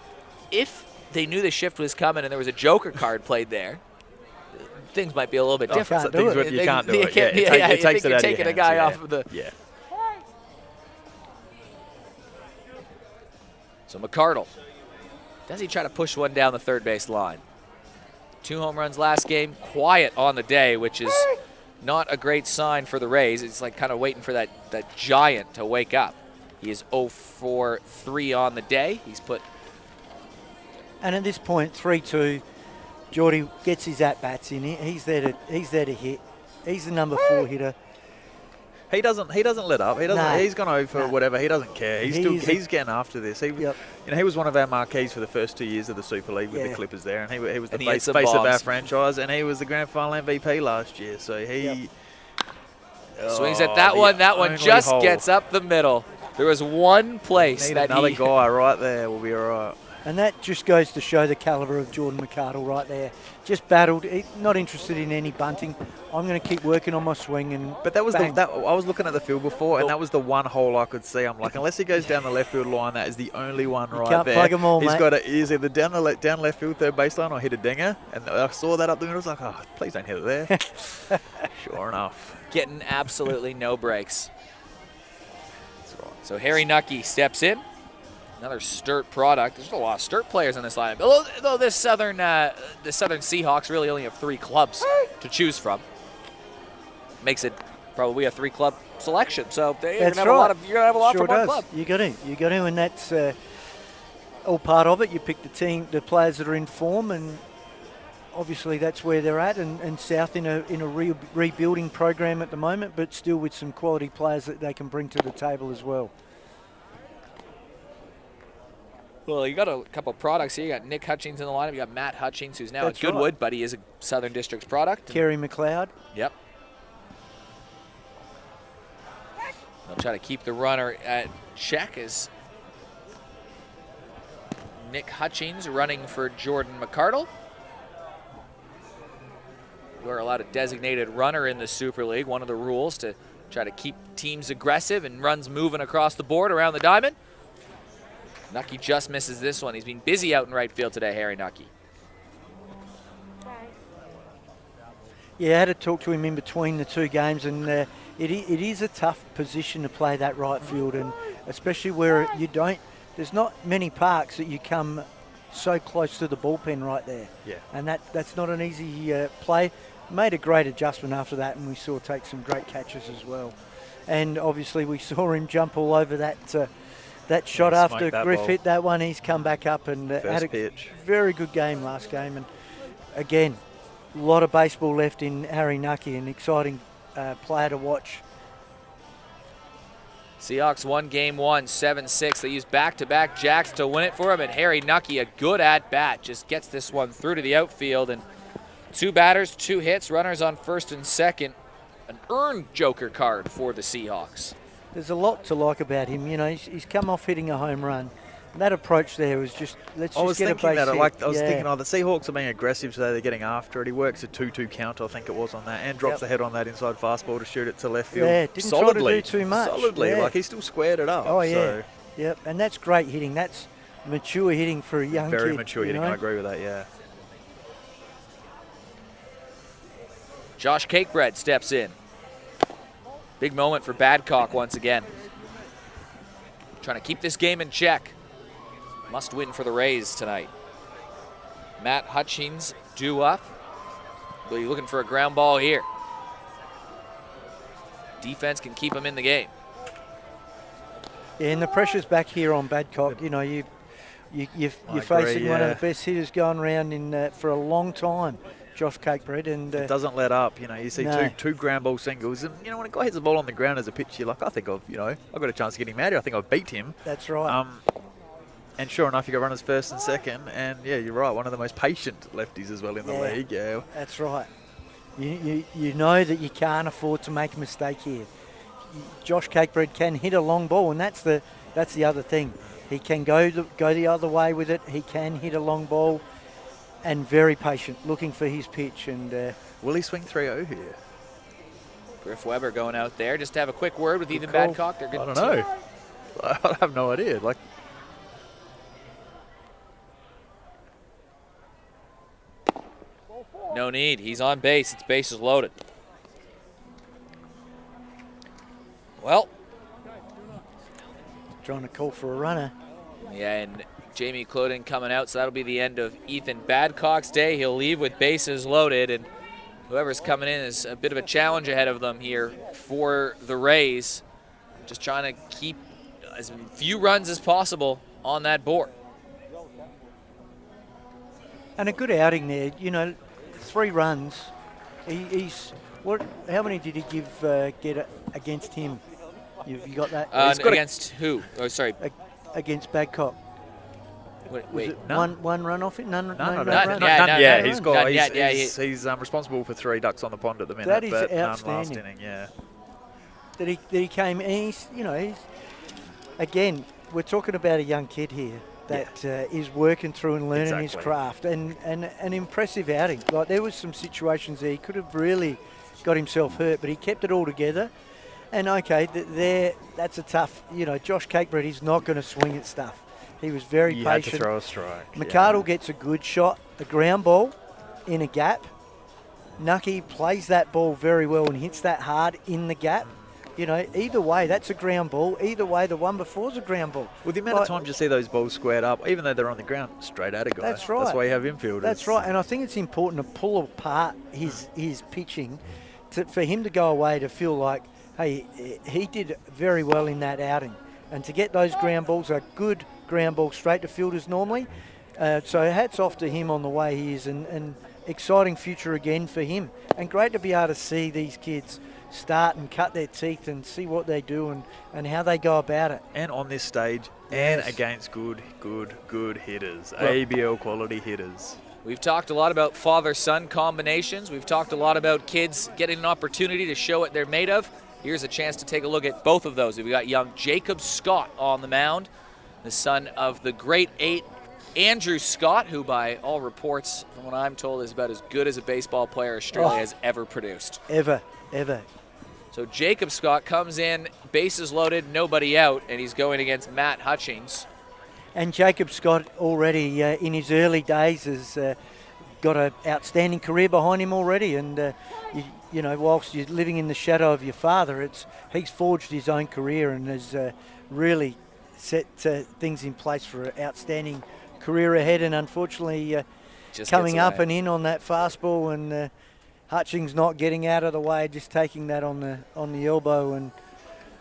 if they knew the shift was coming and there was a Joker card played there, things might be a little bit different. can't do it. You can't do it. It takes it out of taking your a guy hands, off of the. Yeah. So McArdle, does he try to push one down the third base line? 2 home runs last game, quiet on the day, which is not a great sign for the Rays. It's like kind of waiting for that giant to wake up. He is 0 for 3 on the day. He's put. And at this point, 3-2, Geordie gets his at-bats in. He's there to hit. He's the number 4 hitter. He doesn't let up. He doesn't. No. He's gone over for whatever. He doesn't care. He's getting after this. He was one of our marquees for the first 2 years of the Super League with the Clippers there, and he was the face of our franchise, and he was the grand final MVP last year. So he Swings at that one. That one just gets up the middle. There was one place Need that another guy right there. Will be all right. And that just goes to show the calibre of Jordan McArdle right there. Just battled, not interested in any bunting. I'm going to keep working on my swing. But that was I was looking at the field before, and that was the one hole I could see. I'm like, unless he goes down the left field line, that is the only one right can't there. plug 'em all, He's mate. got he's either down left field, third baseline, or hit a dinger. And I saw that up the middle. I was like, oh, please don't hit it there. Sure enough. Getting absolutely no breaks. That's right. So Harry Nucky steps in. Another Sturt product. There's a lot of Sturt players in this lineup. Although the Southern Seahawks really only have 3 clubs to choose from. Makes it probably a 3-club selection. So you're gonna have a lot Sure from one does. club. You got to, and that's all part of it. You pick the team, the players that are in form, and obviously that's where they're at, and South in a rebuilding program at the moment, but still with some quality players that they can bring to the table as well. Well, you got a couple products here. You got Nick Hutchings in the lineup. You got Matt Hutchings, who's now at Goodwood, but he is a Southern Districts product. Kerry McLeod. Yep. They'll try to keep the runner at check as Nick Hutchings running for Jordan McCardle. You are allowed a designated runner in the Super League. One of the rules to try to keep teams aggressive and runs moving across the board around the diamond. Nucky just misses this one. He's been busy out in right field today, Harry Nucky. Yeah, I had to talk to him in between the two games, and it is a tough position to play that right field, and especially where there's not many parks that you come so close to the bullpen right there. Yeah. And that's not an easy play. Made a great adjustment after that, and we saw take some great catches as well. And obviously we saw him jump all over that shot after Griff hit that one. He's come back up and had a very good game last game. And again, a lot of baseball left in Harry Nucky, an exciting player to watch. Seahawks won game one, 7-6. They used back-to-back jacks to win it for him, and Harry Nucky, a good at-bat, just gets this one through to the outfield. And 2 batters, 2 hits, runners on first and second. An earned Joker card for the Seahawks. There's a lot to like about him. You know, he's come off hitting a home run. And that approach there was just, let's just get a base hit. I was thinking, the Seahawks are being aggressive today. They're getting after it. He works a 2-2 count, I think it was on that, and drops the head on that inside fastball to shoot it to left field. Yeah, didn't try to do too much. Solidly, yeah. like he still squared it up. Oh, yeah. So. Yep, and that's great hitting. That's mature hitting for a young kid. Very mature hitting, I agree with that, yeah. Josh Cakebread steps in. Big moment for Badcock once again. Trying to keep this game in check. Must win for the Rays tonight. Matt Hutchings due up. Will you looking for a ground ball here? Defense can keep him in the game. Yeah, and the pressure's back here on Badcock. You know, you're facing one of the best hitters going around in for a long time, Josh Cakebread, and it doesn't let up. You know, you see two ground ball singles, and you know when a guy hits the ball on the ground as a pitcher, you're like, I think I've got a chance to get him out here. I think I've beat him. That's right. And sure enough, you got runners first and second, and yeah, you're right. One of the most patient lefties as well in the league. Yeah, that's right. You know that you can't afford to make a mistake here. Josh Cakebread can hit a long ball, and that's the other thing. He can go the other way with it. He can hit a long ball, and very patient, looking for his pitch. And will he swing 3-0 here? Griff Weber going out there just to have a quick word with Ethan Badcock. They're good. I don't know. I have no idea. No need. He's on base. Its base is loaded. Well, trying to call for a runner. Yeah, and Jamie Cloden coming out, so that'll be the end of Ethan Badcock's day. He'll leave with bases loaded, and whoever's coming in is a bit of a challenge ahead of them here for the Rays. Just trying to keep as few runs as possible on that board. And a good outing there. You know, 3 runs. He's what? How many did he get against him? You got that? Against who? Oh, sorry. Against Badcock. Wait, one run off it? None. He's responsible for 3 ducks on the pond at the minute. That is but outstanding. Last inning, yeah. That he came. And he's again. We're talking about a young kid here that is working through and learning his craft, and an impressive outing. Like there was some situations there he could have really got himself hurt, but he kept it all together. And okay, that's a tough. Josh Cakebread is not going to swing at stuff. He was very patient. Had to throw a strike. McCardle gets a good shot, a ground ball in a gap. Nucky plays that ball very well and hits that hard in the gap. Either way, that's a ground ball. Either way, the one before's a ground ball. Well, the amount of times you see those balls squared up, even though they're on the ground, straight at a guy. That's right. That's why you have infielders. That's right, and I think it's important to pull apart his pitching for him to go away to feel like, hey, he did very well in that outing. And to get those ground balls, a good ground ball straight to fielders normally. So hats off to him on the way he is. And exciting future again for him. And great to be able to see these kids start and cut their teeth and see what they do and how they go about it. And on this stage, and Yes. against good hitters, Well- ABL quality hitters. We've talked a lot about father-son combinations. We've talked a lot about kids getting an opportunity to show what they're made of. Here's a chance to take a look at both of those. We've got young Jacob Scott on the mound, the son of the great 8 Andrew Scott, who by all reports, from what I'm told, is about as good as a baseball player Australia has ever produced. Ever. So Jacob Scott comes in, bases loaded, nobody out, and he's going against Matt Hutchings. And Jacob Scott already in his early days has got an outstanding career behind him already. And, you know, whilst you're living in the shadow of your father, he's forged his own career and has really set things in place for an outstanding career ahead. And unfortunately, Just coming gets up away. and in on that fastball and Hutchings not getting out of the way, just taking that on the elbow and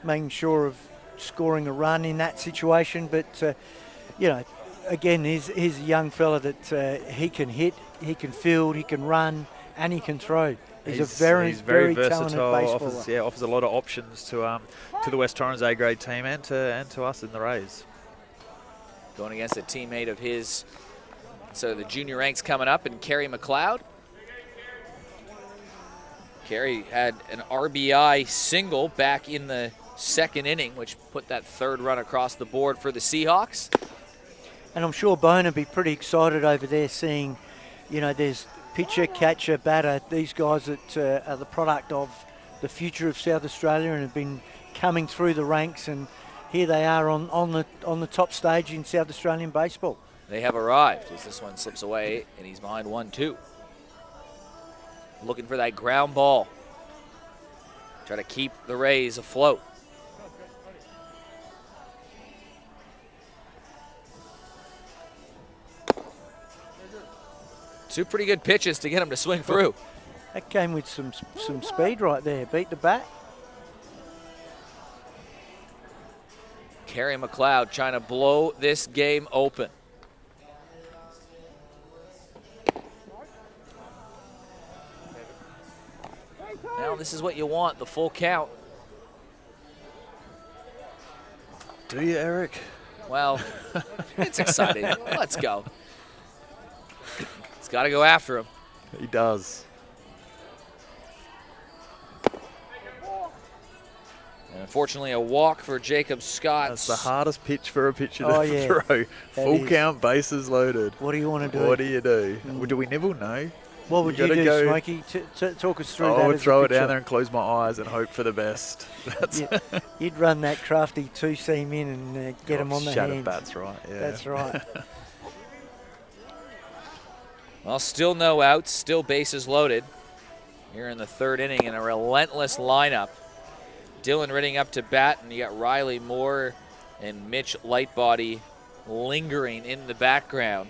making sure of scoring a run in that situation. But, you know, again, he's a young fella that he can hit, he can field, he can run, and he can throw. He's a very talented versatile. baseballer. Offers a lot of options to the West Torrens A grade team and to us in the Rays. Going against a teammate of his, so the junior ranks coming up, and Kerry McLeod. Kerry had an RBI single back in the second inning, which put that third run across the board for the Seahawks. And I'm sure Bone will be pretty excited over there seeing, you know, there's pitcher, catcher, batter, these guys that are the product of the future of South Australia and have been coming through the ranks, and here they are on the top stage in South Australian baseball. They have arrived as this one slips away, and he's behind 1-2. Looking for that ground ball. Try to keep the Rays afloat. Two pretty good pitches to get him to swing through. That came with some speed right there. Beat the bat. Kerry McLeod trying to blow this game open. Now this is what you want, the full count. Do you, Eric? Well, it's exciting. Let's go. He's got to go after him. He does. And unfortunately, a walk for Jacob Scott. That's the hardest pitch for a pitcher Oh, to yeah. throw. Full is. count, bases loaded. What do you want to do? What do you do? Do we nibble? No. What would you gotta do, go- Smokey? Talk us through I that. would as a throw it pitcher. down there and close my eyes and hope for the best. That's You'd run that crafty two-seam in and get him on the shattered hands. bats, right? Yeah. That's right. Well, still no outs, still bases loaded. Here in the third inning in a relentless lineup. Dylan Ridding up to bat, and you got Riley Moore and Mitch Lightbody lingering in the background.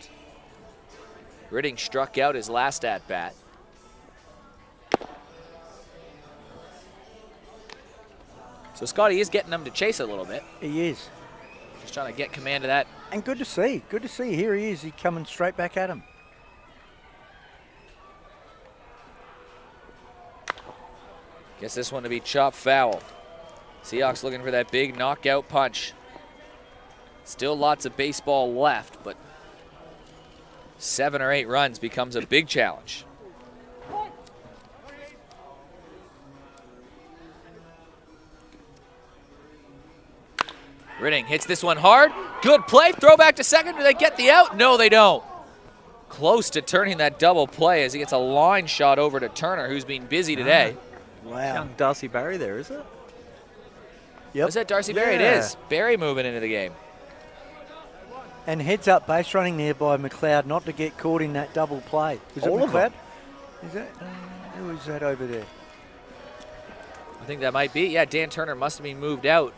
Ridding struck out his last at-bat. So Scotty is getting them to chase a little bit. He is. Just trying to get command of that. And good to see. Good to see. Here he is. He's coming straight back at him. Guess this one to be chopped foul. Seahawks looking for that big knockout punch. Still lots of baseball left, but 7 or 8 runs becomes a big challenge. Ridding hits this one hard. Good play. Throw back to second. Do they get the out? No, they don't. Close to turning that double play as he gets a line shot over to Turner, who's been busy today. Wow. Young Darcy Barry there, is it? Yep. Was that Darcy Berry? It Yeah. is. Berry moving into the game. And heads up base running there by McLeod not to get caught in that double play. Was All it of McLeod? them. Is that? Who is that over there? I think that might be. Yeah, Dan Turner must have been moved out.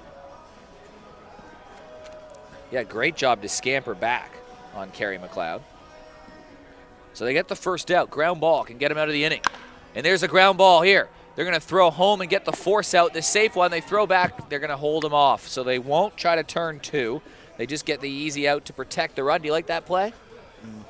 Yeah, great job to scamper back on Kerry McLeod. So they get the first out. Ground ball can get him out of the inning. And there's a ground ball here. They're going to throw home and get the force out. The safe one, they throw back, they're going to hold him off. So they won't try to turn 2. They just get the easy out to protect the run. Do you like that play?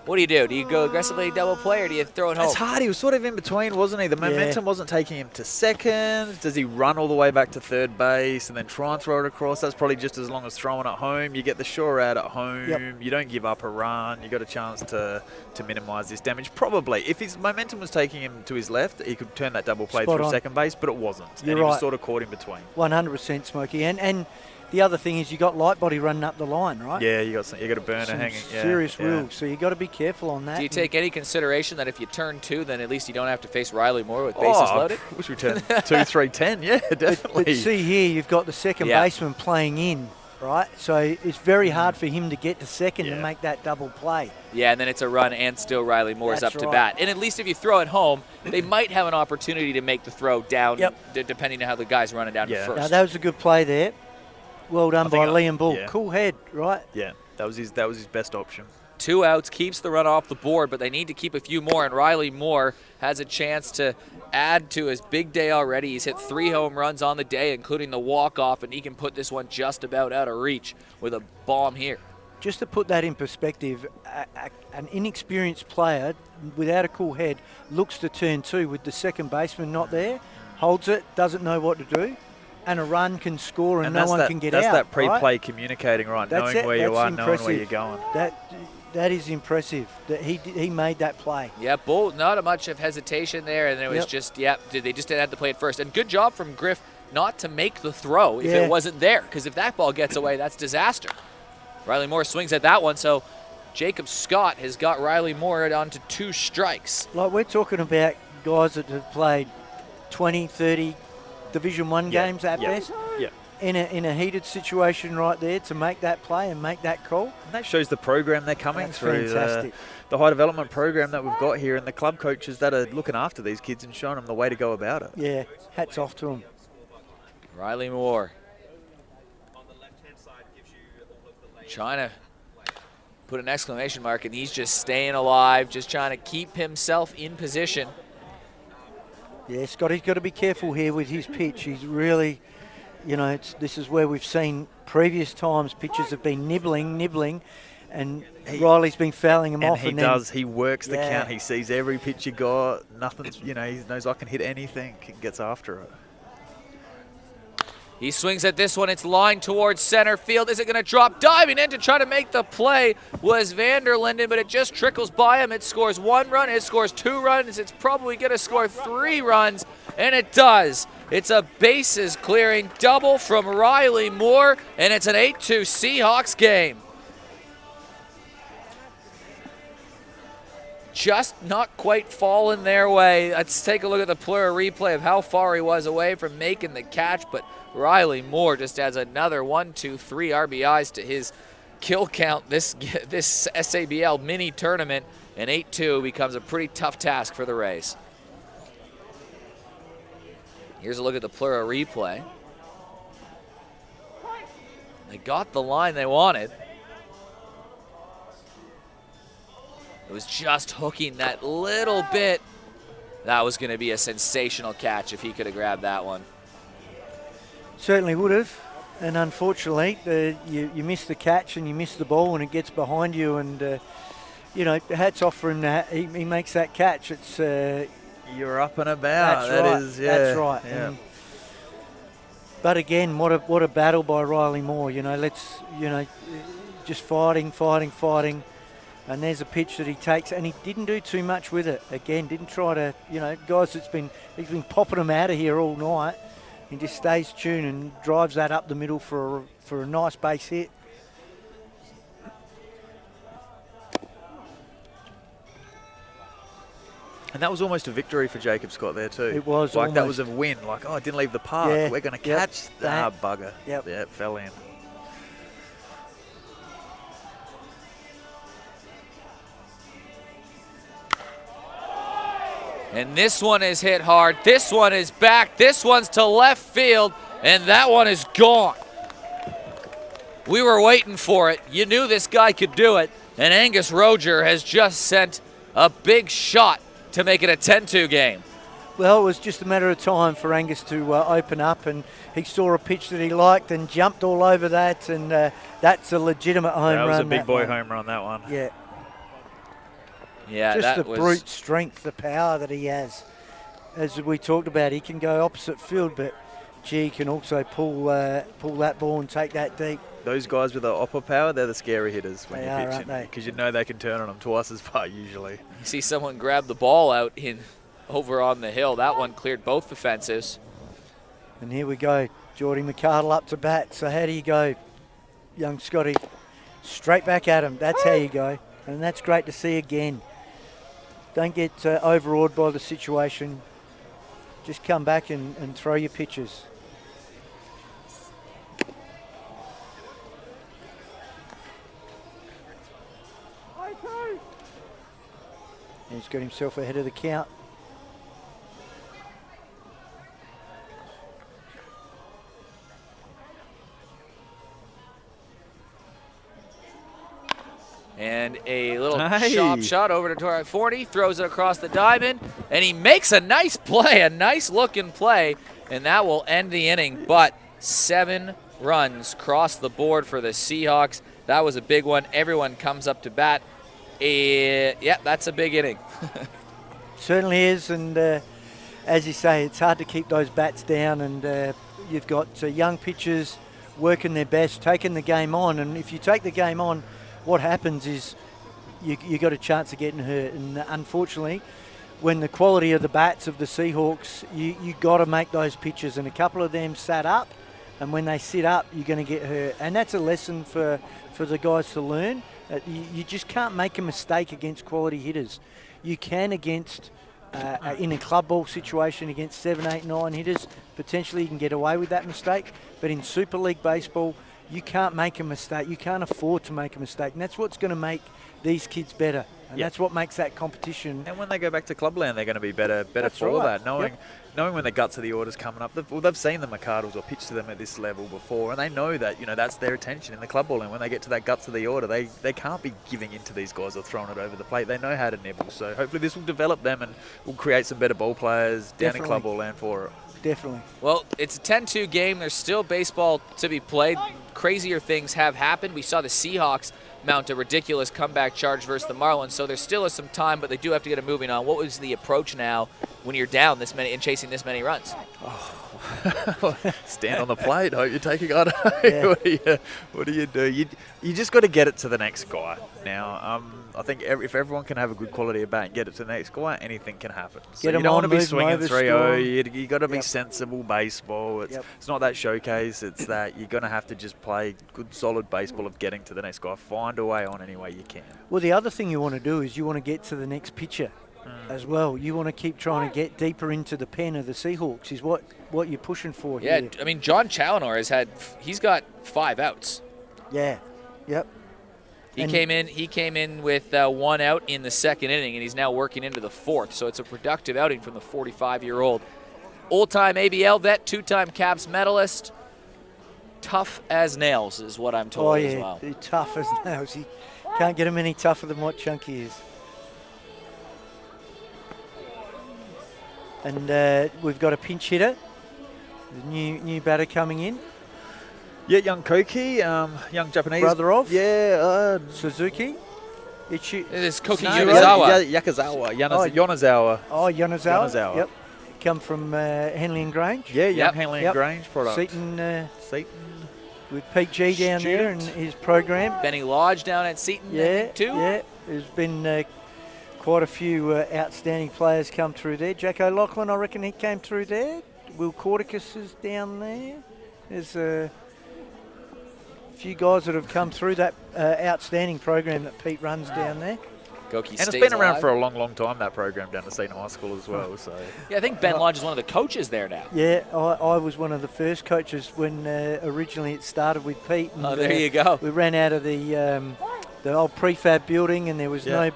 What do you do? Do you go aggressively double play or do you throw it home? It's hard. He was sort of in between, wasn't he? The momentum wasn't taking him to second. Does he run all the way back to third base and then try and throw it across? That's probably just as long as throwing at home. You get the sure out at home. Yep. You don't give up a run. You got a chance to minimise this damage. Probably. If his momentum was taking him to his left, he could turn that double play Spot through on. second base, but it wasn't. You're and he was right. sort of caught in between. 100% Smokey. And the other thing is you got Lightbody running up the line, right? Yeah, you got a burner Some hanging. Yeah, serious yeah. rules, so you got to be careful on that. Do you take any consideration that if you turn 2, then at least you don't have to face Riley Moore with bases loaded? I wish we turned 2, 3, 10. Yeah, definitely. But see here, you've got the second baseman playing in, right? So it's very hard for him to get to second and make that double play. Yeah, and then it's a run and still Riley Moore's That's up to right. bat. And at least if you throw it home, they might have an opportunity to make the throw down, depending on how the guy's running down to first. Now, that was a good play there. Well done by Liam Bull. yeah. Cool head, right? Yeah, that was his best option. 2 outs, keeps the run off the board, but they need to keep a few more, and Riley Moore has a chance to add to his big day already. He's hit 3 home runs on the day, including the walk-off, and he can put this one just about out of reach with a bomb here. Just to put that in perspective, an inexperienced player without a cool head looks to turn 2 with the second baseman not there, holds it, doesn't know what to do, and a run can score and no one can get out. That's that pre-play right? communicating, right? That's knowing it. where you That's are, impressive. knowing where you're going. That is impressive that he made that play. Yeah, Bull, not much of hesitation there, and it was they just had to play it first. And good job from Griff not to make the throw if it wasn't there, because if that ball gets away, that's disaster. Riley Moore swings at that one, so Jacob Scott has got Riley Moore on to 2 strikes. Like, we're talking about guys that have played 20, 30 Division 1 games at best. Yeah. In a heated situation right there to make that play and make that call. And that shows the program they're coming That's through. fantastic. The high development program that we've got here and the club coaches that are looking after these kids and showing them the way to go about it. Yeah, hats off to them. Riley Moore trying to put an exclamation mark, and he's just staying alive, just trying to keep himself in position. Yeah, Scotty's got to be careful here with his pitch. He's really, this is where we've seen previous times pitchers have been nibbling, and Riley's been fouling him off. And he works the count. He sees every pitch you got. Nothing's, he knows I can hit anything, gets after it. He swings at this one. It's lined towards center field. Is it going to drop? Diving in to try to make the play was Vanderlinden, but it just trickles by him. It scores 1 run. It scores 2 runs. It's probably going to score 3 runs, and it does. It's a bases clearing double from Riley Moore, and it's an 8-2 Seahawks game. Just not quite falling their way. Let's take a look at the Plura replay of how far he was away from making the catch, but Riley Moore just adds another 1, 2, 3 RBIs to his kill count this SABL mini tournament, and 8-2 becomes a pretty tough task for the Rays. Here's a look at the Plura replay. They got the line they wanted. It was just hooking that little bit. That was going to be a sensational catch if he could have grabbed that one. Certainly would have, and unfortunately, you miss the catch and you miss the ball and it gets behind you, and hats off for him. He makes that catch. It's you're up and about. That's right. Yeah. But again, what a battle by Riley Moore. Just fighting, and there's a pitch that he takes, and he didn't do too much with it. Again, didn't try to, guys. He's been popping them out of here all night. He just stays tuned and drives that up the middle for a nice base hit. And that was almost a victory for Jacob Scott there too. It was like almost. That was a win. Like, it didn't leave the park. Yeah. We're going to Yep. catch that bugger. Yep. Yeah, it fell in. And this one is hit hard. This one is back. This one's to left field, and that one is gone. We were waiting for it. You knew this guy could do it, and Angus Roger has just sent a big shot to make it a 10-2 game. Well, it was just a matter of time for Angus to open up, and he saw a pitch that he liked and jumped all over that, and that's a legitimate home run. That was a big boy home run, that one. Yeah. Yeah, Just that the was brute strength, the power that he has. As we talked about, he can go opposite field, but gee, he can also pull that ball and take that deep. Those guys with the upper power, they're the scary hitters when They you're are, pitching, aren't they? because you know they can turn on them twice as far usually. You see someone grab the ball out over on the hill. That one cleared both the fences. And here we go, Geordie McArdle up to bat. So how do you go, young Scotty? Straight back at him. That's how you go. And that's great to see again. Don't get overawed by the situation. Just come back and throw your pitches. And he's got himself ahead of the count. And a little Hey. chop shot over to Torrey 40, throws it across the diamond, and he makes a nice play, a nice looking play, and that will end the inning. But 7 runs cross the board for the Seahawks. That was a big one. Everyone comes up to bat. Yeah, that's a big inning. Certainly is, and as you say, it's hard to keep those bats down, and you've got young pitchers working their best, taking the game on, and if you take the game on, what happens is you got a chance of getting hurt, and unfortunately, when the quality of the bats of the Seahawks, you got to make those pitches, and a couple of them sat up, and when they sit up, you're going to get hurt, and that's a lesson for the guys to learn. You just can't make a mistake against quality hitters. You can against in a club ball situation against 7, 8, 9 hitters, potentially you can get away with that mistake, but in Super League baseball, you can't make a mistake. You can't afford to make a mistake. And that's what's going to make these kids better. And that's what makes that competition. And when they go back to clubland, they're going to be better That's for right. that. Knowing when the guts of the order's coming up, they've seen the McArdles or pitched to them at this level before, and they know that that's their attention in the club ball. And when they get to that guts of the order, they can't be giving in to these guys or throwing it over the plate. They know how to nibble. So hopefully this will develop them and will create some better ball players down in club ball land for it. Definitely. Well, it's a 10-2 game. There's still baseball to be played. Crazier things have happened. We saw the Seahawks mount a ridiculous comeback charge versus the Marlins, so there still is some time, but they do have to get it moving on. What was the approach now when you're down this many and chasing this many runs? Stand on the plate. Hope you take a guy. Yeah. What do you do? You just got to get it to the next guy. Now, I think if everyone can have a good quality of bat and get it to the next guy, anything can happen. So you don't want to be swinging 3-0. You got to be sensible baseball. It's not that showcase. It's that you're going to have to just play good, solid baseball of getting to the next guy. Find a way on any way you can. Well, the other thing you want to do is you want to get to the next pitcher as well. You want to keep trying to get deeper into the pen of the Seahawks is what you're pushing for here. Yeah, I mean, John Challenor he's got 5 outs. Yeah, yep. He came in with 1 out in the second inning, and he's now working into the 4th. So it's a productive outing from the 45-year-old. Old-time ABL vet, 2-time Caps medalist. Tough as nails is what I'm told as well. Oh, yeah, tough as nails. You can't get him any tougher than what Chunky is. And we've got a pinch hitter, the new batter coming in. Yeah, young Koki, young Japanese. Brother of? Yeah. Suzuki. It is Koki Yonezawa. Yonezawa. Oh, Yonezawa. Yep. Come from Henley and Grange. Yeah, young Henley and Grange product. Seton. With Pete G down there and his program. Benny Lodge down at Seton too. Yeah, there's been quite a few outstanding players come through there. Jack O'Loughlin, I reckon he came through there. Will Cordicus is down there. There's a few guys that have come through that outstanding program that Pete runs down there. Koki and stays it's been around alive for a long, long time, that program down at Seton High School as well. So yeah, I think Ben Lodge is one of the coaches there now. Yeah, I was one of the first coaches when originally it started with Pete. And, there you go. We ran out of the old prefab building, and there was no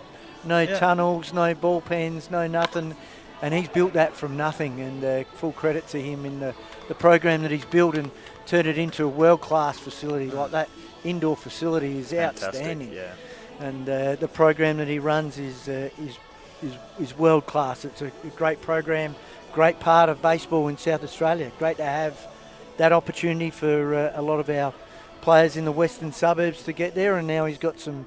tunnels, no ball pens, no nothing. And he's built that from nothing, and full credit to him in the program that he's built and turned it into a world-class facility. Like that indoor facility is outstanding. Yeah. And the program that he runs is world-class. It's a great program, great part of baseball in South Australia. Great to have that opportunity for a lot of our players in the western suburbs to get there, and now he's got some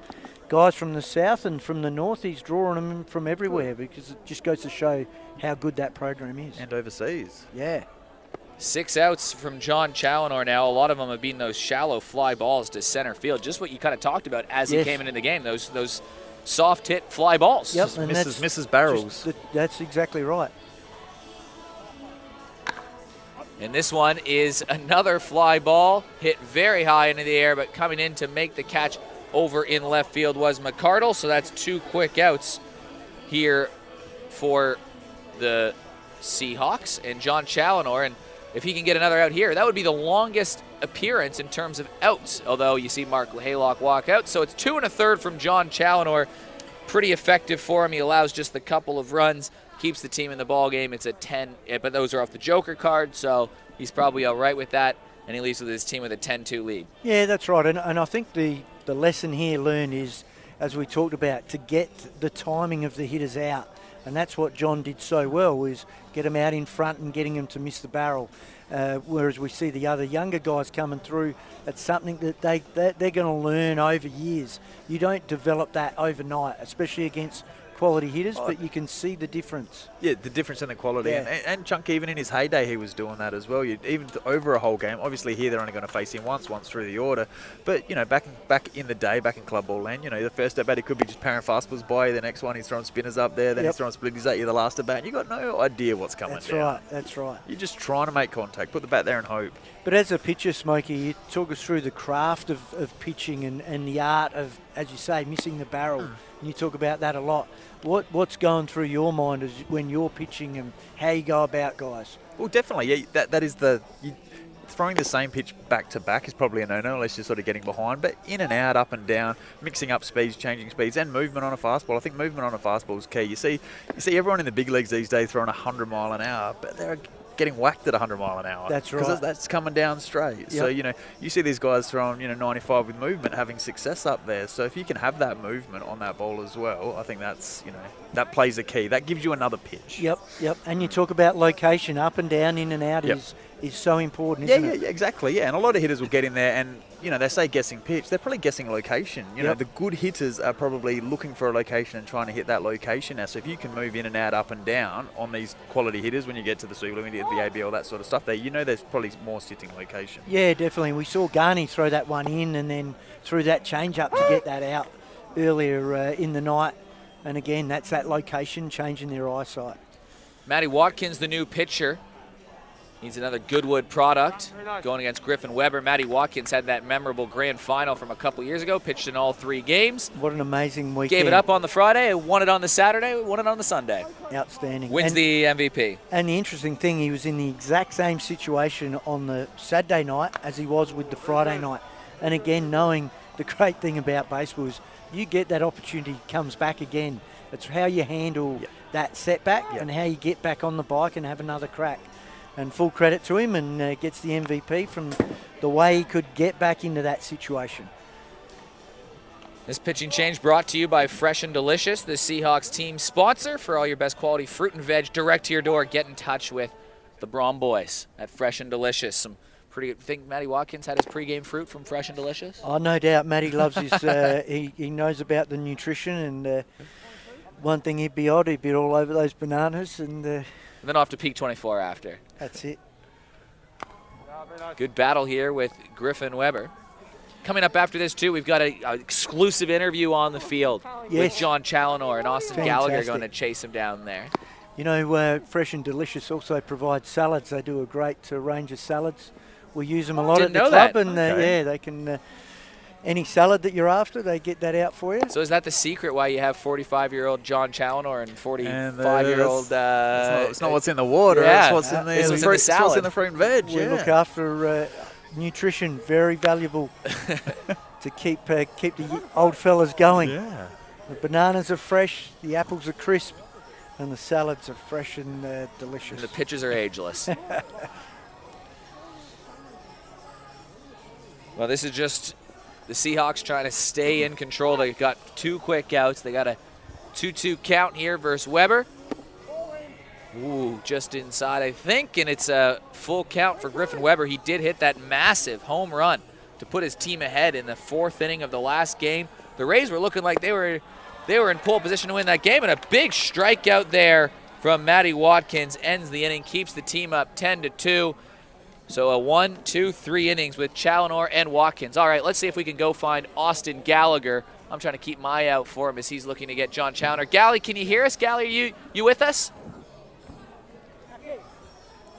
guys from the south and from the north, he's drawing them from everywhere because it just goes to show how good that program is. And overseas. Yeah. 6 outs from John Challenor now. A lot of them have been those shallow fly balls to center field, just what you kind of talked about as he came into the game, those soft hit fly balls. Yep, and misses barrels. That's exactly right. And this one is another fly ball, hit very high into the air, but coming in to make the catch over in left field was McCardle. So that's 2 quick outs here for the Seahawks and John Challenor. And if he can get another out here, that would be the longest appearance in terms of outs, although you see Mark Haylock walk out. So it's 2 1/3 from John Challenor. Pretty effective for him. He allows just a couple of runs, keeps the team in the ball game. It's a 10, but those are off the Joker card, so he's probably all right with that, and he leaves with his team with a 10-2 lead. Yeah, that's right. And I think the lesson here learned is, as we talked about, to get the timing of the hitters out. And that's what John did so well, is get them out in front and getting them to miss the barrel. Whereas we see the other younger guys coming through, it's something that they're going to learn over years. You don't develop that overnight, especially against quality hitters, but you can see the difference. Yeah, the difference in the quality. Yeah. And Chunk, even in his heyday, he was doing that as well. Even over a whole game. Obviously, here they're only going to face him once through the order. But, you know, back in the day, back in club ball land, you know, the first at bat, he could be just parrying fastballs by you. The next one, he's throwing spinners up there. Then he's throwing splitties at you the last at bat. You got no idea what's coming down. That's right. You're just trying to make contact. Put the bat there and hope. But as a pitcher, Smokey, you talk us through the craft of pitching and the art of, as you say, missing the barrel. And you talk about that a lot. What's going through your mind when you're pitching and how you go about guys? Well, definitely. Yeah, that is throwing the same pitch back to back is probably a no-no unless you're sort of getting behind. But in and out, up and down, mixing up speeds, changing speeds, and movement on a fastball. I think movement on a fastball is key. You see everyone in the big leagues these days throwing 100 mile an hour, but they're getting whacked at 100 mile an hour. That's right. Because that's coming down straight. Yep. So, you know, you see these guys throwing, 95 with movement, having success up there. So if you can have that movement on that ball as well, I think that's, that plays a key. That gives you another pitch. Yep. And you talk about location, up and down, in and out is so important, isn't it? Yeah, exactly. Yeah, and a lot of hitters will get in there and, they say guessing pitch. They're probably guessing location. You know, the good hitters are probably looking for a location and trying to hit that location now. So if you can move in and out, up and down on these quality hitters when you get to the Super League, when you get to the ABL, that sort of stuff, there's probably more sitting location. Yeah, definitely. We saw Garney throw that one in and then threw that change up to get that out earlier in the night. And again, that's that location changing their eyesight. Matty Watkins, the new pitcher. He's another Goodwood product going against Griffin Weber. Matty Watkins had that memorable grand final from a couple years ago, pitched in all 3 games. What an amazing weekend. Gave it up on the Friday, won it on the Saturday, won it on the Sunday. Outstanding. Wins the MVP. And the interesting thing, he was in the exact same situation on the Saturday night as he was with the Friday night. And again, knowing the great thing about baseball is you get that opportunity, comes back again. It's how you handle that setback and how you get back on the bike and have another crack. And full credit to him, and gets the MVP from the way he could get back into that situation. This pitching change brought to you by Fresh and Delicious, the Seahawks team sponsor. For all your best quality fruit and veg direct to your door, get in touch with the Brom boys at Fresh and Delicious. Some pretty good. Think Matty Watkins had his pregame fruit from Fresh and Delicious? Oh, no doubt. Matty loves his. He knows about the nutrition, and one thing he'd be all over those bananas, and then off to Peak 24 after. That's it. Good battle here with Griffin Weber. Coming up after this, too, we've got an exclusive interview on the field with John Challenor and Austin Gallagher going to chase him down there. You know, Fresh and Delicious also provides salads. They do a great range of salads. We use them a lot at the club, and they can... any salad that you're after, they get that out for you. So is that the secret why you have 45-year-old John Challenor and 45-year-old... it's not what's in the water. It's what's in the fruit. It's what's in the fruit and veg. We look after nutrition, very valuable to keep the old fellas going. Yeah. The bananas are fresh, the apples are crisp, and the salads are fresh and delicious. And the pitches are ageless. Well, this is just... the Seahawks trying to stay in control. They've got 2 quick outs. They got a 2-2 count here versus Weber. Ooh, just inside, I think, and it's a full count for Griffin Weber. He did hit that massive home run to put his team ahead in the 4th inning of the last game. the Rays were looking like they were in pole position to win that game, and a big strikeout there from Matty Watkins ends the inning, keeps the team up 10-2. So a 1, 2, 3 innings with Challenor and Watkins. All right, let's see if we can go find Austin Gallagher. I'm trying to keep my eye out for him as he's looking to get John Challenor. Gally, can you hear us? Gally, are you with us?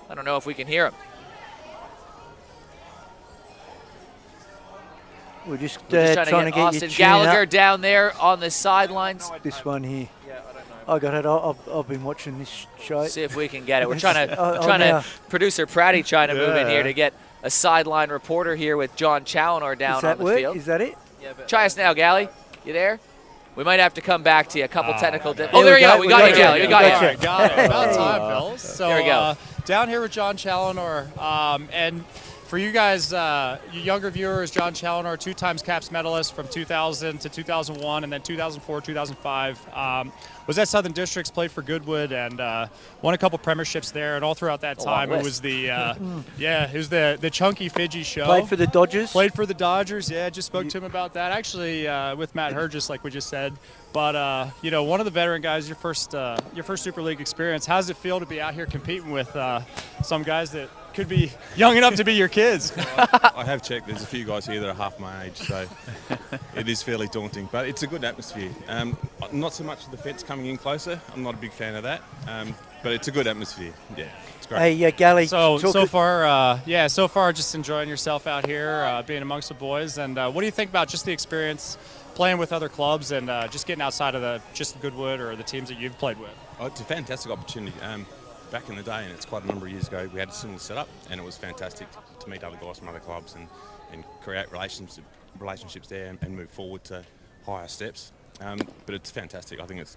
I don't know if we can hear him. We're just trying to get Austin Gallagher down there on the sidelines. This one here. I got it. I've been watching this show. See if we can get it. We're trying to producer Pratty trying to move in here to get a sideline reporter here with John Challenor down on the field. Is that it? Yeah, try us now, Gally. You there? We might have to come back to you. A couple technical. There we go. We got you, Gally. We got you. Got it. About time, fellas. So there we go. Down here with John Challenor, and for you guys, you younger viewers, John Challenor, 2 times Caps medalist from 2000 to 2001, and then 2004, 2005. Was at Southern Districts, played for Goodwood, and won a couple premierships there. And all throughout that time, it was the it was the Chunky Fidgy show. Played for the Dodgers. Played for the Dodgers. Yeah, just spoke to him about that. Actually, with Matt Hurgis, like we just said. But one of the veteran guys, your first Super League experience. How does it feel to be out here competing with some guys that could be young enough to be your kids? I have checked. There's a few guys here that are half my age, so it is fairly daunting. But it's a good atmosphere. Not so much the fence coming in closer. I'm not a big fan of that. But it's a good atmosphere. Yeah, it's great. Hey, Gally. So far, just enjoying yourself out here, being amongst the boys. And what do you think about just the experience playing with other clubs and just getting outside of just Goodwood or the teams that you've played with? Oh, it's a fantastic opportunity. Back in the day, and it's quite a number of years ago, we had a similar setup, and it was fantastic to meet other guys from other clubs and create relationships there and move forward to higher steps. But it's fantastic. I think it's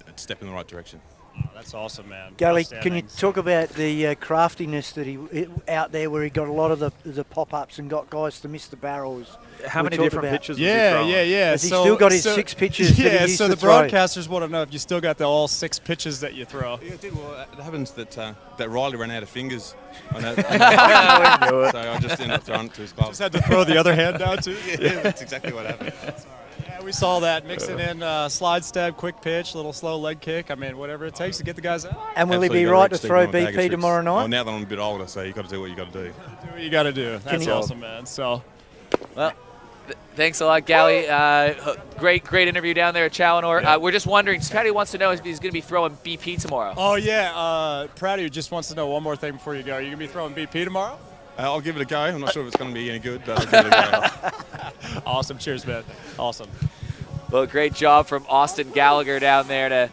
a step in the right direction. Oh, that's awesome, man. Gally, can you talk about the craftiness that he out there, where he got a lot of the pop-ups and got guys to miss the barrels? How many different pitches? Yeah. Has he still got his 6 pitches? Yeah. That he used So to the throw? broadcasters want to know if you still got all 6 pitches that you throw. Yeah, it did. Well, it happens that Riley ran out of fingers. On that, so I just ended up throwing it to his glove. Just had to throw the other hand down too. Yeah, that's exactly what happened. Yeah, we saw that mixing in slide stab, quick pitch, little slow leg kick. I mean, whatever it takes to get the guys out. And will he be right to throw BP tomorrow night? Well, now that I'm a bit older, so you got to do what you got to do. Do what you got to do. That's awesome, man. So, well, thanks a lot, Gally. Great interview down there at Challenor. Yeah. We're just wondering, Patty wants to know if he's going to be throwing BP tomorrow. Oh yeah, Pratty just wants to know one more thing before you go. Are you going to be throwing BP tomorrow? I'll give it a go. I'm not sure if it's going to be any good, but I'll give it a go. Awesome. Cheers, man. Awesome. Well, great job from Austin Gallagher down there to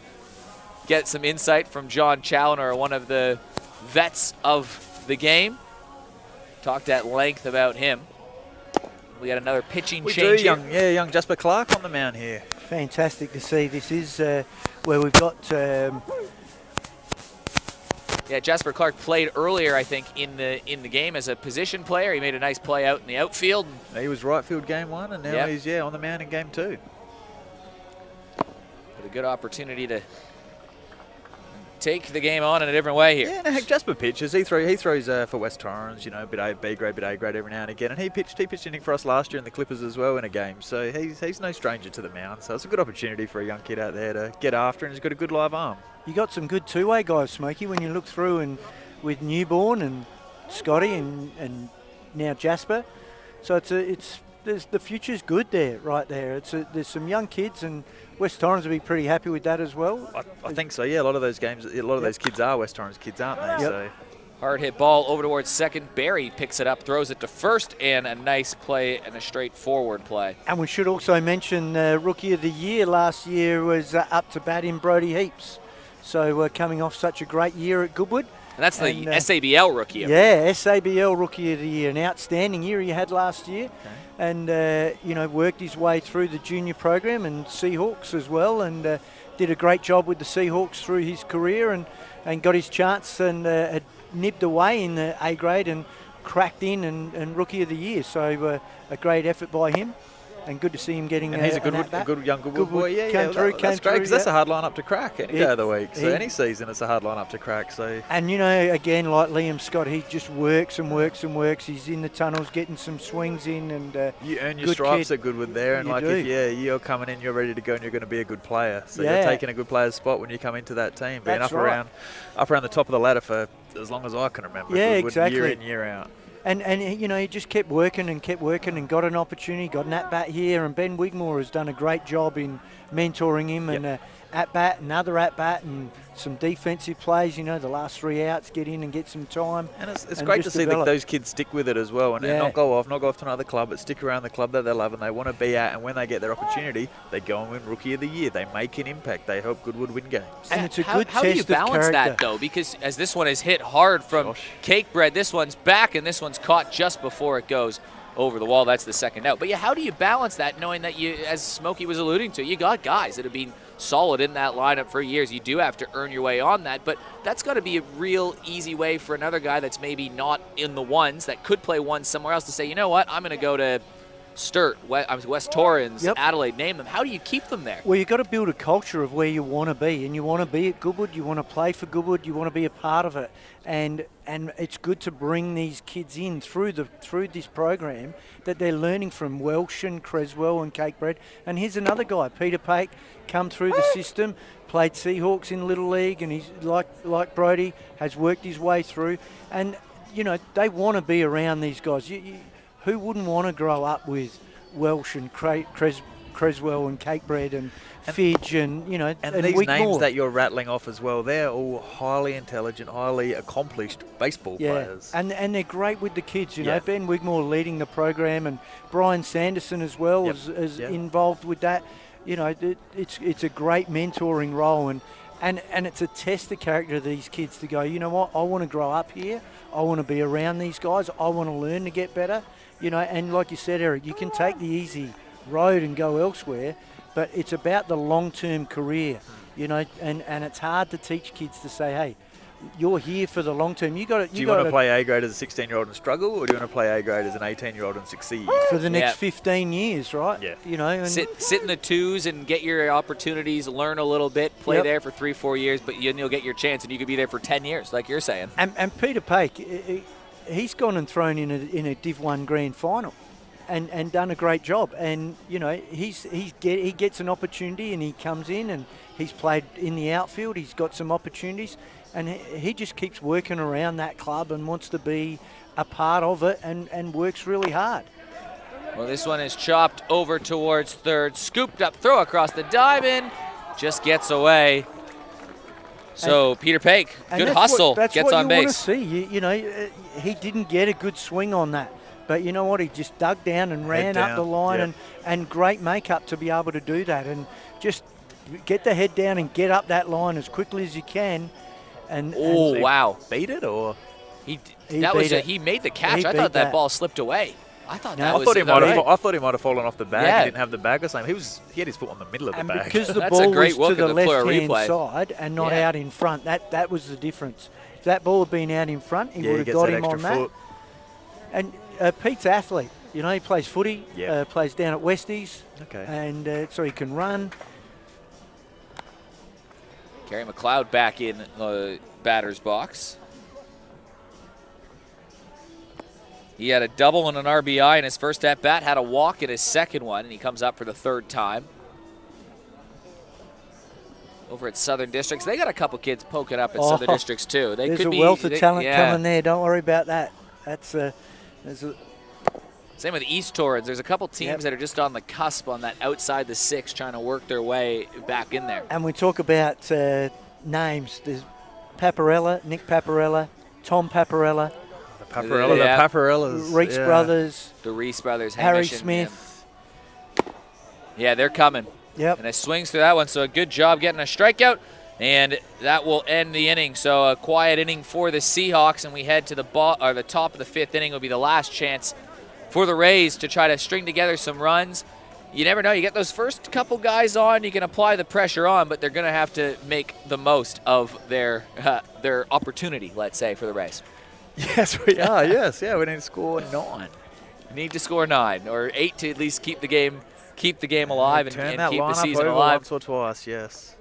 get some insight from John Challenor, one of the vets of the game. Talked at length about him. We got another pitching change here. Young Jasper Clark on the mound here. Fantastic to see. This is where we've got... Yeah, Jasper Clark played earlier, I think, in the game as a position player. He made a nice play out in the outfield. He was right field game 1, and now he's on the mound in game 2. But a good opportunity to take the game on in a different way here. Yeah, no, heck, Jasper pitches. He throws for West Torrens, a bit A, B grade, bit A grade every now and again. And he pitched inning for us last year in the Clippers as well in a game. So he's no stranger to the mound. So it's a good opportunity for a young kid out there to get after, and he's got a good live arm. You got some good two-way guys, Smokey, when you look through and with Newborn and Scotty and now Jasper. So the future's good there, right there. There's some young kids, and West Torrens will be pretty happy with that as well. I think so. Yeah, a lot of those kids are West Torrens kids, aren't they? Yep. So. Hard hit ball over towards second. Barry picks it up, throws it to first, and a nice play and a straightforward play. And we should also mention Rookie of the Year last year was up to bat in Brody Heaps. So coming off such a great year at Goodwood. And that's the SABL Rookie of the Year. Yeah, SABL Rookie of the Year. An outstanding year he had last year. Okay. And, worked his way through the junior program and Seahawks as well, and did a great job with the Seahawks through his career and got his chance and had nipped away in the A grade and cracked in and Rookie of the Year. So a great effort by him. and good to see him getting. And he's a good young Goodwood boy. Yeah, came through, that's great because that's a hard lineup to crack any day of the week. So he- any season, it's a hard lineup to crack. So And again, like Liam Scott, he just works and works and works. He's in the tunnels, getting some swings in, and you earn your good stripes kid. at Goodwood there. And You like, do. if you're coming in, you're ready to go, and you're going to be a good player. So Yeah. you're taking a good player's spot when you come into that team, being That's up right. around the top of the ladder for as long as I can remember. Yeah, Goodwood, exactly. Year in, year out. And he just kept working and got an opportunity, got an at-bat here, and Ben Wigmore has done a great job in mentoring him and at-bat, another at-bat, and some defensive plays, the last 3 outs, get in and get some time. And it's great to see that those kids stick with it as well and not go off to another club, but stick around the club that they love and they want to be at, and when they get their opportunity, they go and win Rookie of the Year. They make an impact. They help Goodwood win games. And it's a How good do test you of balance that, character. though? Because as this one is hit hard from Cakebread, this one's back, and this one's caught just before it goes over the wall. That's the second out. But yeah, how do you balance that, knowing that you, as Smokey was alluding to, you got guys that have been solid in that lineup for years. You do have to earn your way on that, but that's got to be a real easy way for another guy that's maybe not in the ones, that could play ones somewhere else, to say, you know what, I'm going to go to Sturt, West Torrens, Adelaide, name them. How do you keep them there? Well, you've got to build a culture of where you want to be, and you want to be at Goodwood, you want to play for Goodwood, you want to be a part of it, and it's good to bring these kids in through this program that they're learning from Welsh and Creswell and Cakebread. And here's another guy, Peter Pake, come through the system, played Seahawks in Little League, and he's like Brodie, has worked his way through, and they want to be around these guys. Who wouldn't want to grow up with Welsh and Creswell and Cakebread and Fidge and these Wigmore. names that you're rattling off as well, they're all highly intelligent, highly accomplished baseball players. And they're great with the kids, Yeah. Ben Wigmore leading the program, and Brian Sanderson as well is involved with that. It's a great mentoring role, and it's a test the character of these kids to go, you know what, I want to grow up here, I want to be around these guys, I want to learn to get better, and like you said, Eric, you can take the easy road and go elsewhere, but it's about the long-term career, and it's hard to teach kids to say, hey, you're here for the long term. Do you want to play A grade as a 16-year-old and struggle, or do you want to play A grade as an 18-year-old and succeed? For the next 15 years, right? Yeah. And sit in the twos and get your opportunities, learn a little bit, play there for 3-4 years, but you'll get your chance, and you could be there for 10 years, like you're saying. And Peter Pake, he's gone and thrown in a Div 1 grand final. And done a great job, and he gets an opportunity, and he comes in, and he's played in the outfield. He's got some opportunities, and he just keeps working around that club and wants to be a part of it, and works really hard. Well, this one is chopped over towards third, scooped up, throw across the diamond, just gets away. So Peter Pake, good hustle, gets on base. That's what you want to see. He didn't get a good swing on that. But you know what? He just dug down and ran up the line, and great makeup to be able to do that. And just get the head down and get up that line as quickly as you can. Wow. Beat it, or? He made the catch. I thought that ball slipped away. I thought I thought he might have fallen off the bag. Yeah. He didn't have the bag or something. He had his foot on the middle of the bag. Because the ball was to the left-hand side and not out in front, that was the difference. If that ball had been out in front, he would have got him on that. And Pete's athlete. He plays footy, plays down at Westies, and so he can run. Gary McLeod back in the batter's box. He had a double and an RBI in his first at-bat, had a walk in his second one, and he comes up for the third time. Over at Southern Districts, they got a couple kids poking up at Southern Districts too. There's a wealth of talent coming there. Don't worry about that. Same with East Torrens. There's a couple teams that are just on the cusp on that outside the six, trying to work their way back in there. And we talk about names. There's Paparella, Nick Paparella, Tom Paparella. The Paparellas. Reese brothers. The Reese brothers. Harry Smith. Yeah, they're coming. Yep. And it swings through that one, so a good job getting a strikeout. And that will end the inning. So a quiet inning for the Seahawks, and we head to the top of the fifth inning. Will be the last chance for the Rays to try to string together some runs. You never know. You get those first couple guys on, you can apply the pressure on, but they're going to have to make the most of their opportunity, let's say, for the Rays. Yes, we are. Yes, we need to score 9. You need to score 9 or 8 to at least keep the game alive and Turn that keep the lineup season over alive. once or twice, yes.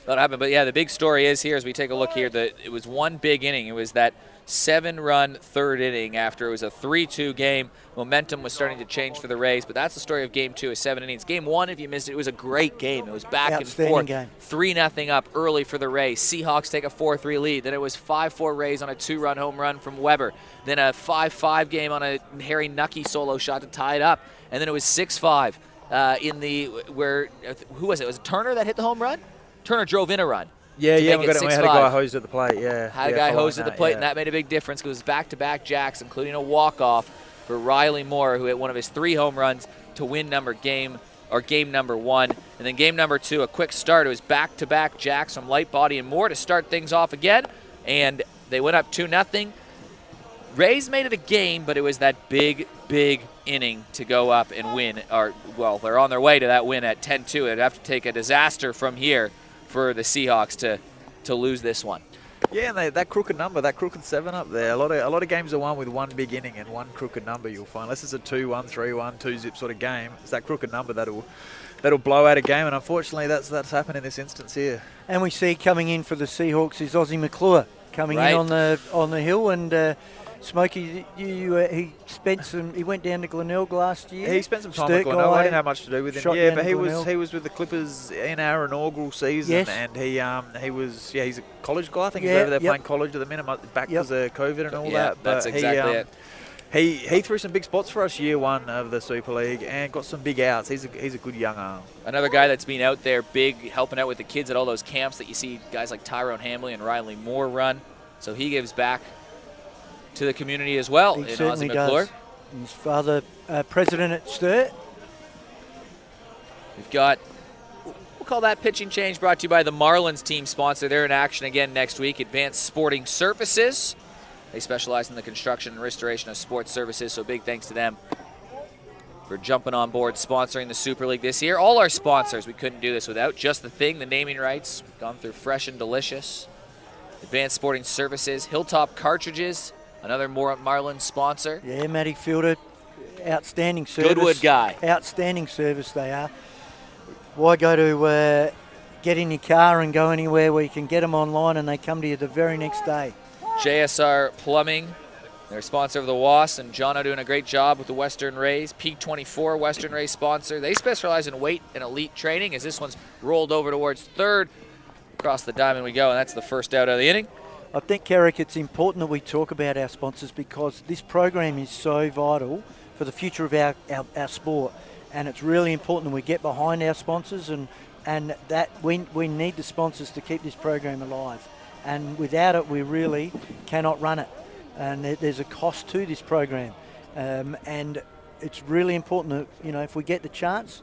That'll happen. But yeah, the big story is here as we take a look here that it was one big inning. It was that 7-run third inning after it was a 3-2 game. Momentum was starting to change for the Rays, but that's the story of Game 2 is 7 innings. Game 1, if you missed it, it was a great game. It was back and forth. 3-0 up early for the Rays. Seahawks take a 4-3 lead. Then it was 5-4 Rays on a 2-run home run from Weber. Then a 5-5 game on a Harry Nucky solo shot to tie it up. And then it was 6-5 who was it? Was it Turner that hit the home run? Turner drove in a run. Yeah, we had a guy hosed at the plate, Had a guy hosed at the plate, and that made a big difference because it was back-to-back jacks, including a walk-off for Riley Moore, who hit one of his 3 home runs to win game number 1. And then game number 2, a quick start. It was back-to-back jacks from Lightbody and Moore to start things off again, and they went up 2-0. Rays made it a game, but it was that big inning to go up and win. They're on their way to that win at 10-2. They'd have to take a disaster from here for the Seahawks to lose this one. Yeah, and that crooked number, that crooked 7 up there. A lot of games are won with one big inning and one crooked number. You'll find, unless it's a 2-1, 3-1, 2-zip sort of game, it's that crooked number that'll blow out a game. And unfortunately, that's happened in this instance here. And we see coming in for the Seahawks is Ozzie McClure coming in on the hill, and Smokey, he spent some. He went down to Glenelg last year. He spent some time at Glenelg. I didn't have much to do with him. Yeah, but he was with the Clippers in our inaugural season, and he's a college guy. I think he's over there playing college at the minute, back because of COVID and all that. But that's exactly it. He threw some big spots for us year 1 of the Super League and got some big outs. He's a good young arm. Another guy that's been out there big, helping out with the kids at all those camps that you see guys like Tyrone Hamley and Riley Moore run. So he gives back to the community as well. He certainly does. His father, president at Sturt. We've got, we'll call that pitching change, brought to you by the Marlins team sponsor. They're in action again next week. Advanced Sporting Services. They specialize in the construction and restoration of sports services, so big thanks to them for jumping on board, sponsoring the Super League this year. All our sponsors, we couldn't do this without. Just the Thing, the naming rights, gone through Fresh and Delicious. Advanced Sporting Services, Hilltop Cartridges, another Marlins sponsor. Yeah, Matty Fielder, outstanding service. Goodwood guy. Outstanding service they are. Why go to get in your car and go anywhere where you can get them online and they come to you the very next day? JSR Plumbing, they're a sponsor of the WAS, and John are doing a great job with the Western Rays. Peak 24, Western Rays sponsor. They specialize in weight and elite training, as this one's rolled over towards third. Across the diamond we go, and that's the first out of the inning. I think, Carrick, it's important that we talk about our sponsors because this program is so vital for the future of our sport, and it's really important that we get behind our sponsors, and that we need the sponsors to keep this program alive. And without it, we really cannot run it. And there's a cost to this program. And it's really important that, if we get the chance,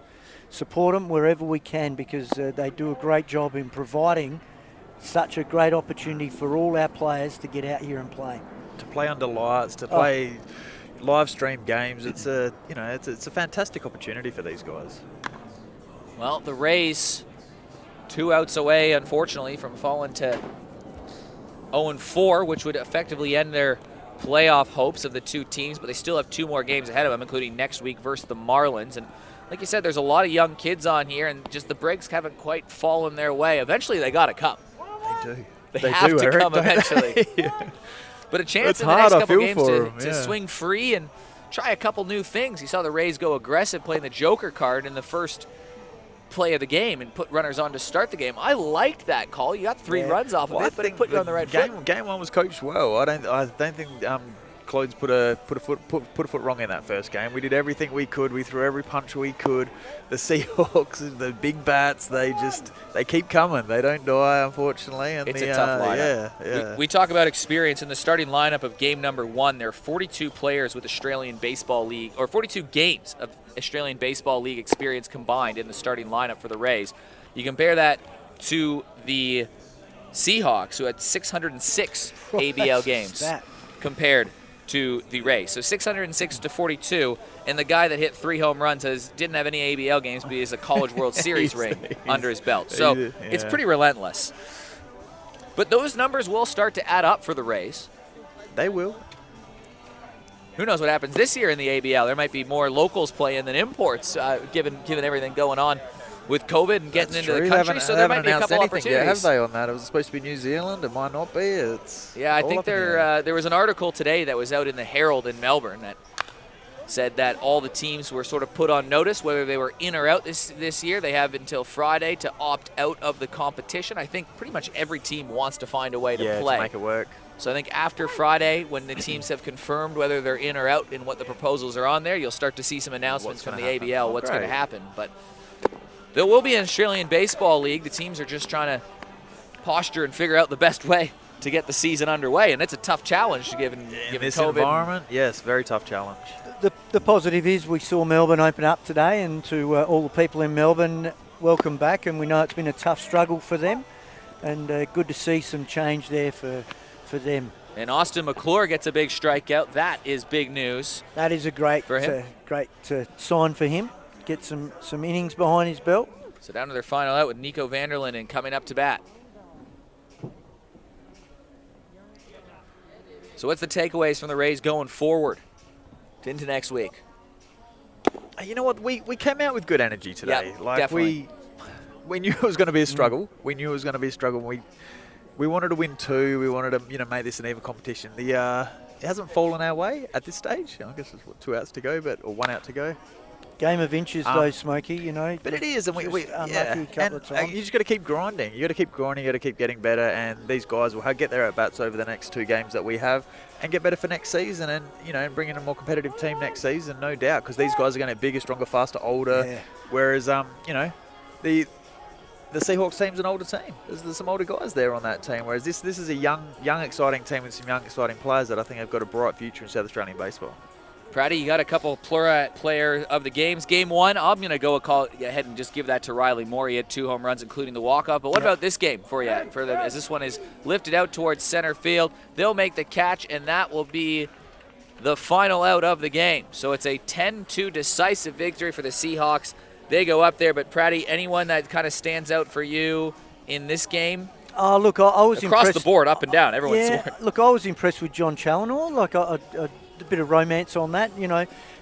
support them wherever we can because they do a great job in providing such a great opportunity for all our players to get out here and play. To play under lights, to play live stream games, it's a fantastic opportunity for these guys. Well, the Rays, 2 outs away, unfortunately, from falling to 0-4, which would effectively end their playoff hopes of the 2 teams, but they still have 2 more games ahead of them, including next week versus the Marlins. And like you said, there's a lot of young kids on here, and just the breaks haven't quite fallen their way. Eventually, they got to come. They do. They have to come eventually. Yeah. But a chance it's in the next hard, couple games to swing free and try a couple new things. You saw the Rays go aggressive playing the Joker card in the first play of the game and put runners on to start the game. I liked that call. You got 3 runs off of it, but it put you on the right foot. Game 1 was coached well. I don't think Clodes put a foot wrong in that first game. We did everything we could. We threw every punch we could. The Seahawks, the big bats, they keep coming. They don't die, unfortunately. And it's a tough lineup. Yeah. We talk about experience in the starting lineup of game number 1. There are 42 players with Australian Baseball League, or 42 games of Australian Baseball League experience combined in the starting lineup for the Rays. You compare that to the Seahawks, who had 606 ABL games compared to the Rays. So 606 to 42, and the guy that hit 3 home runs didn't have any ABL games, but he has a College World Series ring under his belt. So it's pretty relentless. But those numbers will start to add up for the Rays. They will. who knows what happens this year in the ABL. There might be more locals playing than imports, given everything going on with COVID and getting into the country. So there might be a couple opportunities. Yeah, have they on that? It was supposed to be New Zealand. It might not be. I think there was an article today that was out in the Herald in Melbourne that said that all the teams were sort of put on notice whether they were in or out this year. They have until Friday to opt out of the competition. I think pretty much every team wants to find a way to play. To make it work. So I think after Friday, when the teams have confirmed whether they're in or out and what the proposals are on there, you'll start to see some announcements from the ABL what's going to happen. But there will be an Australian Baseball League. The teams are just trying to posture and figure out the best way to get the season underway, and it's a tough challenge given this COVID. Environment. Yes, very tough challenge. The positive is we saw Melbourne open up today, and to all the people in Melbourne, welcome back. And we know it's been a tough struggle for them, and good to see some change there for them. And Austin McClure gets a big strikeout. That is big news. That is a great sign for him. Get some innings behind his belt. So down to their final out with Nico Vanderlinden coming up to bat. So what's the takeaways from the Rays going forward into next week? You know what? We came out with good energy today. Yep, definitely. We knew it was going to be a struggle. We knew it was going to be a struggle. We wanted to win 2. We wanted to make this an even competition. It hasn't fallen our way at this stage. I guess it's 2 outs to go, or 1 out to go. Game of inches, though, Smokey. But it is, and we unlucky a couple of times. You just got to keep grinding. You got to keep grinding. You got to keep getting better. And these guys will get their at bats over the next 2 games that we have, and get better for next season. And and bring in a more competitive team next season, no doubt, because these guys are going to be bigger, stronger, faster, older. Yeah. Whereas the Seahawks team's an older team. There's some older guys there on that team. Whereas this is a young, exciting team with some young, exciting players that I think have got a bright future in South Australian baseball. Pratty, you got a couple player of the games. Game 1, I'm going to go ahead and just give that to Riley Moore. He had 2 home runs, including the walk-off. But what about this game for you? As this one is lifted out towards center field, they'll make the catch, and that will be the final out of the game. So it's a 10-2 decisive victory for the Seahawks. They go up there. But Pratty, anyone that kind of stands out for you in this game? Oh, look, I was across the board, up and down. Everyone's scoring. Look, I was impressed with John Challinor. A bit of romance on that.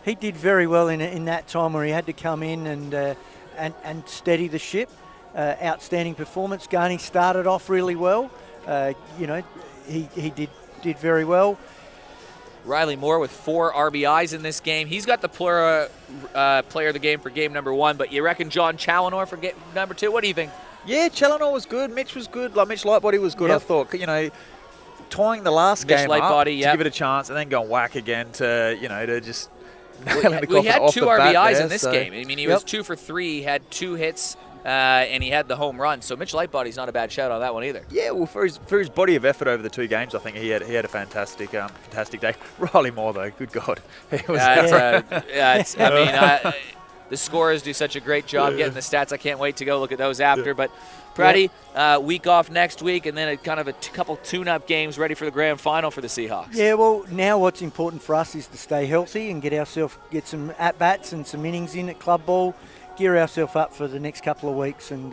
He did very well in that time where he had to come in and steady the ship. Outstanding performance. Garney started off really well. He did very well. Riley Moore with 4 RBIs in this game. He's got the player of the game for game number 1, but you reckon John Challinor for game number 2? What do you think? Yeah, Challinor was good. Mitch was good. Mitch Lightbody was good, I thought. Tying the last game up to give it a chance, and then go whack again to just nail in the coffin. We had off 2 the bat RBIs there, in this game. I mean, he was 2 for 3. He had 2 hits, and he had the home run. So Mitch Lightbody's not a bad shout on that one either. Yeah, well, for his body of effort over the 2 games, I think he had a fantastic day. Riley Moore, though, good God, he was. The scorers do such a great job getting the stats. I can't wait to go look at those after, but. Pratty, week off next week, and then a couple tune-up games ready for the grand final for the Seahawks. Yeah, well, now what's important for us is to stay healthy and get some at-bats and some innings in at club ball, gear ourselves up for the next couple of weeks, and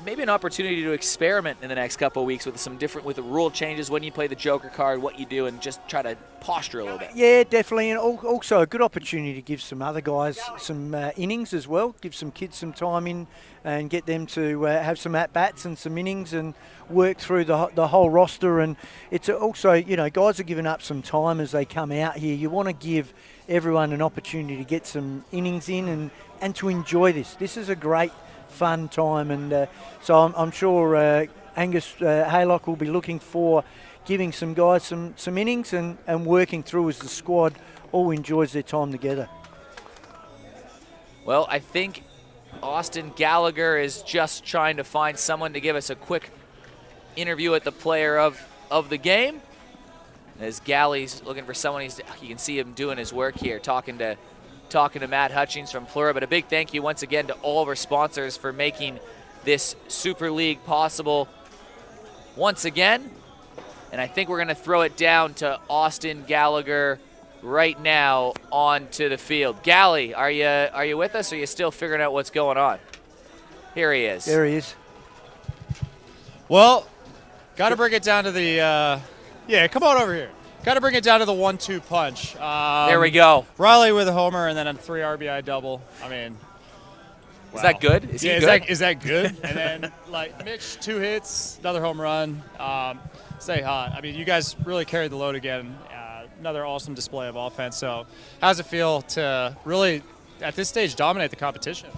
maybe an opportunity to experiment in the next couple of weeks with the rule changes, when you play the Joker card, what you do, and just try to posture a little bit. Yeah, definitely, and also a good opportunity to give some other guys some innings as well, give some kids some time in and get them to have some at-bats and some innings and work through the whole roster. And it's also, guys are giving up some time as they come out here. You want to give everyone an opportunity to get some innings in and to enjoy this. This is a great fun time, and so I'm sure Angus Haylock will be looking for giving some guys some innings and working through as the squad all enjoys their time together. Well, I think Austin Gallagher is just trying to find someone to give us a quick interview at the player of the game. As Galley's looking for someone, you can see him doing his work here, talking to Matt Hutchings from Plura. But a big thank you once again to all of our sponsors for making this Super League possible once again. And I think we're going to throw it down to Austin Gallagher right now onto the field. Galley, are you with us, or are you still figuring out what's going on? Here he is. There he is. Well, got to bring it down to the, come on over here. kind of bring it down to the 1-2 punch. There we go. Riley with a homer and then a 3 RBI double. I mean, Is that good? Is he yeah, good? is that good? And then like Mitch, 2 hits, another home run. Stay hot. I mean, you guys really carried the load again. Another awesome display of offense. So, how does it feel to really, at this stage, dominate the competition?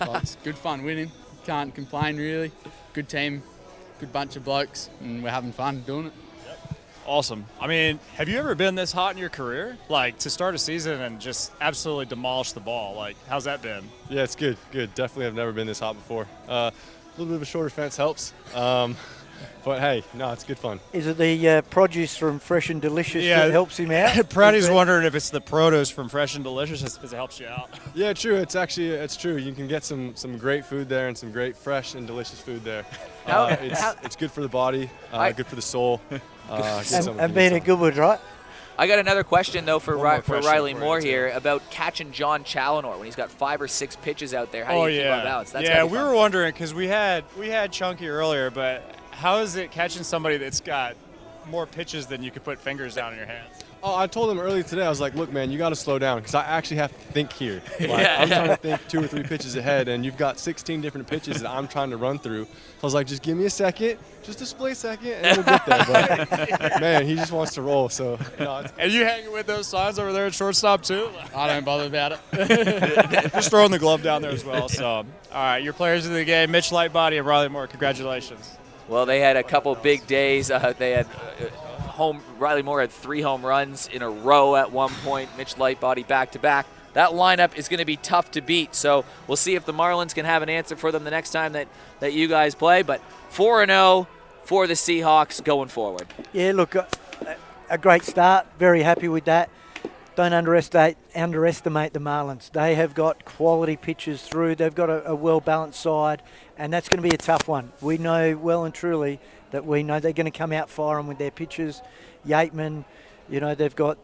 Well, it's good fun winning. Can't complain really. Good team, good bunch of blokes, and we're having fun doing it. Awesome. I mean, have you ever been this hot in your career? Like, to start a season and just absolutely demolish the ball. Like, how's that been? Yeah, it's good. Good. Definitely have never been this hot before. A little bit of a shorter fence helps. But hey, no, it's good fun. Is it the produce from Fresh and Delicious that helps him out? Proudy's wondering if it's the produce from Fresh and Delicious because it helps you out. Yeah, true. It's true. You can get some great food there and some great fresh and delicious food there. It's good for the body, good for the soul. And being a good one, right? I got another question, though, for question Riley for Moore you, here about catching John Challenor when he's got 5 or 6 pitches out there. How do you keep on balance? That's yeah, gotta be we fun. were wondering because we had Chunky earlier, but how is it catching somebody that's got more pitches than you could put fingers down in your hands? Oh, I told him earlier today, I was like, look, man, you got to slow down because I actually have to think here. Like, I'm trying to think 2 or 3 pitches ahead, and you've got 16 different pitches that I'm trying to run through. So I was like, just give me a second, just a split second, and we'll get there. But, man, he just wants to roll. So, And you hanging with those signs over there at shortstop, too? I don't bother about it. Just throwing the glove down there as well. So, all right, your players of the game, Mitch Lightbody and Riley Moore, congratulations. Well, they had a couple big days. They had Riley Moore had 3 home runs in a row at one point. Mitch Lightbody back-to-back. That lineup is going to be tough to beat. So we'll see if the Marlins can have an answer for them the next time that you guys play. But 4-0 for the Seahawks going forward. Yeah, look, a great start. Very happy with that. Don't underestimate the Marlins. They have got quality pitchers through. They've got a well-balanced side, and that's going to be a tough one. We know well and truly that we know they're going to come out firing with their pitchers. Yateman, they've got,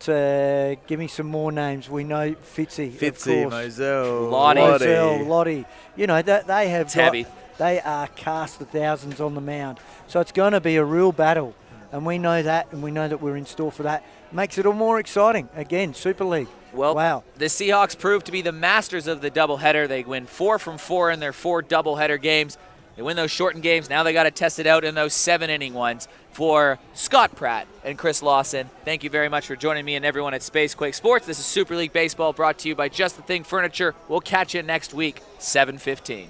give me some more names. We know Fitzy, Moselle, Lottie. They have Tabby. They are cast of thousands on the mound. So it's going to be a real battle. And we know that, and we know that we're in store for that. Makes it all more exciting. Again, Super League. Well, wow. The Seahawks proved to be the masters of the doubleheader. They win 4 from 4 in their 4 doubleheader games. They win those shortened games. Now they got to test it out in those 7-inning ones. For Scott Pratt and Chris Lawson, thank you very much for joining me and everyone at Spacequake Sports. This is Super League Baseball brought to you by Just the Thing Furniture. We'll catch you next week, 7:15.